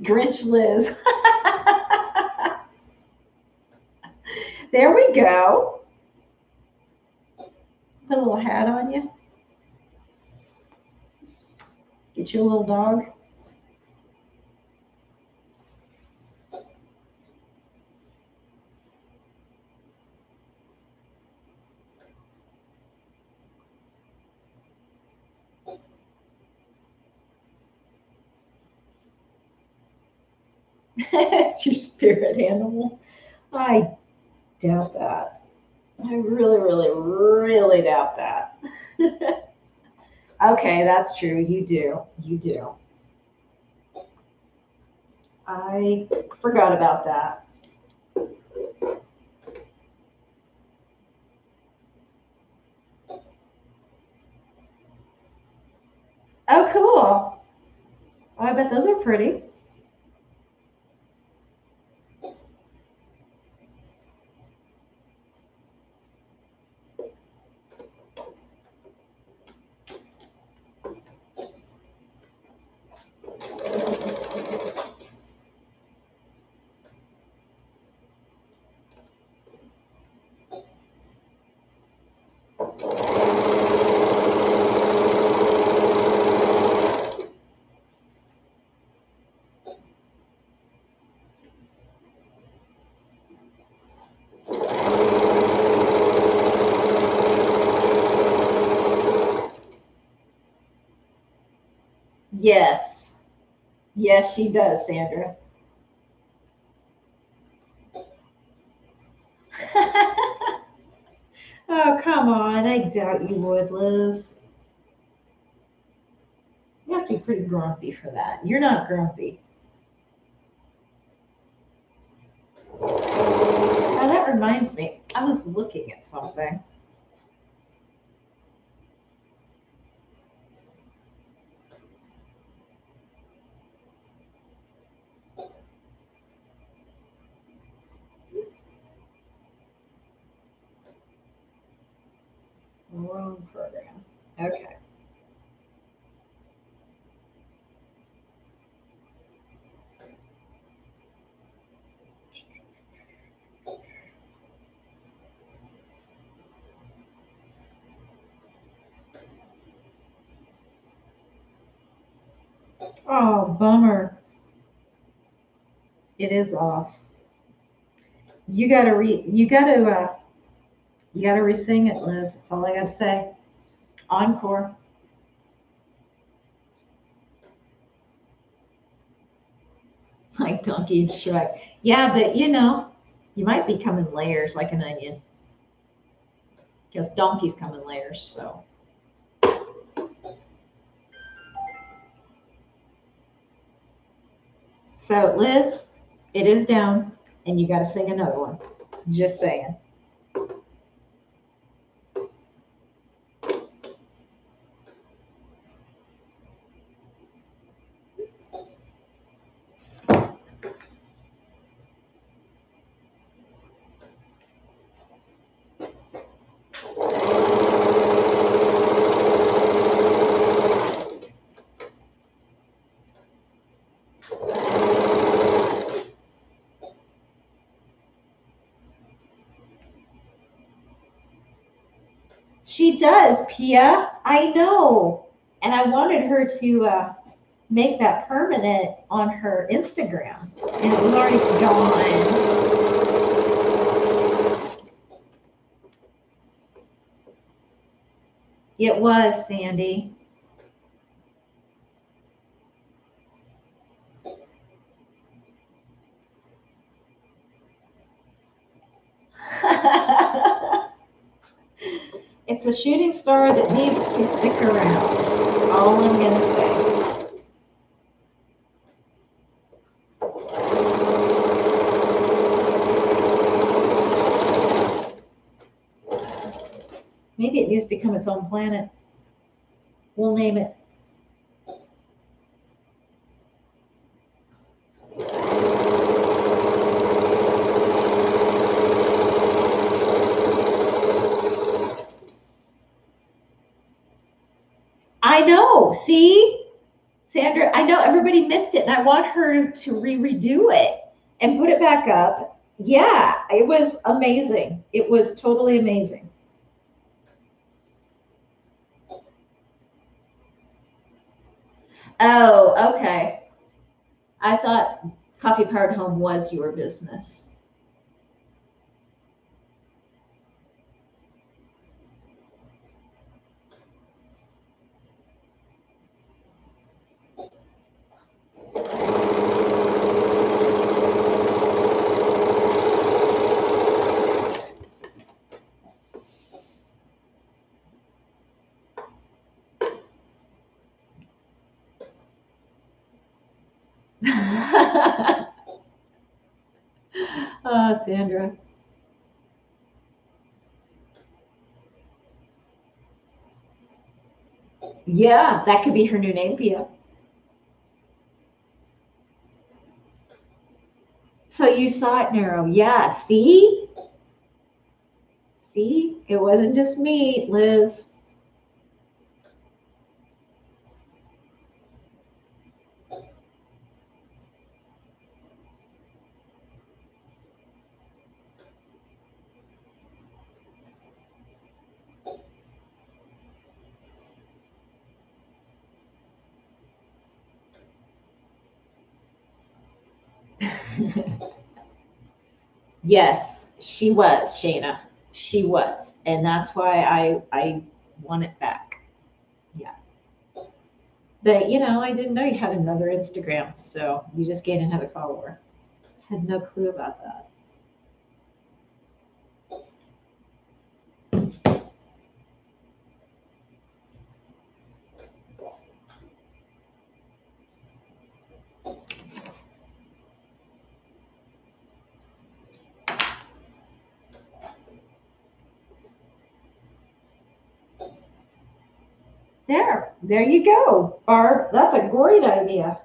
Grinch Liz. There we go. Put a little hat on you. Get you a little dog. It's your spirit animal. I doubt that. I really, really, really doubt that. Okay, that's true. You do. You do. I forgot about that. Oh, cool. Oh, I bet those are pretty. Yes. Yes, she does, Sandra. Oh, come on. I doubt you would, Liz. You have to be pretty grumpy for that. You're not grumpy. Oh, that reminds me. I was looking at something. Wrong program. Okay. Oh, bummer. It is off. You gotta re-sing it, Liz. That's all I gotta say. Encore. Like Donkey and Shrek. Yeah, but you might be coming layers like an onion. Because donkeys come in layers, so. So, Liz, it is down, and you got to sing another one. Just saying. She does, Pia. I know. And I wanted her to make that permanent on her Instagram, and it was already gone. It was, Sandy. It's a shooting star that needs to stick around. That's all I'm going to say. Maybe it needs to become its own planet. We'll name it. I know. See? Sandra, I know everybody missed it, and I want her to redo it and put it back up. Yeah, it was amazing. It was totally amazing. Oh, okay. I thought Coffee Powered Home was your business. Oh, Sandra. Yeah, that could be her new name, Pia. So you saw it narrow. Yeah, see? See? It wasn't just me, Liz. Yes, she was, Shayna. She was. And that's why I want it back. Yeah. But I didn't know you had another Instagram, so you just gained another follower. Had no clue about that. There you go, Barb. That's a great idea.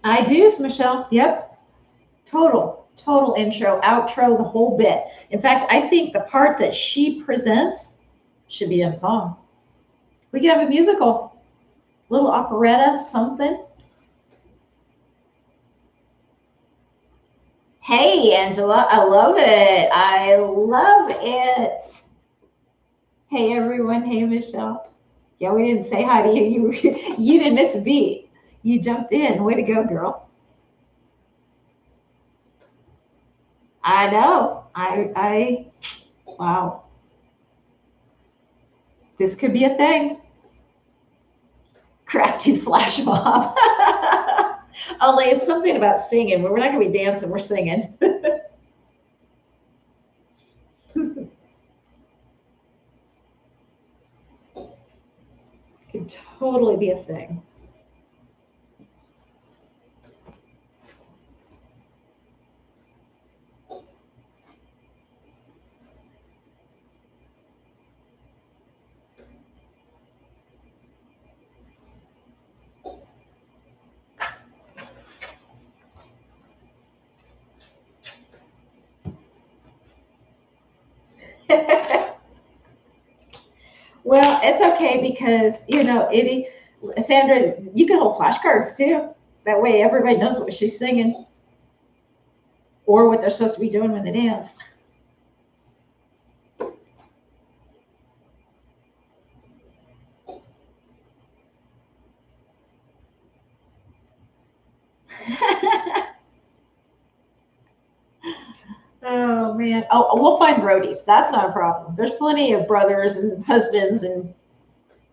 I do, Michelle. Yep. Total intro, outro, the whole bit. In fact, I think the part that she presents should be in song. We could have a musical, little operetta, something. Hey, Angela, I love it. I love it. Hey, everyone. Hey, Michelle. Yeah, we didn't say hi to you. You didn't miss a beat. You jumped in. Way to go, girl. I know. Wow. This could be a thing. Crafty flash mob. Only it's something about singing. We're not going to be dancing. We're singing. Could totally be a thing. Well, it's okay because, Sandra, you can hold flashcards too. That way everybody knows what she's singing or what they're supposed to be doing when they dance. Oh, man. Oh, we'll find roadies. That's not a problem. There's plenty of brothers and husbands and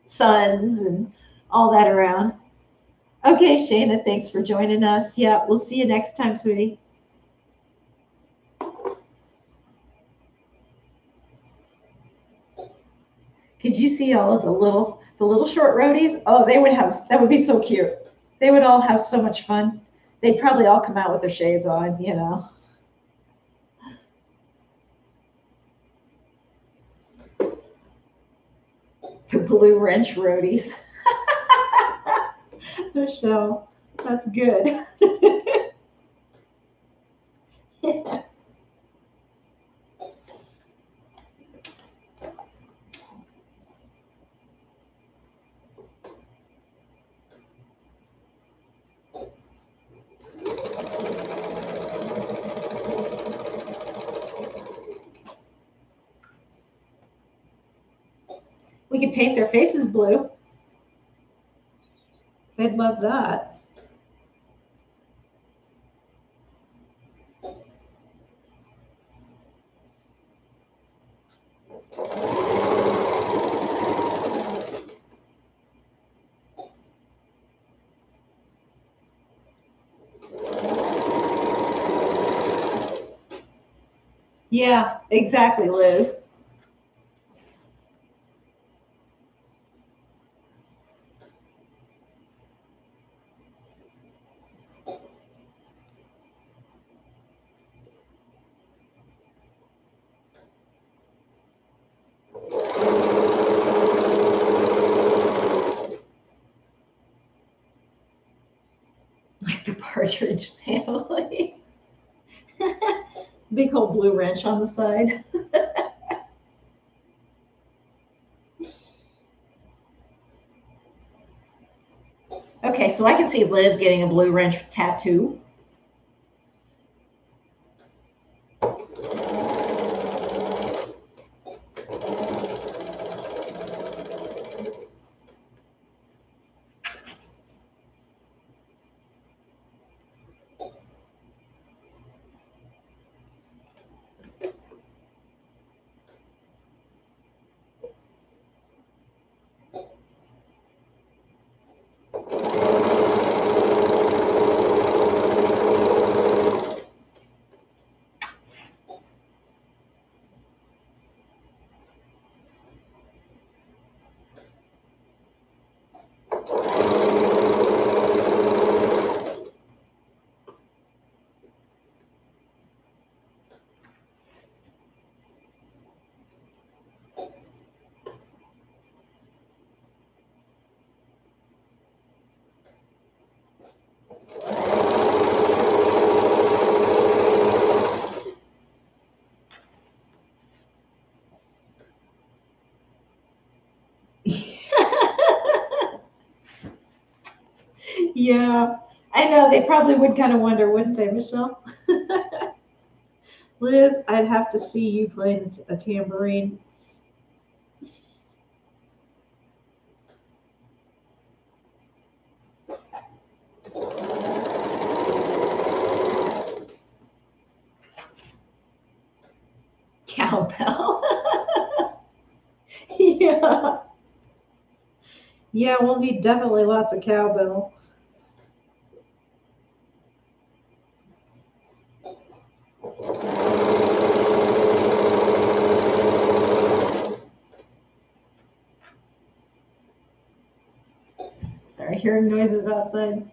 sons and all that around. Okay, Shayna, thanks for joining us. Yeah, we'll see you next time, sweetie. Could you see all of the little short roadies? Oh, that would be so cute. They would all have so much fun. They'd probably all come out with their shades on, The blue wrench roadies. Michelle, that's good. We could paint their faces blue. They'd love that. Yeah, exactly, Liz. Like the Partridge Family. Big old blue wrench on the side. Okay, so I can see Liz getting a blue wrench tattoo. Yeah, I know. They probably would kind of wonder, wouldn't they, Michelle? Liz, I'd have to see you playing a tambourine. Cowbell. Yeah. Yeah, we'll need definitely lots of cowbell. Sorry, hearing noises outside.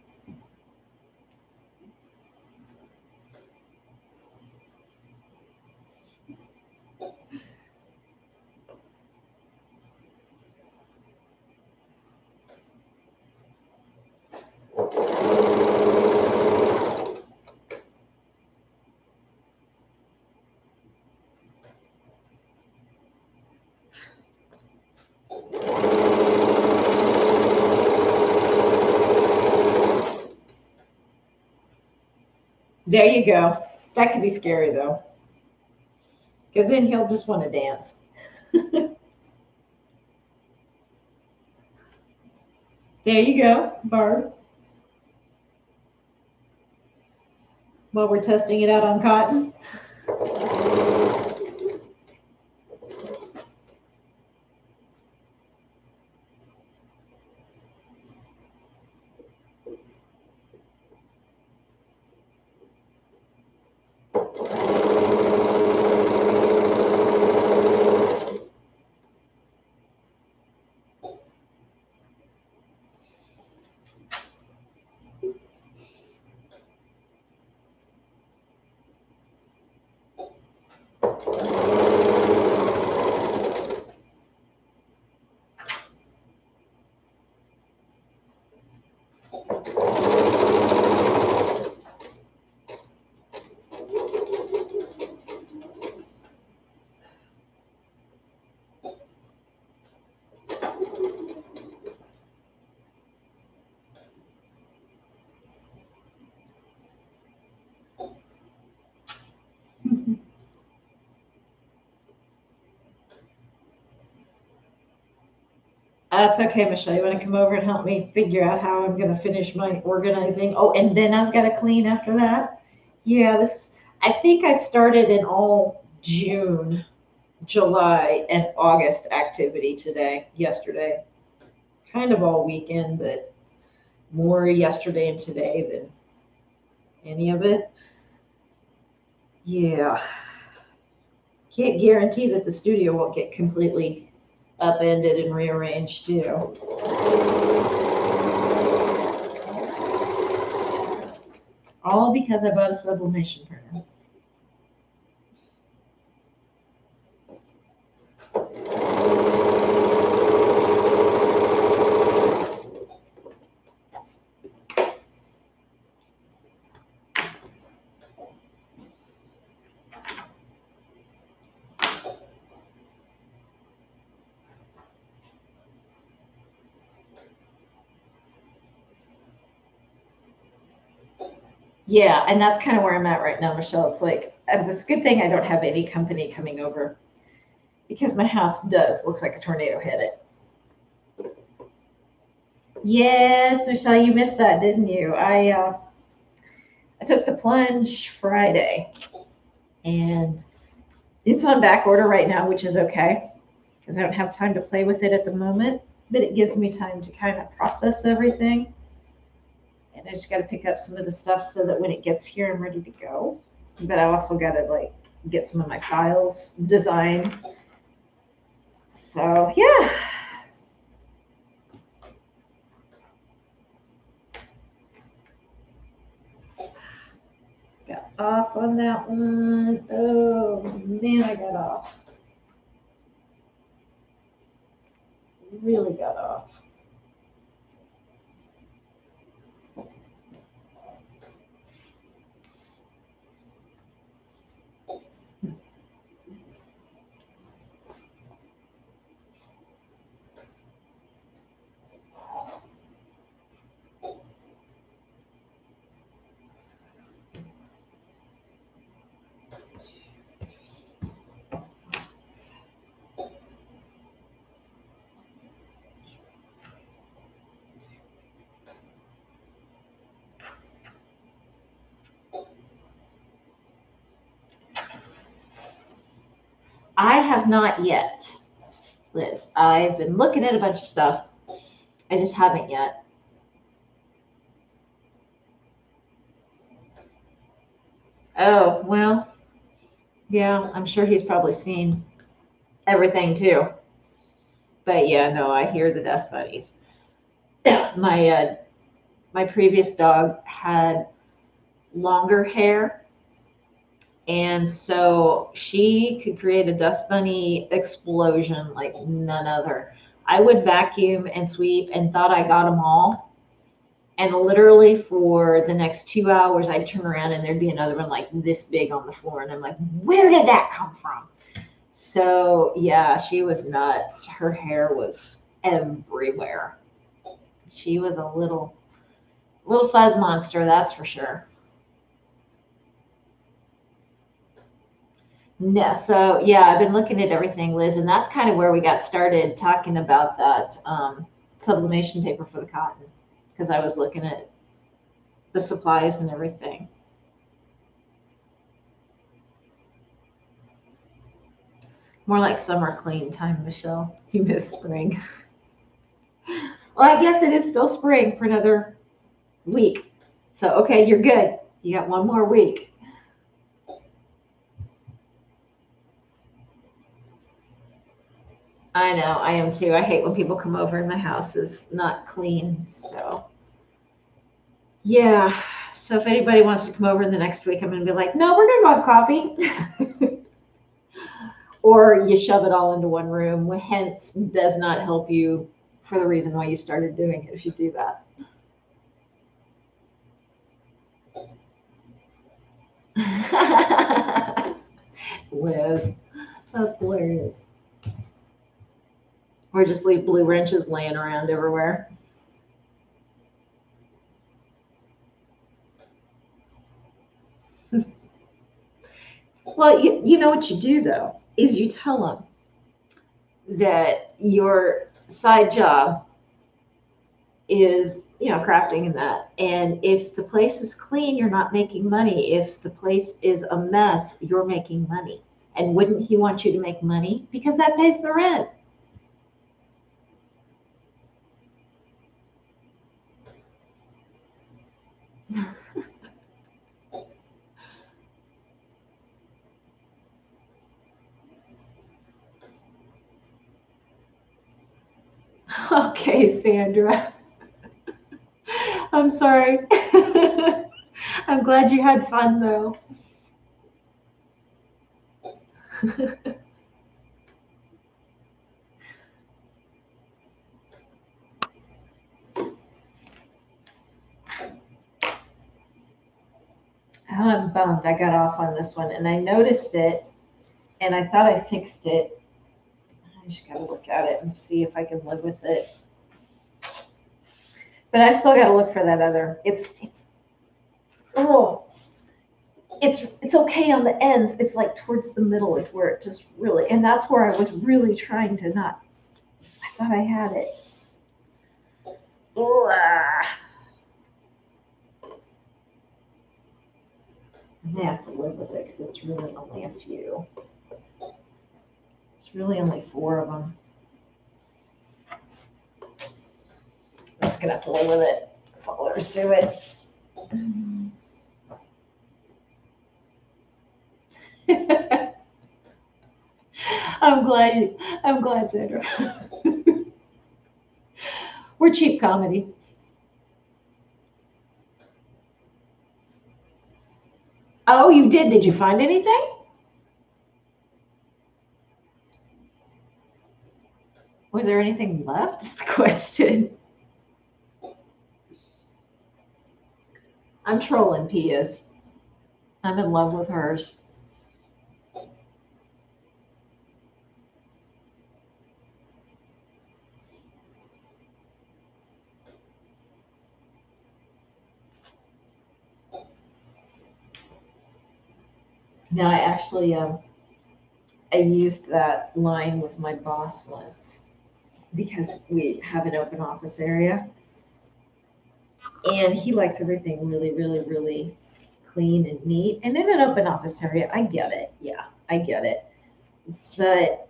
There you go. That could be scary though, because then he'll just want to dance. There you go, Barb. While we're testing it out on cotton. That's okay, Michelle. You want to come over and help me figure out how I'm going to finish my organizing? Oh, and then I've got to clean after that. Yeah, I think I started in all June, July, and August activity yesterday. Kind of all weekend, but more yesterday and today than any of it. Yeah. Can't guarantee that the studio won't get completely upended and rearranged too. All because I bought a sublimation printer. Yeah, and that's kind of where I'm at right now, Michelle. It's like it's a good thing I don't have any company coming over because my house looks like a tornado hit it. Yes, Michelle, you missed that, didn't you? I took the plunge Friday, and it's on back order right now, which is okay because I don't have time to play with it at the moment. But it gives me time to kind of process everything. And I just got to pick up some of the stuff so that when it gets here, I'm ready to go. But I also got to like get some of my files designed. So yeah. Got off on that one. Oh man, I got off. Really got off. I have not yet, Liz. I've been looking at a bunch of stuff. I just haven't yet. Oh, well, yeah, I'm sure he's probably seen everything too. But yeah, no, I hear the dust bunnies. My my previous dog had longer hair, and so she could create a dust bunny explosion like none other. I would vacuum and sweep and thought I got them all. And literally for the next 2 hours, I'd turn around and there'd be another one like this big on the floor. And I'm like, where did that come from? So yeah, she was nuts. Her hair was everywhere. She was a little fuzz monster, that's for sure. No, so yeah, I've been looking at everything, Liz, and that's kind of where we got started talking about that sublimation paper for the cotton, because I was looking at the supplies and everything. More like summer clean time, Michelle. You miss spring. Well, I guess it is still spring for another week. So, okay, you're good. You got one more week. I know, I am too. I hate when people come over and my house is not clean. So, yeah. So, if anybody wants to come over in the next week, I'm going to be like, no, we're going to go have coffee. Or you shove it all into one room, hence does not help you for the reason why you started doing it if you do that. Liz, that's hilarious. Or just leave blue wrenches laying around everywhere. Well, you know what you do though is you tell them that your side job is, you know, crafting and that. And if the place is clean, you're not making money. If the place is a mess, you're making money. And wouldn't he want you to make money? Because that pays the rent. Okay, Sandra. I'm sorry. I'm glad you had fun though. Oh, I'm bummed I got off on this one and I noticed it and I thought I fixed it. I just got to look at it and see if I can live with it. But I still got to look for that other. Oh, it's okay on the ends. It's like towards the middle is where it just really, and that's where I was really trying to not. I thought I had it. Ooh, ah. I may have to live with it because it's really only a few. It's really only 4 of them. I'm just gonna have to live with it. That's all there is to it. I'm glad, Sandra. We're cheap comedy. Oh, you did? Did you find anything? Was there anything left? Is the question. I'm trolling Pia's. I'm in love with hers. Now I actually I used that line with my boss once because we have an open office area and he likes everything really, really, really clean and neat. And in an open office area, I get it. Yeah, I get it. But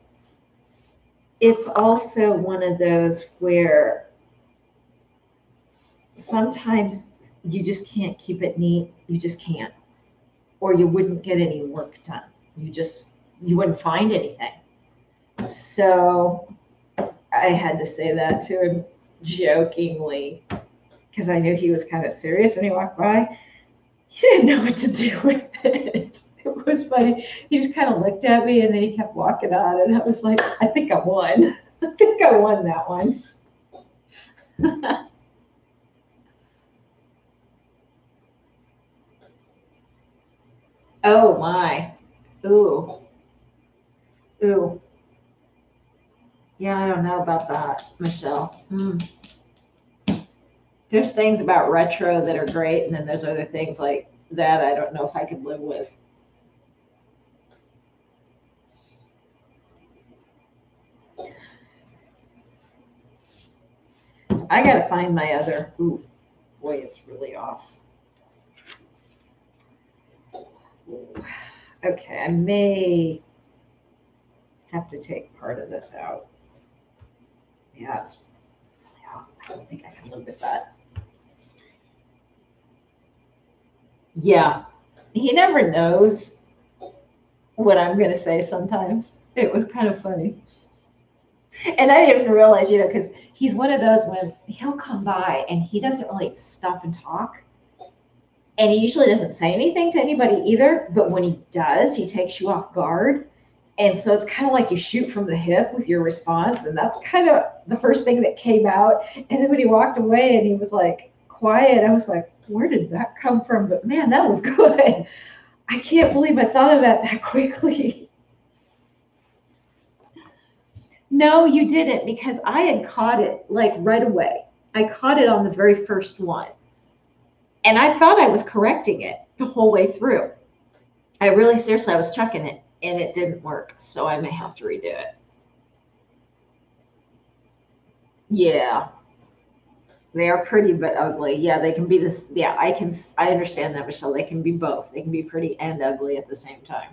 it's also one of those where sometimes you just can't keep it neat. You just can't, or you wouldn't get any work done. You wouldn't find anything. So I had to say that to him jokingly because I knew he was kind of serious when he walked by. He didn't know what to do with it. It was funny. He just kind of looked at me and then he kept walking on, and I was like, I think I won. I think I won that one. Oh my. Ooh. Ooh. Yeah, I don't know about that, Michelle. There's things about retro that are great, and then there's other things like that I don't know if I could live with. So I gotta find my other. Ooh, boy, it's really off. Ooh. Okay, I may have to take part of this out. Yeah, it's really off. I don't think I can live with that. Yeah, he never knows what I'm gonna say sometimes. It was kind of funny. And I didn't even realize, because he's one of those when he'll come by and he doesn't really stop and talk. And he usually doesn't say anything to anybody either. But when he does, he takes you off guard. And so it's kind of like you shoot from the hip with your response. And that's kind of the first thing that came out. And then when he walked away and he was like quiet, I was like, where did that come from? But man, that was good. I can't believe I thought of that quickly. No, you didn't, because I had caught it like right away. I caught it on the very first one. And I thought I was correcting it the whole way through. I really seriously, I was chucking it and it didn't work. So I may have to redo it. Yeah. They are pretty but ugly. Yeah, they can be this. Yeah, I understand that, Michelle. They can be both. They can be pretty and ugly at the same time.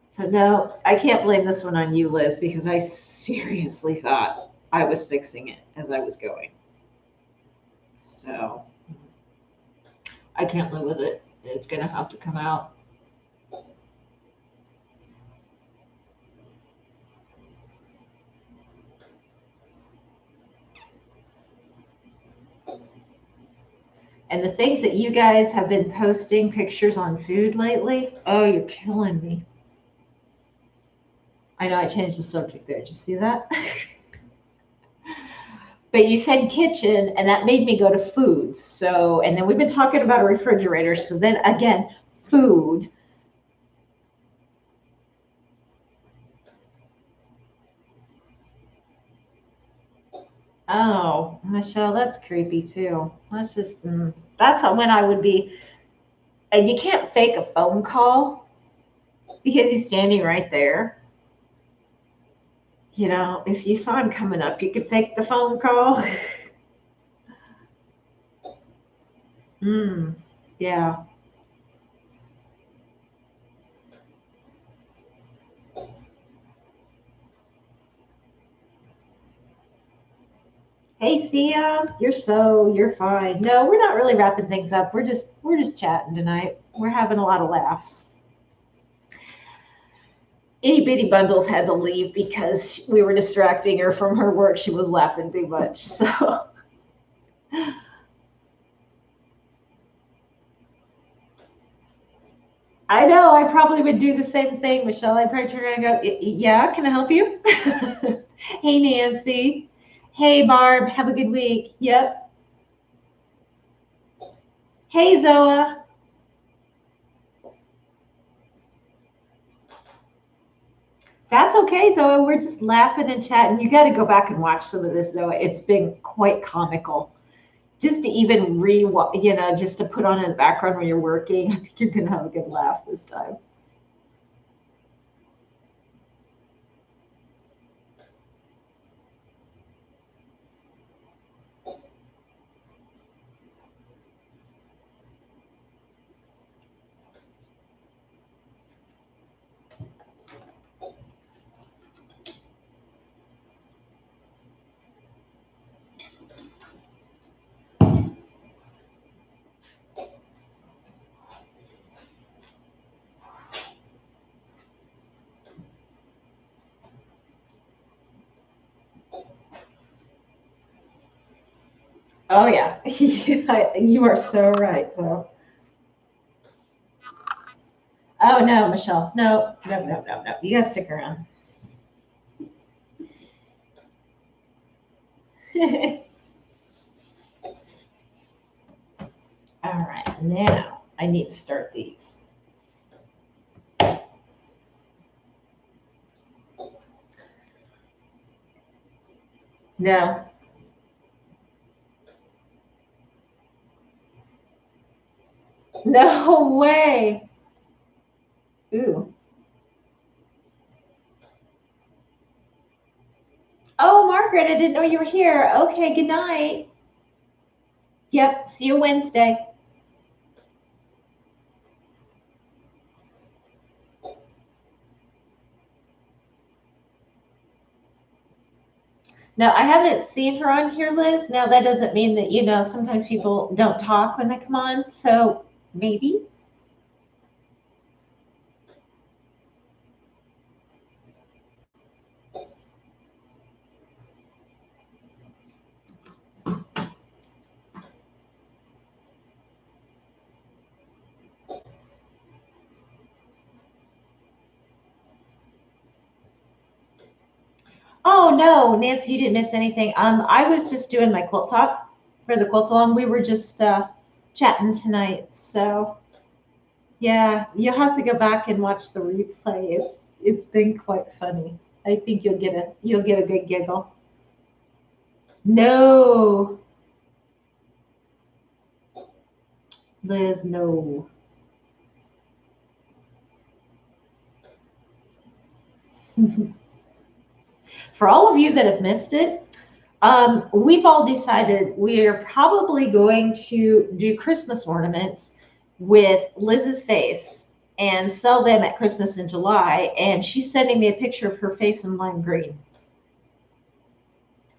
So no, I can't blame this one on you, Liz, because I seriously thought I was fixing it as I was going. So I can't live with it. It's going to have to come out. And the things that you guys have been posting pictures on food lately, oh, you're killing me. I know I changed the subject there. Did you see that? But you said kitchen, and that made me go to food. So, and then we've been talking about a refrigerator. So then again, food. Oh, Michelle, that's creepy too. That's when I would be, and you can't fake a phone call because he's standing right there. If you saw him coming up, you could fake the phone call. Yeah. Hey, Thea, you're fine. No, we're not really wrapping things up. We're just chatting tonight. We're having a lot of laughs. Itty Bitty Bundles had to leave because we were distracting her from her work. She was laughing too much. So I know I probably would do the same thing, Michelle. I'd probably turn around and go, yeah, can I help you? Hey, Nancy. Hey, Barb. Have a good week. Yep. Hey, Zoa. That's okay, Zoe. We're just laughing and chatting. You got to go back and watch some of this, though. It's been quite comical. Just to even just to put on in the background when you're working. I think you're going to have a good laugh this time. Oh yeah. You are so right. So, oh no, Michelle. No, no, no, no, no. You gotta stick around. All right, now I need to start these. No, no way. Ooh. Oh, Margaret, I didn't know you were here. Okay, good night. Yep, see you Wednesday. Now, I haven't seen her on here, Liz. Now, that doesn't mean that, sometimes people don't talk when they come on. So maybe. Oh, no, Nancy, you didn't miss anything. I was just doing my quilt talk for the quilt along. We were just chatting tonight. So, yeah, you'll have to go back and watch the replay. It's been quite funny. I think you'll get a good giggle. No, Liz, no. For all of you that have missed it, we've all decided we're probably going to do Christmas ornaments with Liz's face and sell them at Christmas in July. And she's sending me a picture of her face in lime green.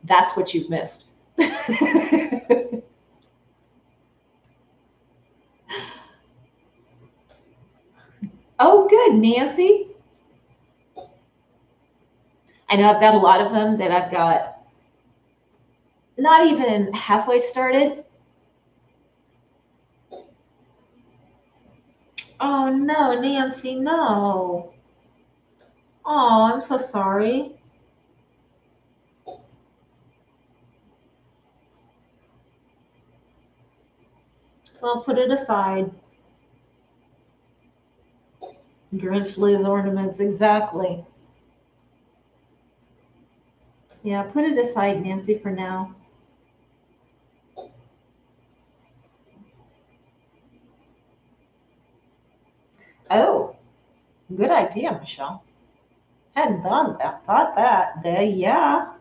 That's what you've missed. Oh, good, Nancy. I know I've got a lot of them that I've got not even halfway started. Oh, no, Nancy, no. Oh, I'm so sorry. Well, put it aside. Grinch Liz ornaments, exactly. Yeah, put it aside, Nancy, for now. Oh, good idea, Michelle. Hadn't thought that. There, yeah.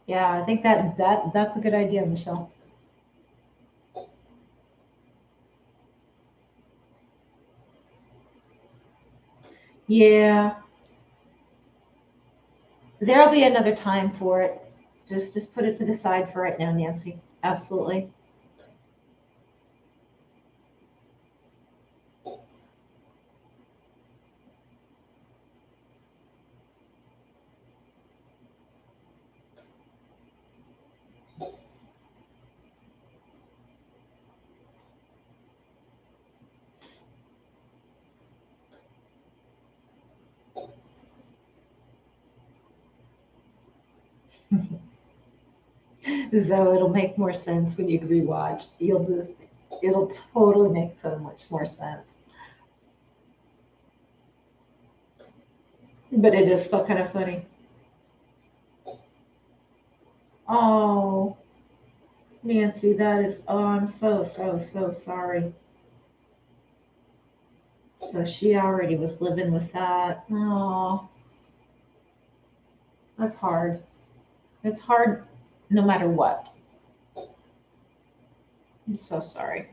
Yeah, I think that's a good idea, Michelle. Yeah, there'll be another time for it. Just put it to the side for right now, Nancy. Absolutely. So it'll make more sense when you rewatch. It'll totally make so much more sense. But it is still kind of funny. Oh, Nancy, I'm so sorry. So she already was living with that. Oh, that's hard. It's hard no matter what. I'm so sorry.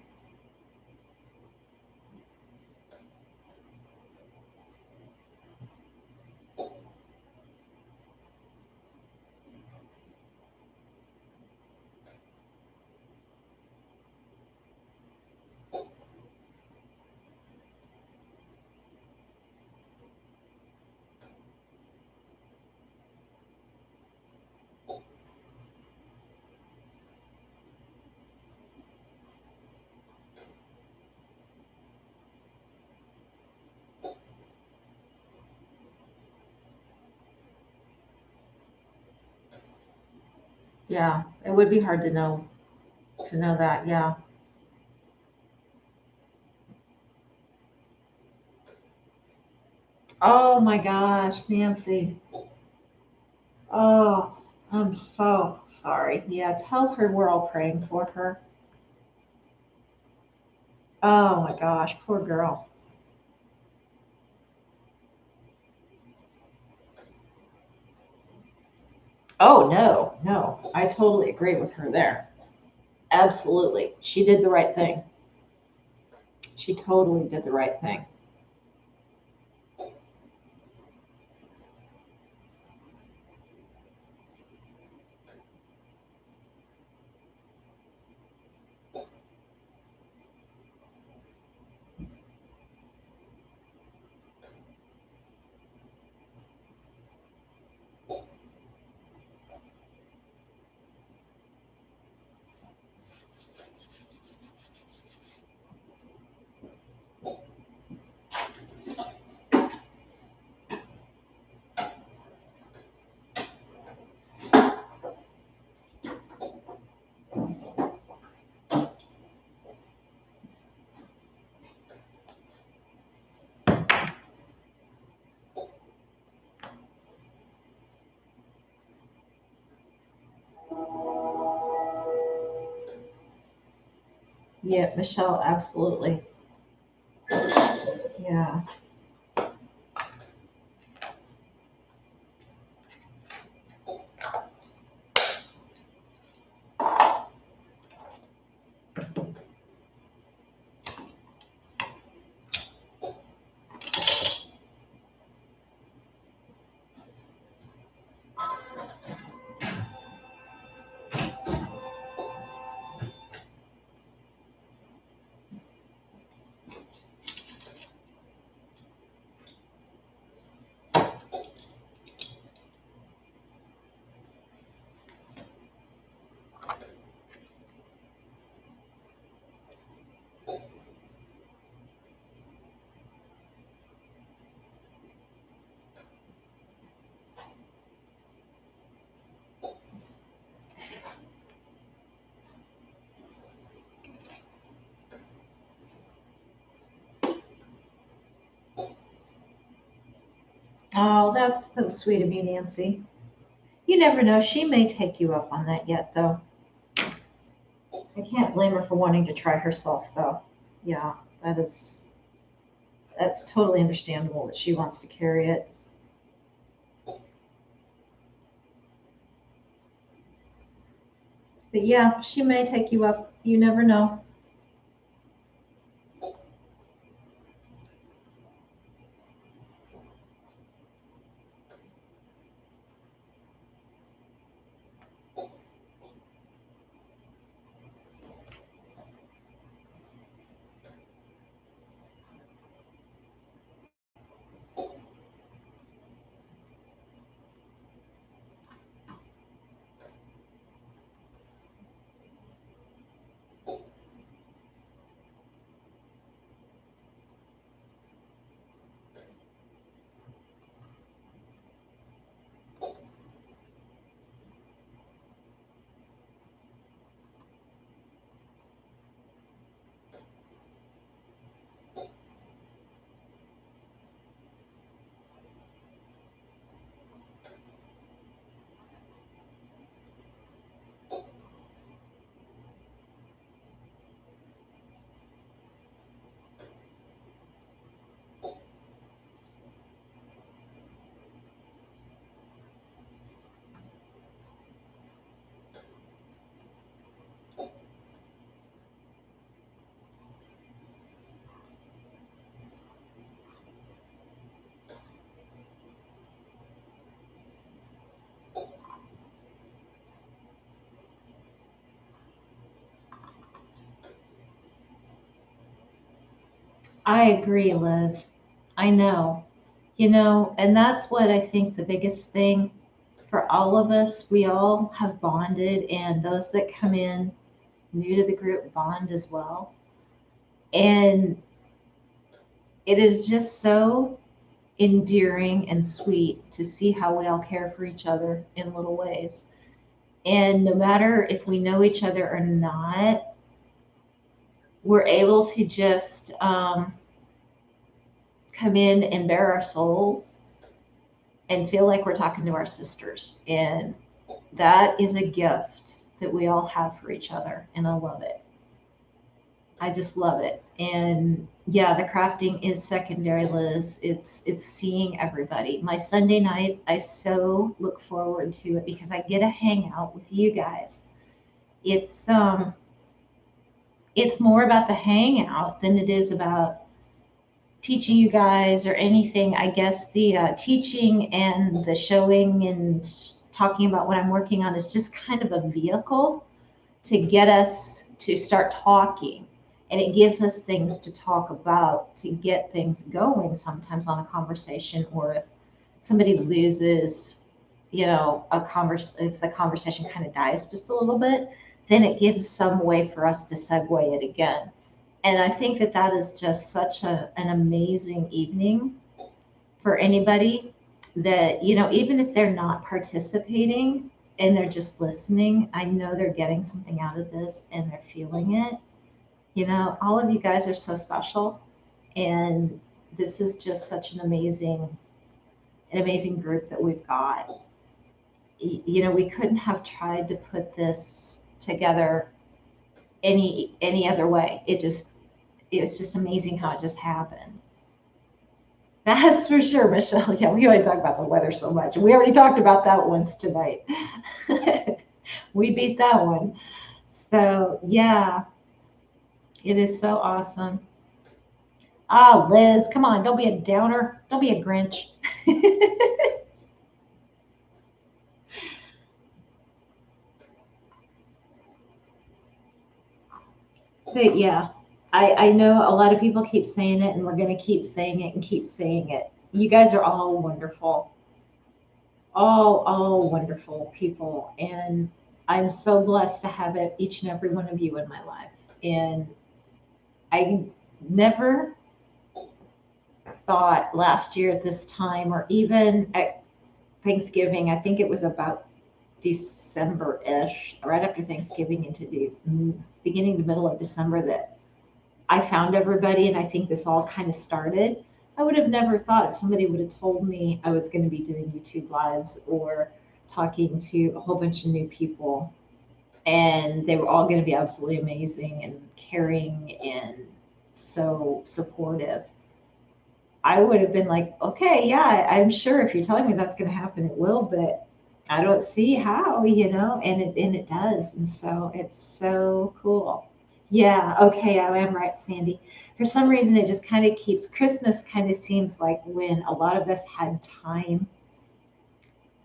Yeah, it would be hard to know that. Yeah. Oh my gosh, Nancy. Oh, I'm so sorry. Yeah, tell her we're all praying for her. Oh my gosh, poor girl. Oh no, no. I totally agree with her there. Absolutely. She did the right thing. She totally did the right thing. Yeah, Michelle, absolutely. Yeah. Oh, that's so sweet of you, Nancy. You never know. She may take you up on that yet, though. I can't blame her for wanting to try herself, though. Yeah, that is, that's totally understandable that she wants to carry it. But yeah, she may take you up. You never know. I agree, Liz. I know. And that's what I think the biggest thing for all of us, we all have bonded, and those that come in new to the group bond as well. And it is just so endearing and sweet to see how we all care for each other in little ways. And no matter if we know each other or not, we're able to just come in and bare our souls and feel like we're talking to our sisters. And that is a gift that we all have for each other. And I love it. I just love it. And yeah, the crafting is secondary, Liz. It's seeing everybody. My Sunday nights, I so look forward to it because I get to hang out with you guys. It's it's more about the hangout than it is about teaching you guys or anything. I guess the teaching and the showing and talking about what I'm working on is just kind of a vehicle to get us to start talking. And it gives us things to talk about to get things going sometimes on a conversation, or if somebody loses, if the conversation kind of dies just a little bit, then it gives some way for us to segue it again. And I think that that is just such an amazing evening for anybody that, even if they're not participating and they're just listening, I know they're getting something out of this and they're feeling it. All of you guys are so special. And this is just such an amazing group that we've got. We couldn't have tried to put this together any other way. It's just amazing how it just happened. That's for sure, Michelle. Yeah, we already talk about the weather so much. We already talked about that once tonight. We beat that one. So yeah, it is so awesome. Ah, Liz, come on, don't be a downer. Don't be a Grinch. But yeah, I know a lot of people keep saying it, and we're going to keep saying it and keep saying it. You guys are all wonderful, all wonderful people, and I'm so blessed to have each and every one of you in my life. And I never thought last year at this time, or even at Thanksgiving, I think it was about December-ish, right after Thanksgiving into the beginning to middle of December, that I found everybody, and I think this all kind of started. I would have never thought if somebody would have told me I was going to be doing YouTube lives or talking to a whole bunch of new people, and they were all going to be absolutely amazing and caring and so supportive. I would have been like, okay, yeah, I'm sure if you're telling me that's going to happen, it will, but I don't see how, and it does. And so it's so cool. Yeah, okay, I am right, Sandy. For some reason, it just kind of keeps Christmas kind of seems like when a lot of us had time,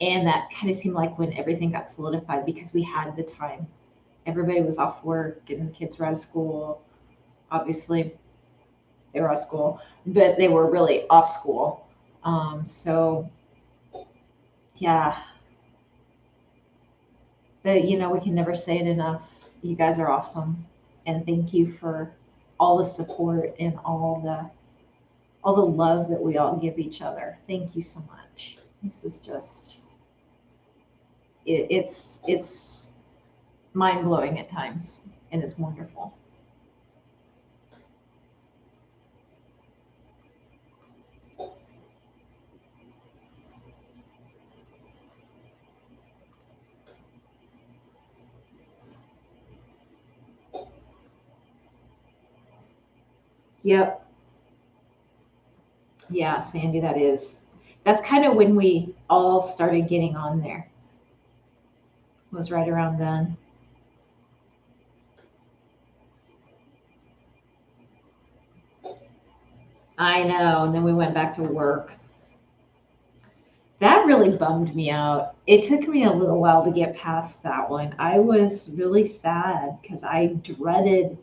and that kind of seemed like when everything got solidified because we had the time. Everybody was off work and the kids were out of school. Obviously, they were out of school, but they were really off school. So yeah, but we can never say it enough. You guys are awesome, and thank you for all the support and all the love that we all give each other. Thank you so much. This is just it's mind blowing at times, and it's wonderful. Yep. Yeah, Sandy, that's kind of when we all started getting on there. It was right around then. I know. And then we went back to work. That really bummed me out. It took me a little while to get past that one. I was really sad because I dreaded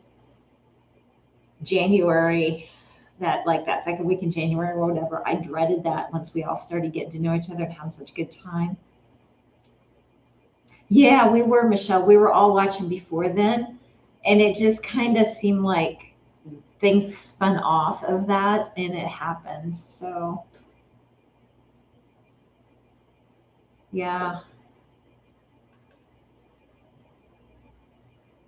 January, that second week in January or whatever. I dreaded that once we all started getting to know each other and having such a good time. Yeah, we were, Michelle. We were all watching before then, and it just kind of seemed like things spun off of that, and it happened. So, yeah.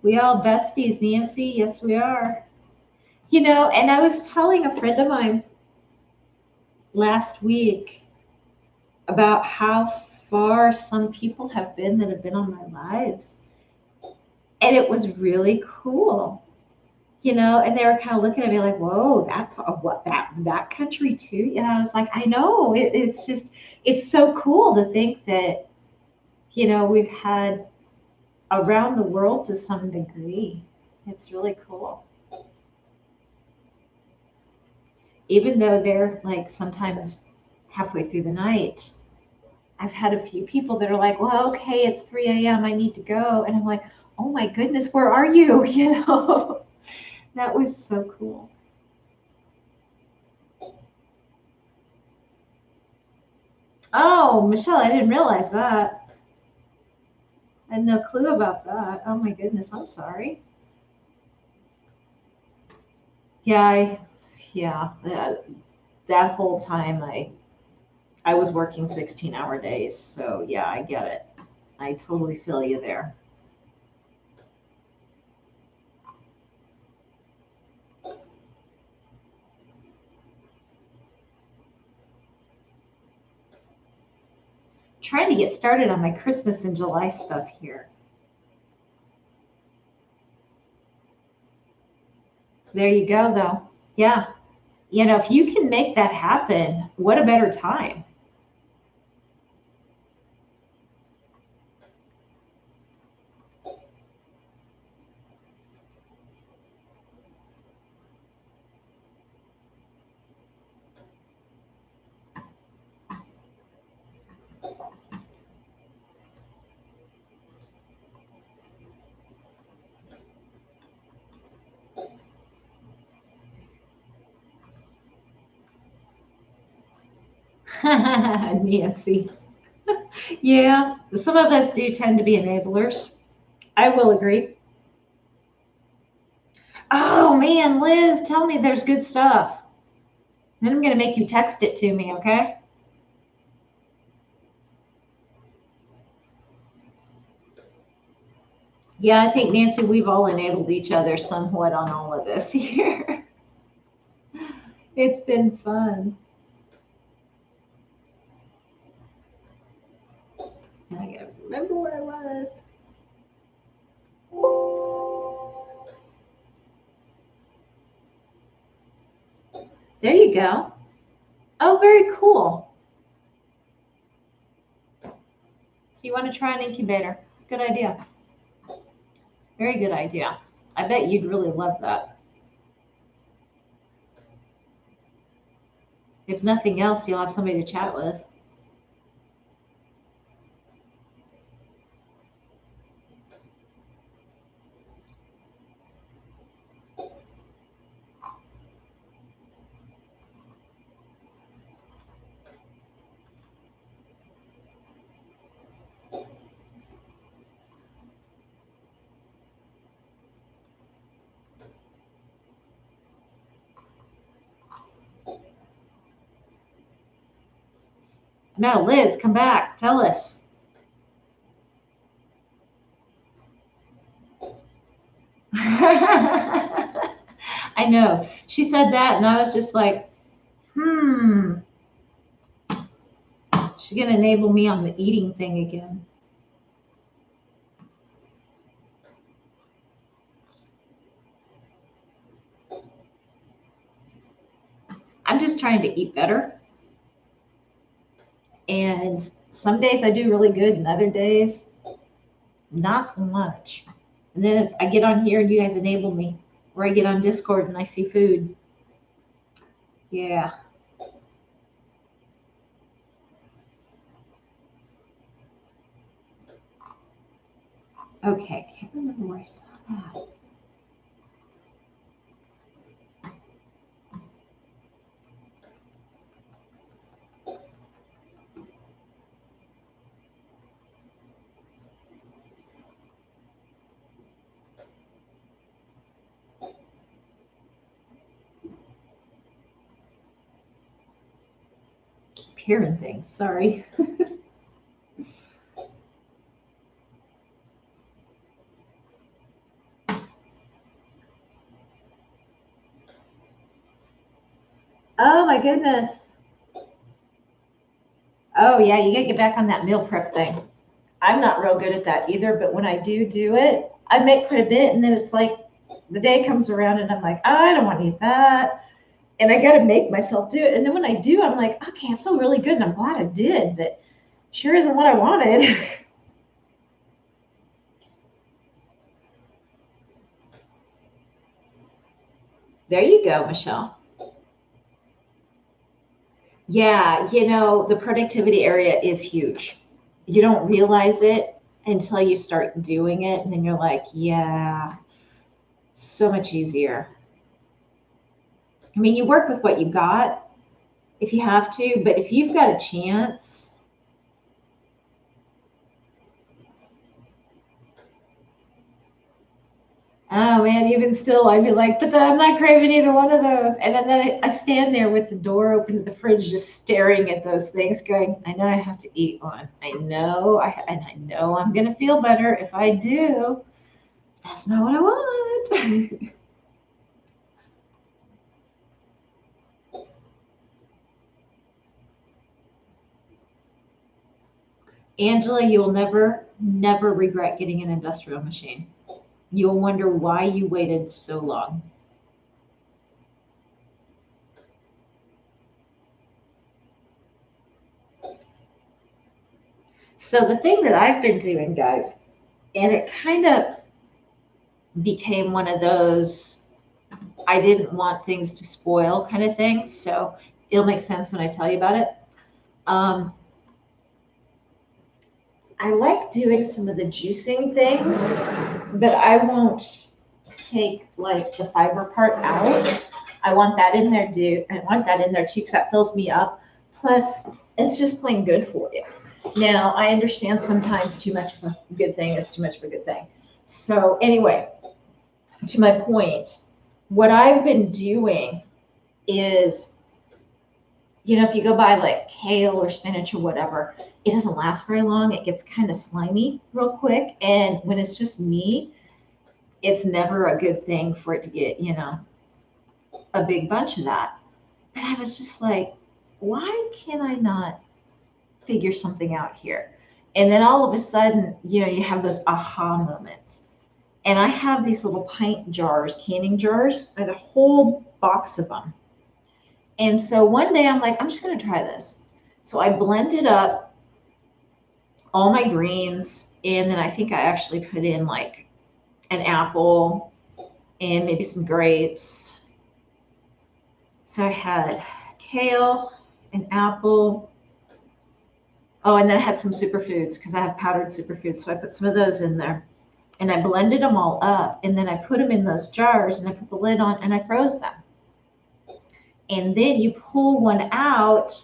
We all besties, Nancy. Yes, we are. You know, and I was telling a friend of mine last week about how far some people have been that have been on my lives. And it was really cool, you know, and they were kind of looking at me like, whoa, that's what that country too. And I was like, I know, it's just, it's so cool to think that, you know, we've had around the world to some degree. It's really cool. Even though they're like sometimes halfway through the night, I've had a few people that are like, well, okay, it's 3 a.m. I need to go. And I'm like, oh my goodness, where are you? You know, that was so cool. Oh, Michelle, I didn't realize that. I had no clue about that. Oh my goodness, I'm sorry. Yeah, yeah, that whole time I was working 16-hour days. So yeah, I get it. I totally feel you there. Trying to get started on my Christmas and July stuff here. There you go, though. Yeah. You know, if you can make that happen, what a better time. Nancy. Yeah, some of us do tend to be enablers. I will agree. Oh man, Liz, tell me there's good stuff. Then I'm going to make you text it to me, okay? Yeah, I think, Nancy, we've all enabled each other somewhat on all of this here. It's been fun. And I gotta remember where I was. There you go. Oh, very cool. So you want to try an incubator. It's a good idea. Very good idea. I bet you'd really love that. If nothing else, you'll have somebody to chat with. No, Liz, come back. Tell us. I know. She said that, and I was just like, hmm. She's going to enable me on the eating thing again. I'm just trying to eat better. And some days I do really good, and other days, not so much. And then I get on here and you guys enable me, or I get on Discord and I see food. Yeah. Okay, can't remember where I saw that. Keep hearing things, sorry. Oh my goodness. Oh yeah, you gotta get back on that meal prep thing. I'm not real good at that either, but when I do it, I make quite a bit, and then it's like the day comes around and I'm like, oh, I don't want to eat that. And I got to make myself do it. And then when I do, I'm like, okay, I feel really good and I'm glad I did, but sure isn't what I wanted. There you go, Michelle. Yeah, the productivity area is huge. You don't realize it until you start doing it, and then you're like, yeah, so much easier. I mean, you work with what you got if you have to, but if you've got a chance, oh man, even still, I'd be like, but I'm not craving either one of those. And then I stand there with the door open to the fridge, just staring at those things, going, I know I have to eat one. And I know I'm gonna feel better if I do. That's not what I want. Angela, you will never, never regret getting an industrial machine. You'll wonder why you waited so long. So the thing that I've been doing, guys, and it kind of became one of those I didn't want things to spoil kind of things. So it'll make sense when I tell you about it. Um, I like doing some of the juicing things, but I won't take like the fiber part out. I want that in there, I want that in there too, because that fills me up. Plus, it's just plain good for you. Now, I understand sometimes too much of a good thing is too much of a good thing. So, anyway, to my point, what I've been doing is, if you go buy like kale or spinach or whatever, it doesn't last very long. It gets kind of slimy real quick. And when it's just me, it's never a good thing for it to get, a big bunch of that. But I was just like, why can I not figure something out here? And then all of a sudden, you have those aha moments. And I have these little pint jars, canning jars, and a whole box of them. And so one day I'm like, I'm just going to try this. So I blended up all my greens, and then I think I actually put in like an apple and maybe some grapes. So I had kale, an apple. Oh, and then I had some superfoods because I have powdered superfoods. So I put some of those in there, and I blended them all up, and then I put them in those jars, and I put the lid on, and I froze them. And then you pull one out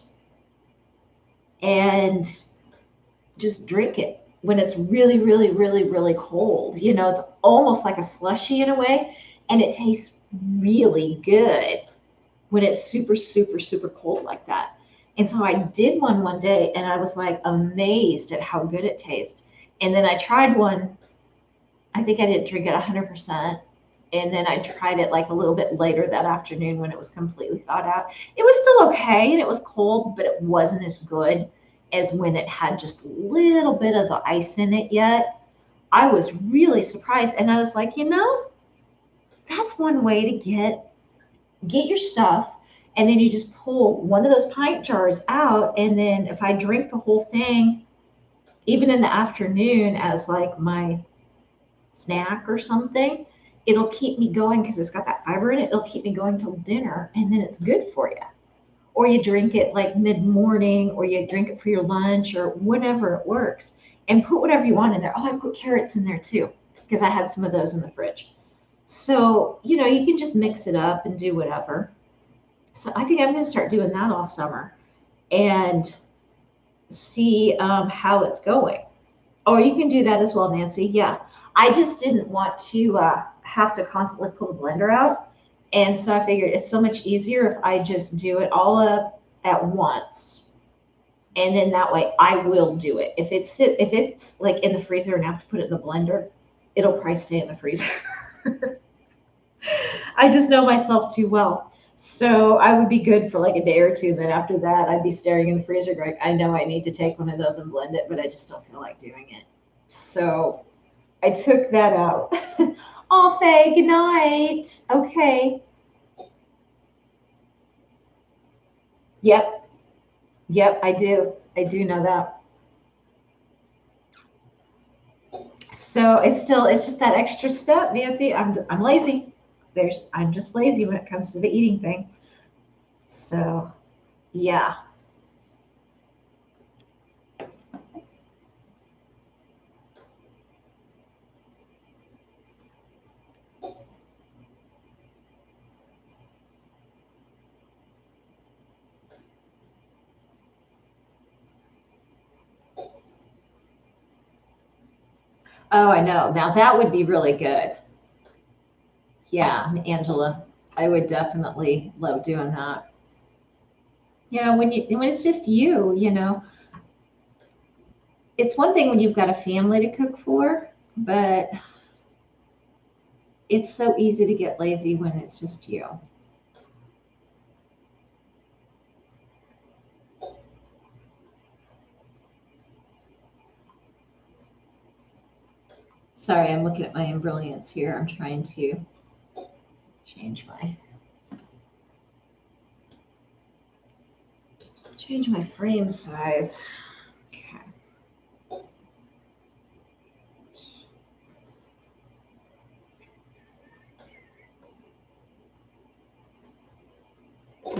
and just drink it when it's really, really, really, really cold. It's almost like a slushy in a way, and it tastes really good when it's super, super, super cold like that. And so I did one day, and I was like amazed at how good it tastes. And then I tried one. I think I didn't drink it 100%. And then I tried it like a little bit later that afternoon when it was completely thawed out. It was still okay, and it was cold, but it wasn't as good as when it had just a little bit of the ice in it yet. I was really surprised, and I was like, that's one way to get your stuff, and then you just pull one of those pint jars out, and then if I drink the whole thing, even in the afternoon as like my snack or something, it'll keep me going because it's got that fiber in it. It'll keep me going till dinner, and then it's good for you. Or you drink it like mid-morning, or you drink it for your lunch, or whatever it works. And put whatever you want in there. Oh, I put carrots in there too, because I had some of those in the fridge. So, you can just mix it up and do whatever. So I think I'm going to start doing that all summer and see how it's going. Or you can do that as well, Nancy. Yeah. I just didn't want to have to constantly pull the blender out. And so I figured it's so much easier if I just do it all up at once. And then that way I will do it. If it's like in the freezer and I have to put it in the blender, it'll probably stay in the freezer. I just know myself too well. So I would be good for like a day or two. Then after that, I'd be staring in the freezer going, I know I need to take one of those and blend it, but I just don't feel like doing it. So I took that out. Oh, Faye, good night. Okay. Yep. Yep, I do. I do know that. So it's just that extra step, Nancy. I'm lazy. I'm just lazy when it comes to the eating thing. So yeah. Oh, I know. Now that would be really good. Yeah, Angela, I would definitely love doing that. Yeah, when it's just you, it's one thing when you've got a family to cook for, but it's so easy to get lazy when it's just you. Sorry, I'm looking at my brilliance here. I'm trying to change my frame size. Okay.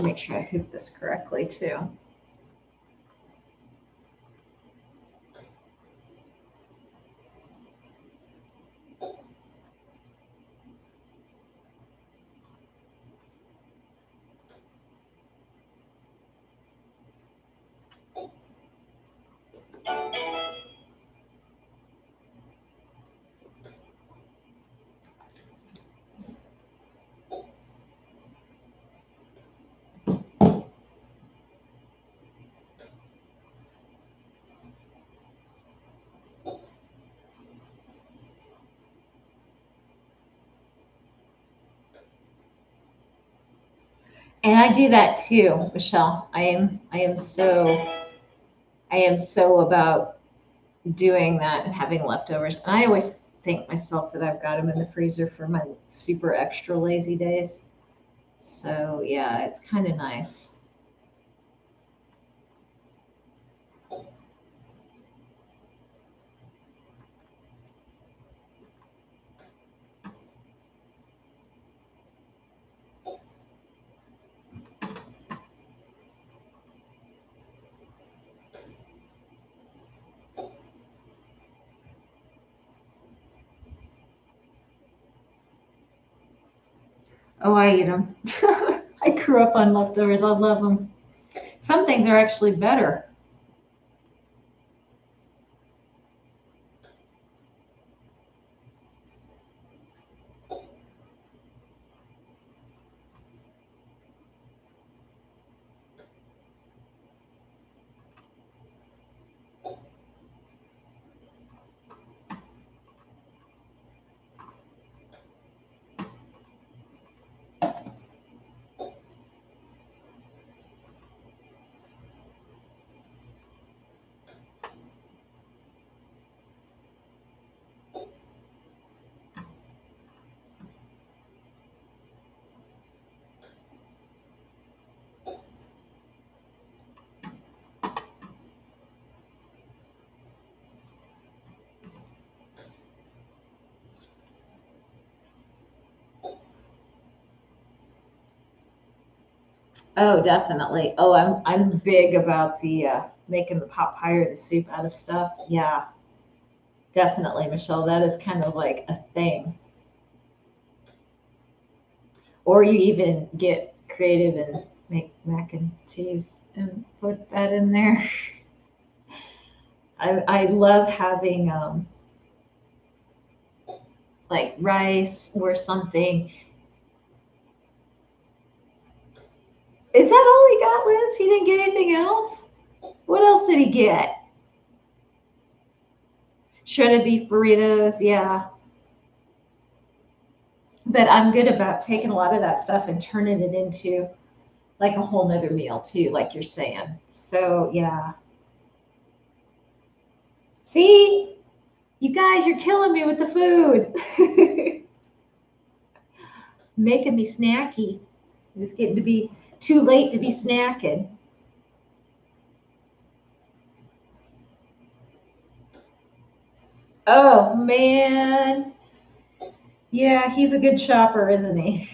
Make sure I hoop this correctly too. And I do that too, Michelle. I am so about doing that and having leftovers. And I always thank myself that I've got them in the freezer for my super extra lazy days. So yeah, it's kind of nice. Oh, I eat them. I grew up on leftovers. I love them. Some things are actually better. Oh, definitely. Oh, I'm big about the making the pot pie or the soup out of stuff. Yeah, definitely, Michelle. That is kind of like a thing. Or you even get creative and make mac and cheese and put that in there. I love having like rice or something. Is that all he got, Liz? He didn't get anything else? What else did he get? Shredded beef burritos, yeah. But I'm good about taking a lot of that stuff and turning it into like a whole nother meal too, like you're saying. So yeah. See, you guys, you're killing me with the food. Making me snacky. It's getting to be too late to be snacking. Oh man. Yeah, he's a good shopper, isn't he?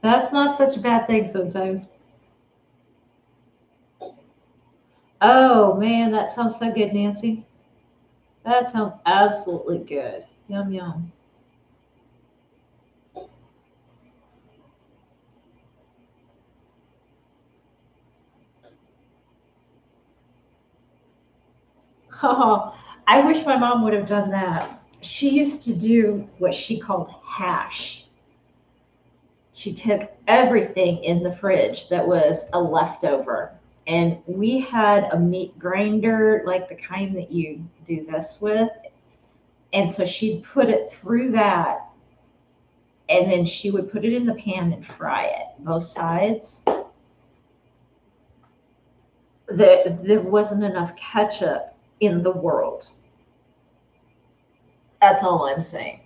That's not such a bad thing sometimes. Oh man, that sounds so good, Nancy. That sounds absolutely good. Yum yum. Oh, I wish my mom would have done that. She used to do what she called hash. She took everything in the fridge that was a leftover. And we had a meat grinder, like the kind that you do this with. And so she'd put it through that, and then she would put it in the pan and fry it, both sides. There wasn't enough ketchup in the world. That's all I'm saying.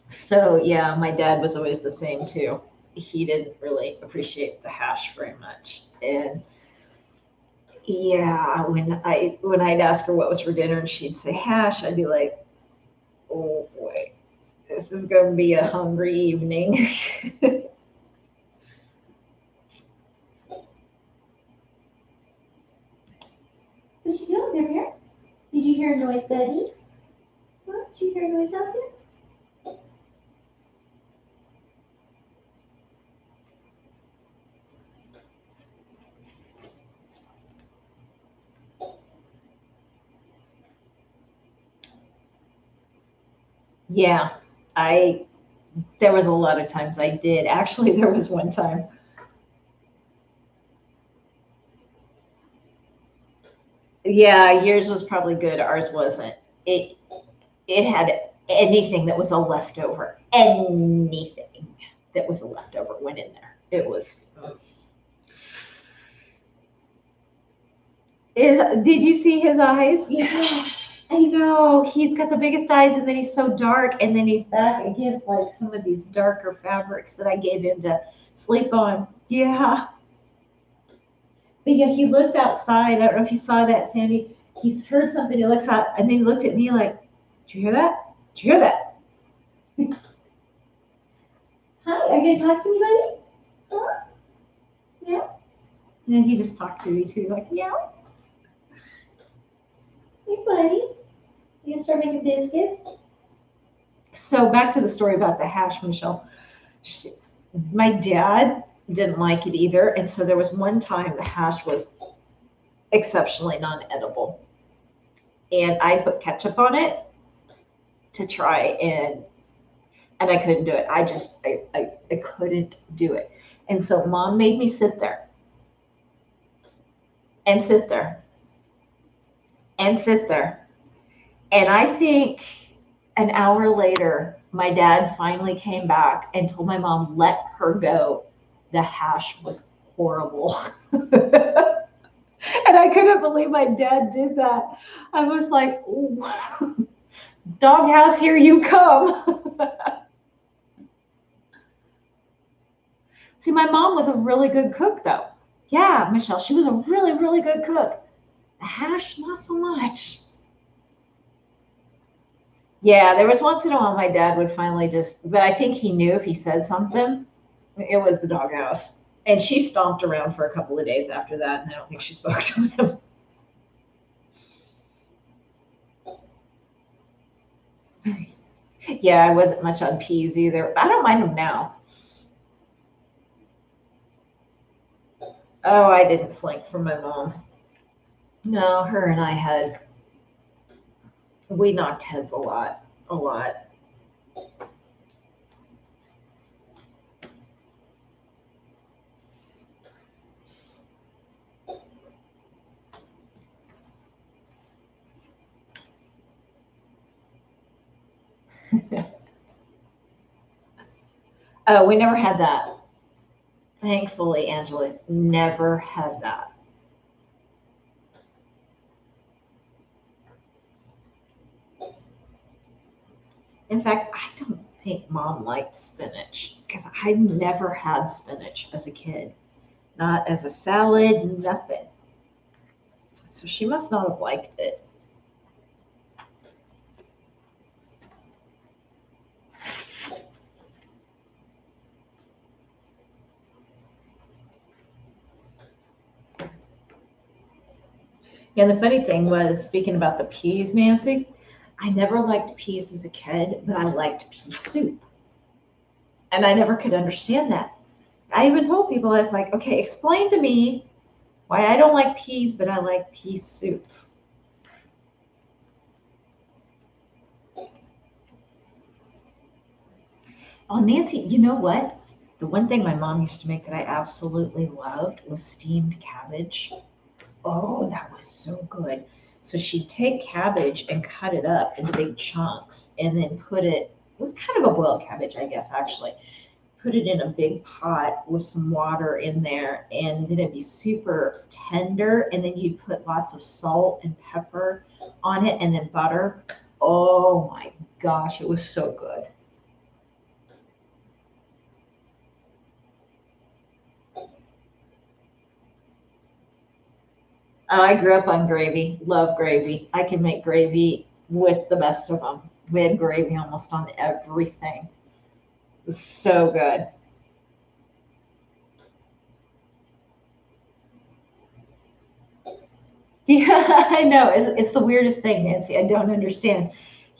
So yeah, my dad was always the same too. He didn't really appreciate the hash very much. And yeah, when I'd ask her what was for dinner and she'd say hash, I'd be like, oh boy, this is gonna be a hungry evening. What's she doing there, Bear? Did you hear a noise, Daddy? What? Did you hear a noise out there? Yeah, I there was a lot of times I did. Actually, there was one time. Yeah, yours was probably good. Ours wasn't. It it had anything that was a leftover. Anything that was a leftover went in there. It was. Did you see his eyes? Yeah, I know. He's got the biggest eyes, and then he's so dark, and then he's back against like some of these darker fabrics that I gave him to sleep on. Yeah. But yeah, he looked outside. I don't know if you saw that, Sandy. He's heard something. He looks out, and then he looked at me like, "Did you hear that? Did you hear that? Hi, are you gonna talk to me, buddy? Huh? Yeah." And then he just talked to me too. He's like, "Meow, hey, buddy. You gonna start making biscuits?" So back to the story about the hash, Michelle. She, my dad didn't like it either, and so there was one time the hash was exceptionally non-edible, and I put ketchup on it to try and I couldn't do it. I couldn't do it. And so mom made me sit there and sit there and sit there. And I think an hour later, my dad finally came back and told my mom, let her go. The hash was horrible. And I couldn't believe my dad did that. I was like, doghouse, here you come. See, my mom was a really good cook, though. Yeah, Michelle, she was a really, really good cook. The hash, not so much. Yeah, there was once in a while my dad would finally just, but I think he knew if he said something, it was the doghouse. And she stomped around for a couple of days after that, and I don't think she spoke to him. Yeah, I wasn't much on peas either. I don't mind them now. Oh, I didn't slink from my mom. No, her and I we knocked heads a lot, a lot. Oh, we never had that. Thankfully, Angela, never had that. In fact, I don't think mom liked spinach because I never had spinach as a kid, not as a salad, nothing. So she must not have liked it. And the funny thing was, speaking about the peas, Nancy, I never liked peas as a kid, but I liked pea soup. And I never could understand that. I even told people, I was like, okay, explain to me why I don't like peas, but I like pea soup. Oh, Nancy, you know what? The one thing my mom used to make that I absolutely loved was steamed cabbage. Oh, that was so good. So she'd take cabbage and cut it up into big chunks and then it was kind of a boiled cabbage, I guess, actually. Put it in a big pot with some water in there, and then it'd be super tender. And then you'd put lots of salt and pepper on it and then butter. Oh my gosh, it was so good. I grew up on gravy, love gravy. I can make gravy with the best of them. We had gravy almost on everything. It was so good. Yeah, I know. It's the weirdest thing, Nancy. I don't understand.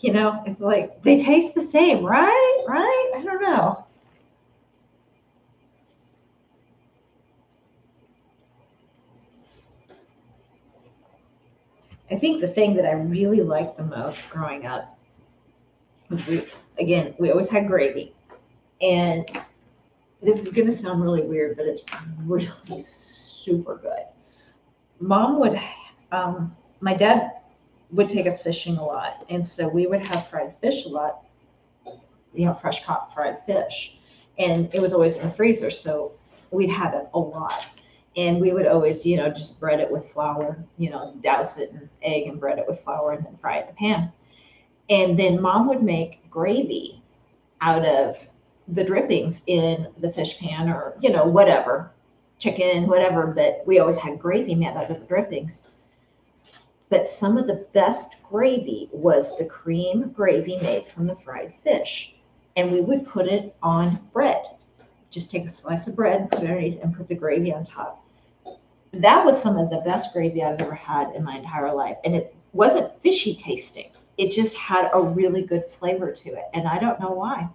It's like they taste the same, right? Right? I don't know. I think the thing that I really liked the most growing up was we always had gravy. And this is going to sound really weird, but it's really super good. Mom would, my dad would take us fishing a lot. And so we would have fried fish a lot, fresh caught fried fish. And it was always in the freezer. So we'd have it a lot. And we would always, just bread it with flour, douse it in egg and bread it with flour and then fry it in a pan. And then mom would make gravy out of the drippings in the fish pan or, whatever, chicken, whatever. But we always had gravy made out of the drippings. But some of the best gravy was the cream gravy made from the fried fish. And we would put it on bread. Just take a slice of bread, put it underneath, and put the gravy on top. That was some of the best gravy I've ever had in my entire life. And it wasn't fishy tasting. It just had a really good flavor to it. And I don't know why.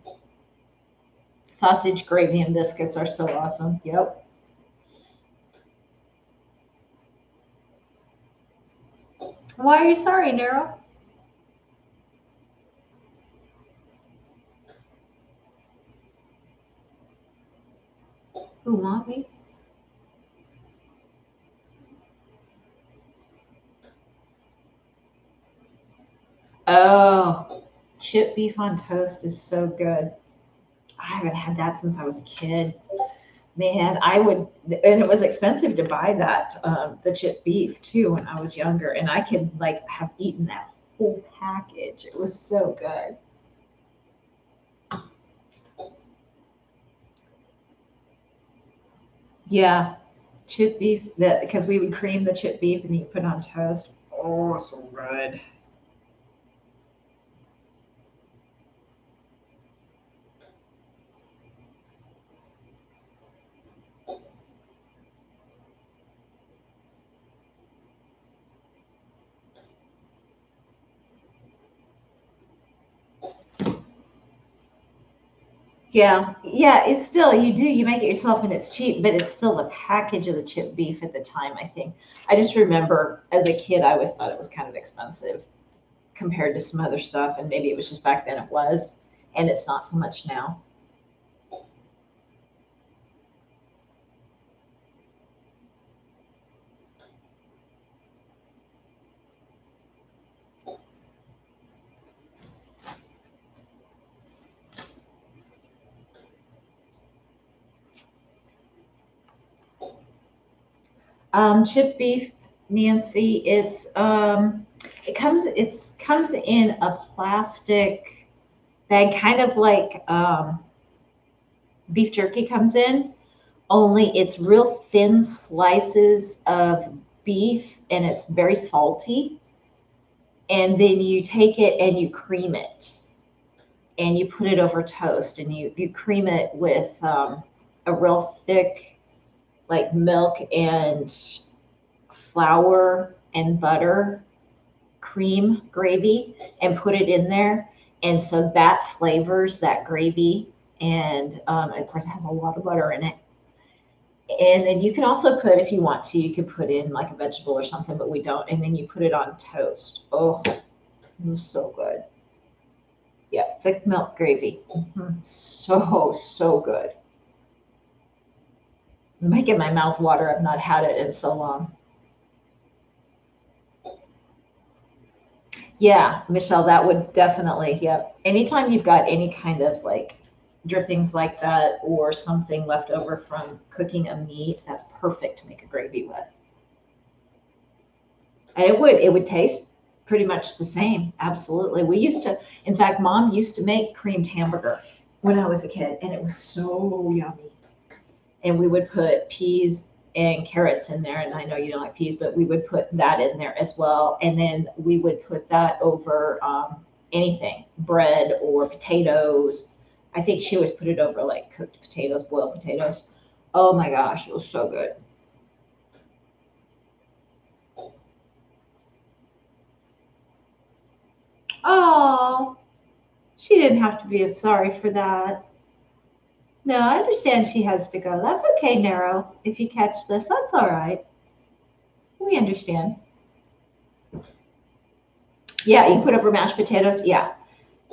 Sausage, gravy, and biscuits are so awesome. Yep. Why are you sorry, Nero? Who want me? Oh, chip beef on toast is so good. I haven't had that since I was a kid. Man, and it was expensive to buy that, the chip beef too when I was younger, and I could like have eaten that whole package. It was so good. Yeah, chip beef, that because we would cream the chip beef and you put it on toast. Oh, so good. Yeah, yeah, it's still, you do, you make it yourself and it's cheap, but it's still the package of the chipped beef at the time, I think. I just remember as a kid, I always thought it was kind of expensive compared to some other stuff, and maybe it was just back then it was, and it's not so much now. Chipped beef, Nancy, it comes in a plastic bag, kind of like beef jerky comes in, only it's real thin slices of beef and it's very salty. And then you take it and you cream it and you put it over toast and you cream it with a real thick, like milk and flour and butter cream gravy and put it in there. And so that flavors that gravy. And of course, it has a lot of butter in it. And then you can also put, if you want to, you could put in like a vegetable or something, but we don't. And then you put it on toast. Oh, it was so good. Yeah, thick milk gravy. So, so good. I'm making my mouth water. I've not had it in so long. Yeah, Michelle, that would definitely, yeah. Anytime you've got any kind of like drippings like that or something left over from cooking a meat, that's perfect to make a gravy with. And it would taste pretty much the same. Absolutely. We used to, in fact, mom used to make creamed hamburger when I was a kid, and it was so yummy. And we would put peas and carrots in there. And I know you don't like peas, but we would put that in there as well. And then we would put that over anything, bread or potatoes. I think she always put it over like cooked potatoes, boiled potatoes. Oh my gosh, it was so good. Oh, she didn't have to be sorry for that. No, I understand she has to go. That's okay, Nero. If you catch this, that's all right. We understand. Yeah, you can put over mashed potatoes. Yeah,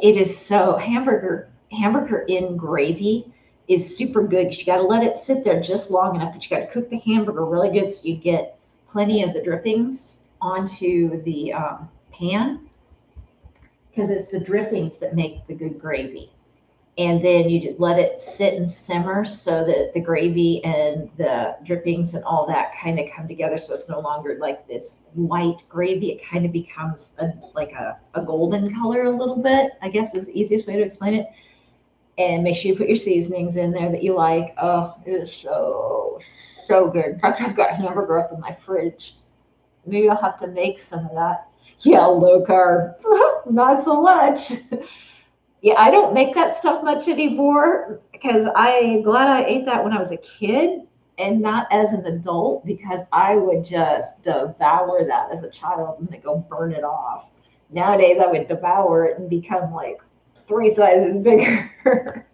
it is so hamburger in gravy is super good because you got to let it sit there just long enough, but you got to cook the hamburger really good so you get plenty of the drippings onto the pan because it's the drippings that make the good gravy. And then you just let it sit and simmer so that the gravy and the drippings and all that kind of come together so it's no longer like this white gravy. It kind of becomes like a golden color a little bit, I guess is the easiest way to explain it. And make sure you put your seasonings in there that you like. Oh, it is so, so good. In fact, I've got hamburger up in my fridge. Maybe I'll have to make some of that. Yeah, low carb. Not so much. Yeah, I don't make that stuff much anymore because I'm glad I ate that when I was a kid and not as an adult because I would just devour that as a child and then go burn it off. Nowadays, I would devour it and become like three sizes bigger.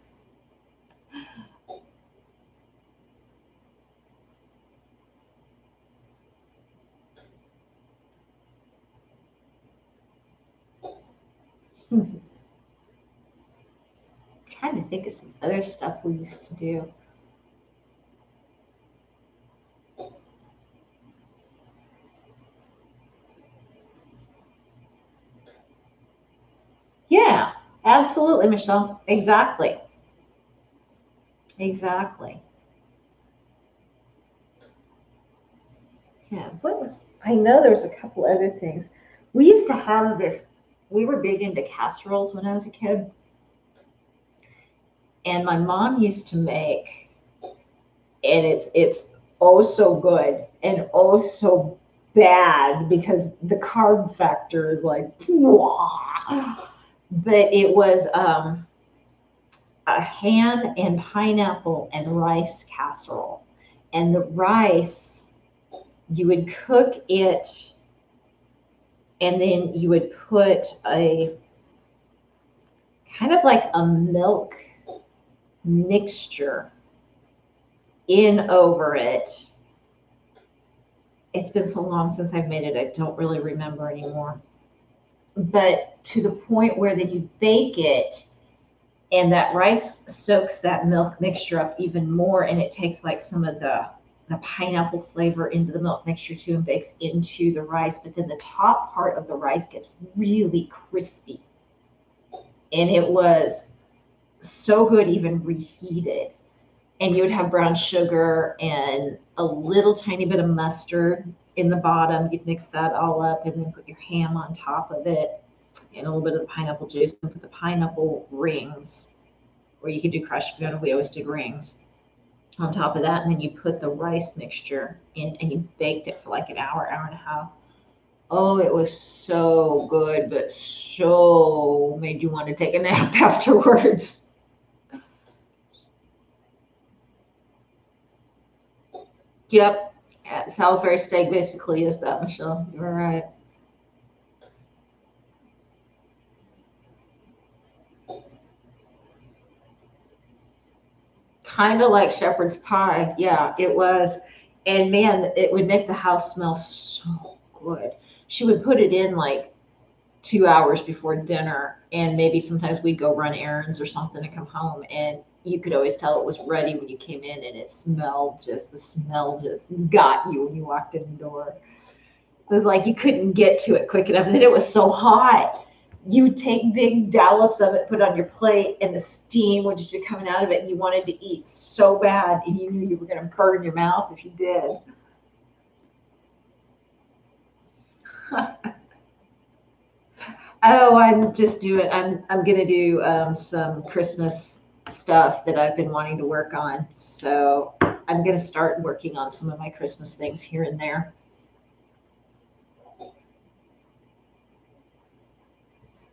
Trying to think of some other stuff we used to do. Yeah, absolutely, Michelle. Exactly. Exactly. Yeah. What was, I know there was a couple other things. We used to have this, we were big into casseroles when I was a kid. And my mom used to make, and it's oh so good and oh so bad because the carb factor is like, but it was a ham and pineapple and rice casserole. And the rice, you would cook it and then you would put a kind of like a milk mixture in over it. It's been so long since I've made it, I don't really remember anymore. But to the point where then you bake it, and that rice soaks that milk mixture up even more, and it takes like some of the pineapple flavor into the milk mixture too and bakes into the rice. But then the top part of the rice gets really crispy. And it was so good, even reheated. And you would have brown sugar and a little tiny bit of mustard in the bottom. You'd mix that all up and then put your ham on top of it and a little bit of the pineapple juice and put the pineapple rings, or you could do crushed banana. We always did rings on top of that. And then you put the rice mixture in and you baked it for like an hour, hour and a half. Oh, it was so good, but so made you want to take a nap afterwards. Yep. Salisbury steak basically is that, Michelle. You're right. Kind of like shepherd's pie. Yeah, it was. And man, it would make the house smell so good. She would put it in like 2 hours before dinner, and maybe sometimes we'd go run errands or something and come home, and you could always tell it was ready when you came in, and it smelled just, the smell just got you when you walked in the door. It was like you couldn't get to it quick enough, and then it was so hot. You would take big dollops of it, put it on your plate, and the steam would just be coming out of it, and you wanted to eat so bad, and you knew you were going to burn your mouth if you did. Oh, I'm gonna do some Christmas stuff that I've been wanting to work on. So I'm gonna start working on some of my Christmas things here and there.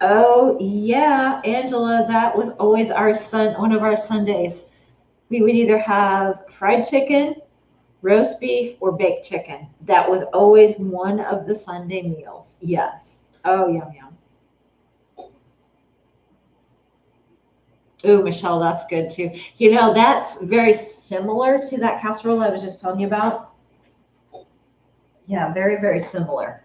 Oh yeah, Angela, that was always one of our Sundays. We would either have fried chicken, roast beef, or baked chicken. That was always one of the Sunday meals. Yes. Oh, yum yum. Ooh, Michelle, that's good too. That's very similar to that casserole I was just telling you about. Yeah, very, very similar.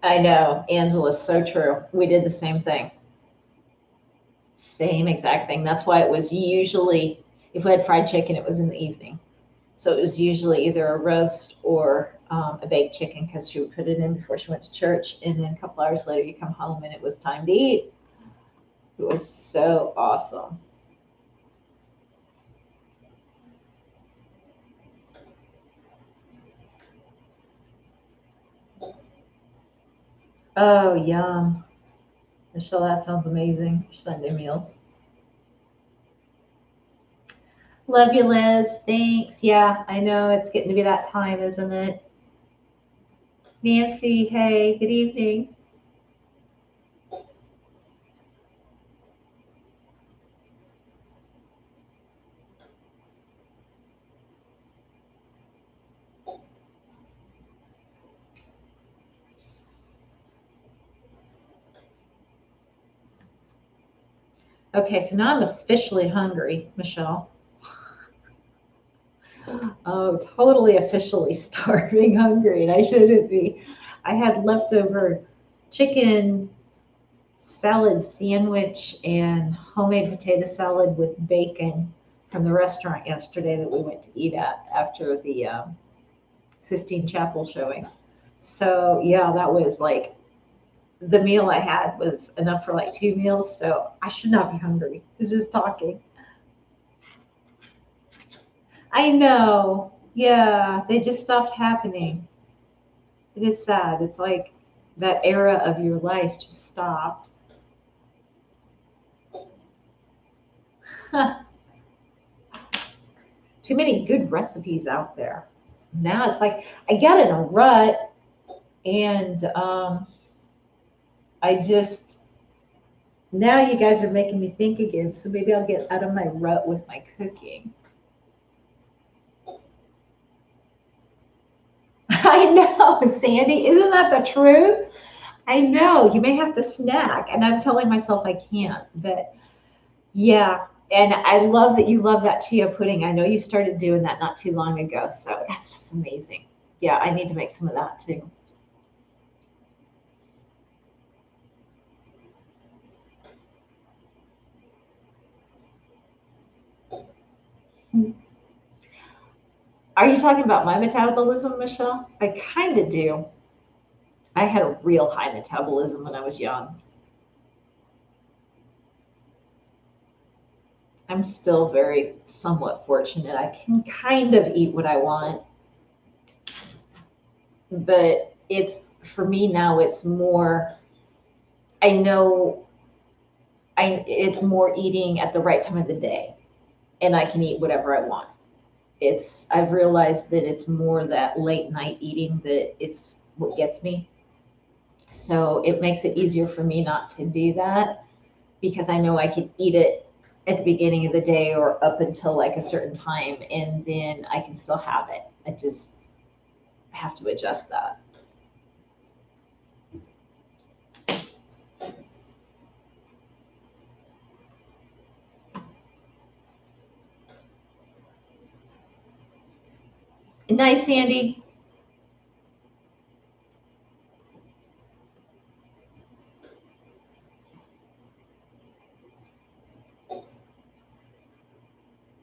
I know, Angela's so true. We did the same thing. Same exact thing. That's why it was usually, if we had fried chicken, it was in the evening. So it was usually either a roast or a baked chicken because she would put it in before she went to church. And then a couple hours later, you come home and it was time to eat. It was so awesome. Oh, yum. Michelle, that sounds amazing. Sunday meals. Love you, Liz. Thanks. Yeah, I know it's getting to be that time, isn't it? Nancy, hey, good evening. Okay, so now I'm officially hungry, Michelle. Oh, totally officially starving hungry, and I shouldn't be. I had leftover chicken salad sandwich and homemade potato salad with bacon from the restaurant yesterday that we went to eat at after the Sistine Chapel showing. So, yeah, that was like the meal I had was enough for like 2 meals, so I should not be hungry. It's just talking. I know. Yeah, they just stopped happening. It is sad. It's like that era of your life just stopped. Too many good recipes out there. Now it's like I get in a rut, and I just now you guys are making me think again. So maybe I'll get out of my rut with my cooking. I know, Sandy. Isn't that the truth? I know. You may have to snack, and I'm telling myself I can't. But yeah, and I love that you love that chia pudding. I know you started doing that not too long ago, so that's just amazing. Yeah, I need to make some of that too. Are you talking about my metabolism, Michelle? I kind of do. I had a real high metabolism when I was young. I'm still very somewhat fortunate. I can kind of eat what I want, but it's for me now, it's more, I know it's more eating at the right time of the day, and I can eat whatever I want. I've realized that it's more that late night eating that it's what gets me. So it makes it easier for me not to do that because I know I can eat it at the beginning of the day or up until like a certain time, and then I can still have it. I just have to adjust that. Night, Sandy.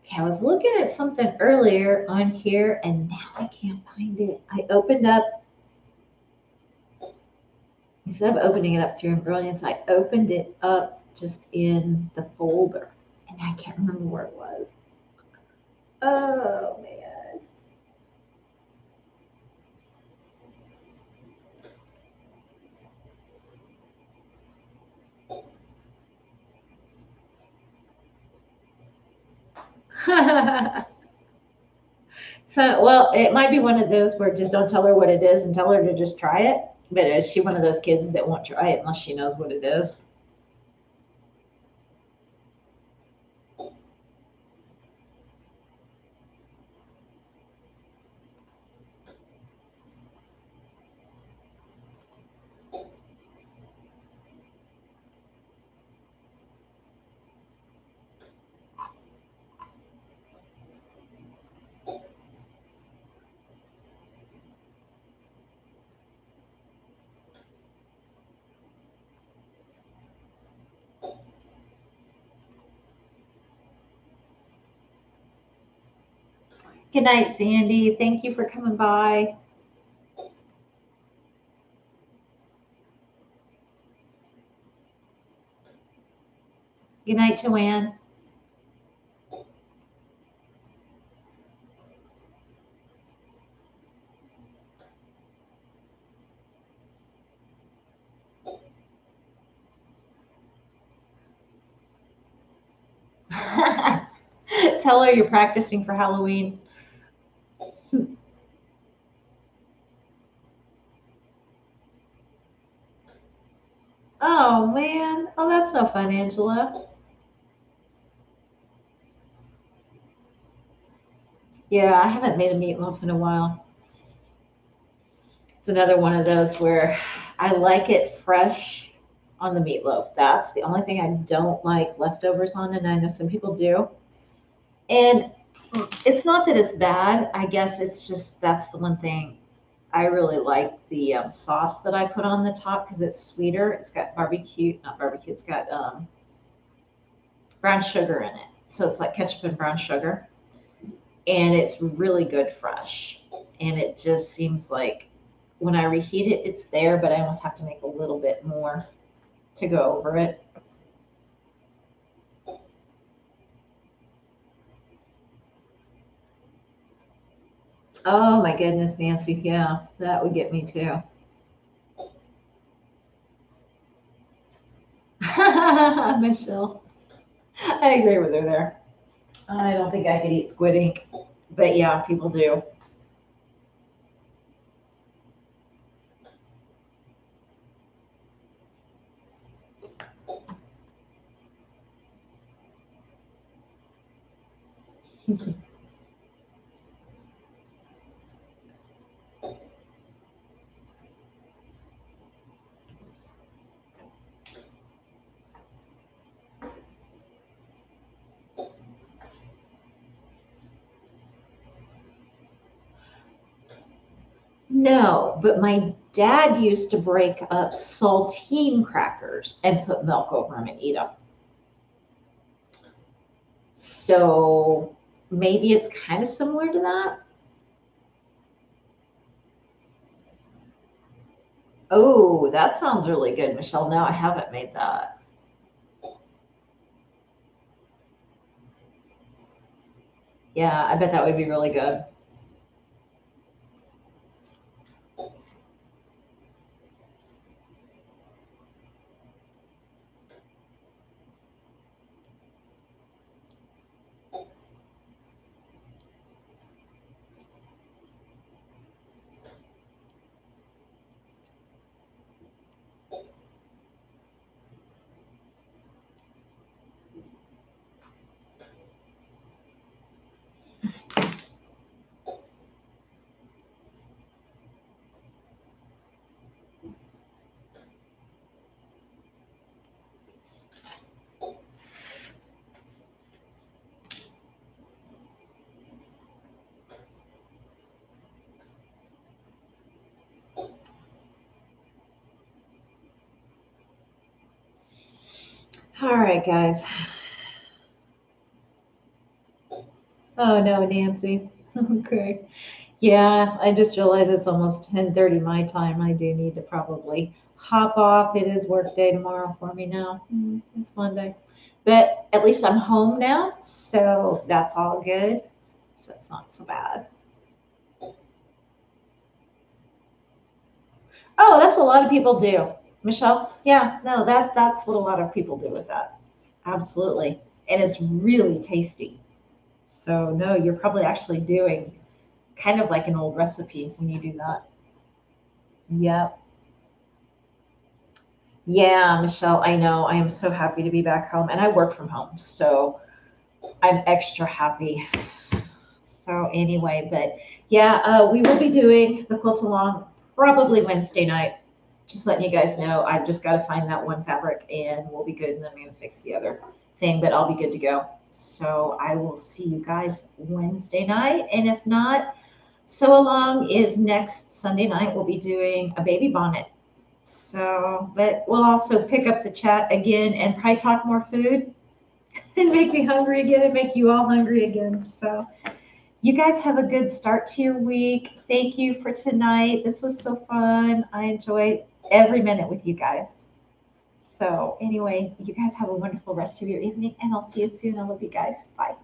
Okay, I was looking at something earlier on here and now I can't find it. I opened up, instead of opening it up through Brilliance, I opened it up just in the folder and I can't remember where it was. Oh man. So, well, it might be one of those where just don't tell her what it is and tell her to just try it. But is she one of those kids that won't try it unless she knows what it is? Good night, Sandy. Thank you for coming by. Good night, Joanne. Tell her you're practicing for Halloween. Oh man. Oh, that's no fun, Angela. Yeah, I haven't made a meatloaf in a while. It's another one of those where I like it fresh on the meatloaf. That's the only thing I don't like leftovers on, and I know some people do. And it's not that it's bad. I guess it's just that's the one thing I really like the sauce that I put on the top because it's sweeter. It's got barbecue, not barbecue. It's got brown sugar in it, so it's like ketchup and brown sugar, and it's really good fresh. And it just seems like when I reheat it, it's there, but I almost have to make a little bit more to go over it. Oh my goodness, Nancy. Yeah, that would get me too. Michelle. I agree with her there. I don't think I could eat squid ink, but yeah, people do. No, but my dad used to break up saltine crackers and put milk over them and eat them. So maybe it's kind of similar to that. Oh, that sounds really good, Michelle. No, I haven't made that. Yeah, I bet that would be really good. All right, guys. Oh no, Nancy. Okay. Yeah, I just realized it's almost 10:30 my time. I do need to probably hop off. It is work day tomorrow for me now. It's Monday. But at least I'm home now, so that's all good. So it's not so bad. Oh, that's what a lot of people do. Michelle? Yeah, no, that's what a lot of people do with that. Absolutely. And it's really tasty. So no, you're probably actually doing kind of like an old recipe when you do that. Yep. Yeah, Michelle, I know. I am so happy to be back home and I work from home. So I'm extra happy. So anyway, but yeah, we will be doing the quilt along probably Wednesday night. Just letting you guys know, I've just got to find that one fabric and we'll be good. And then I'm going to fix the other thing, but I'll be good to go. So I will see you guys Wednesday night. And if not, Sew Along is next Sunday night. We'll be doing a baby bonnet. So, but we'll also pick up the chat again and probably talk more food and make me hungry again and make you all hungry again. So, you guys have a good start to your week. Thank you for tonight. This was so fun. I enjoyed every minute with you guys. So, anyway, you guys have a wonderful rest of your evening, and I'll see you soon. I love you guys. Bye.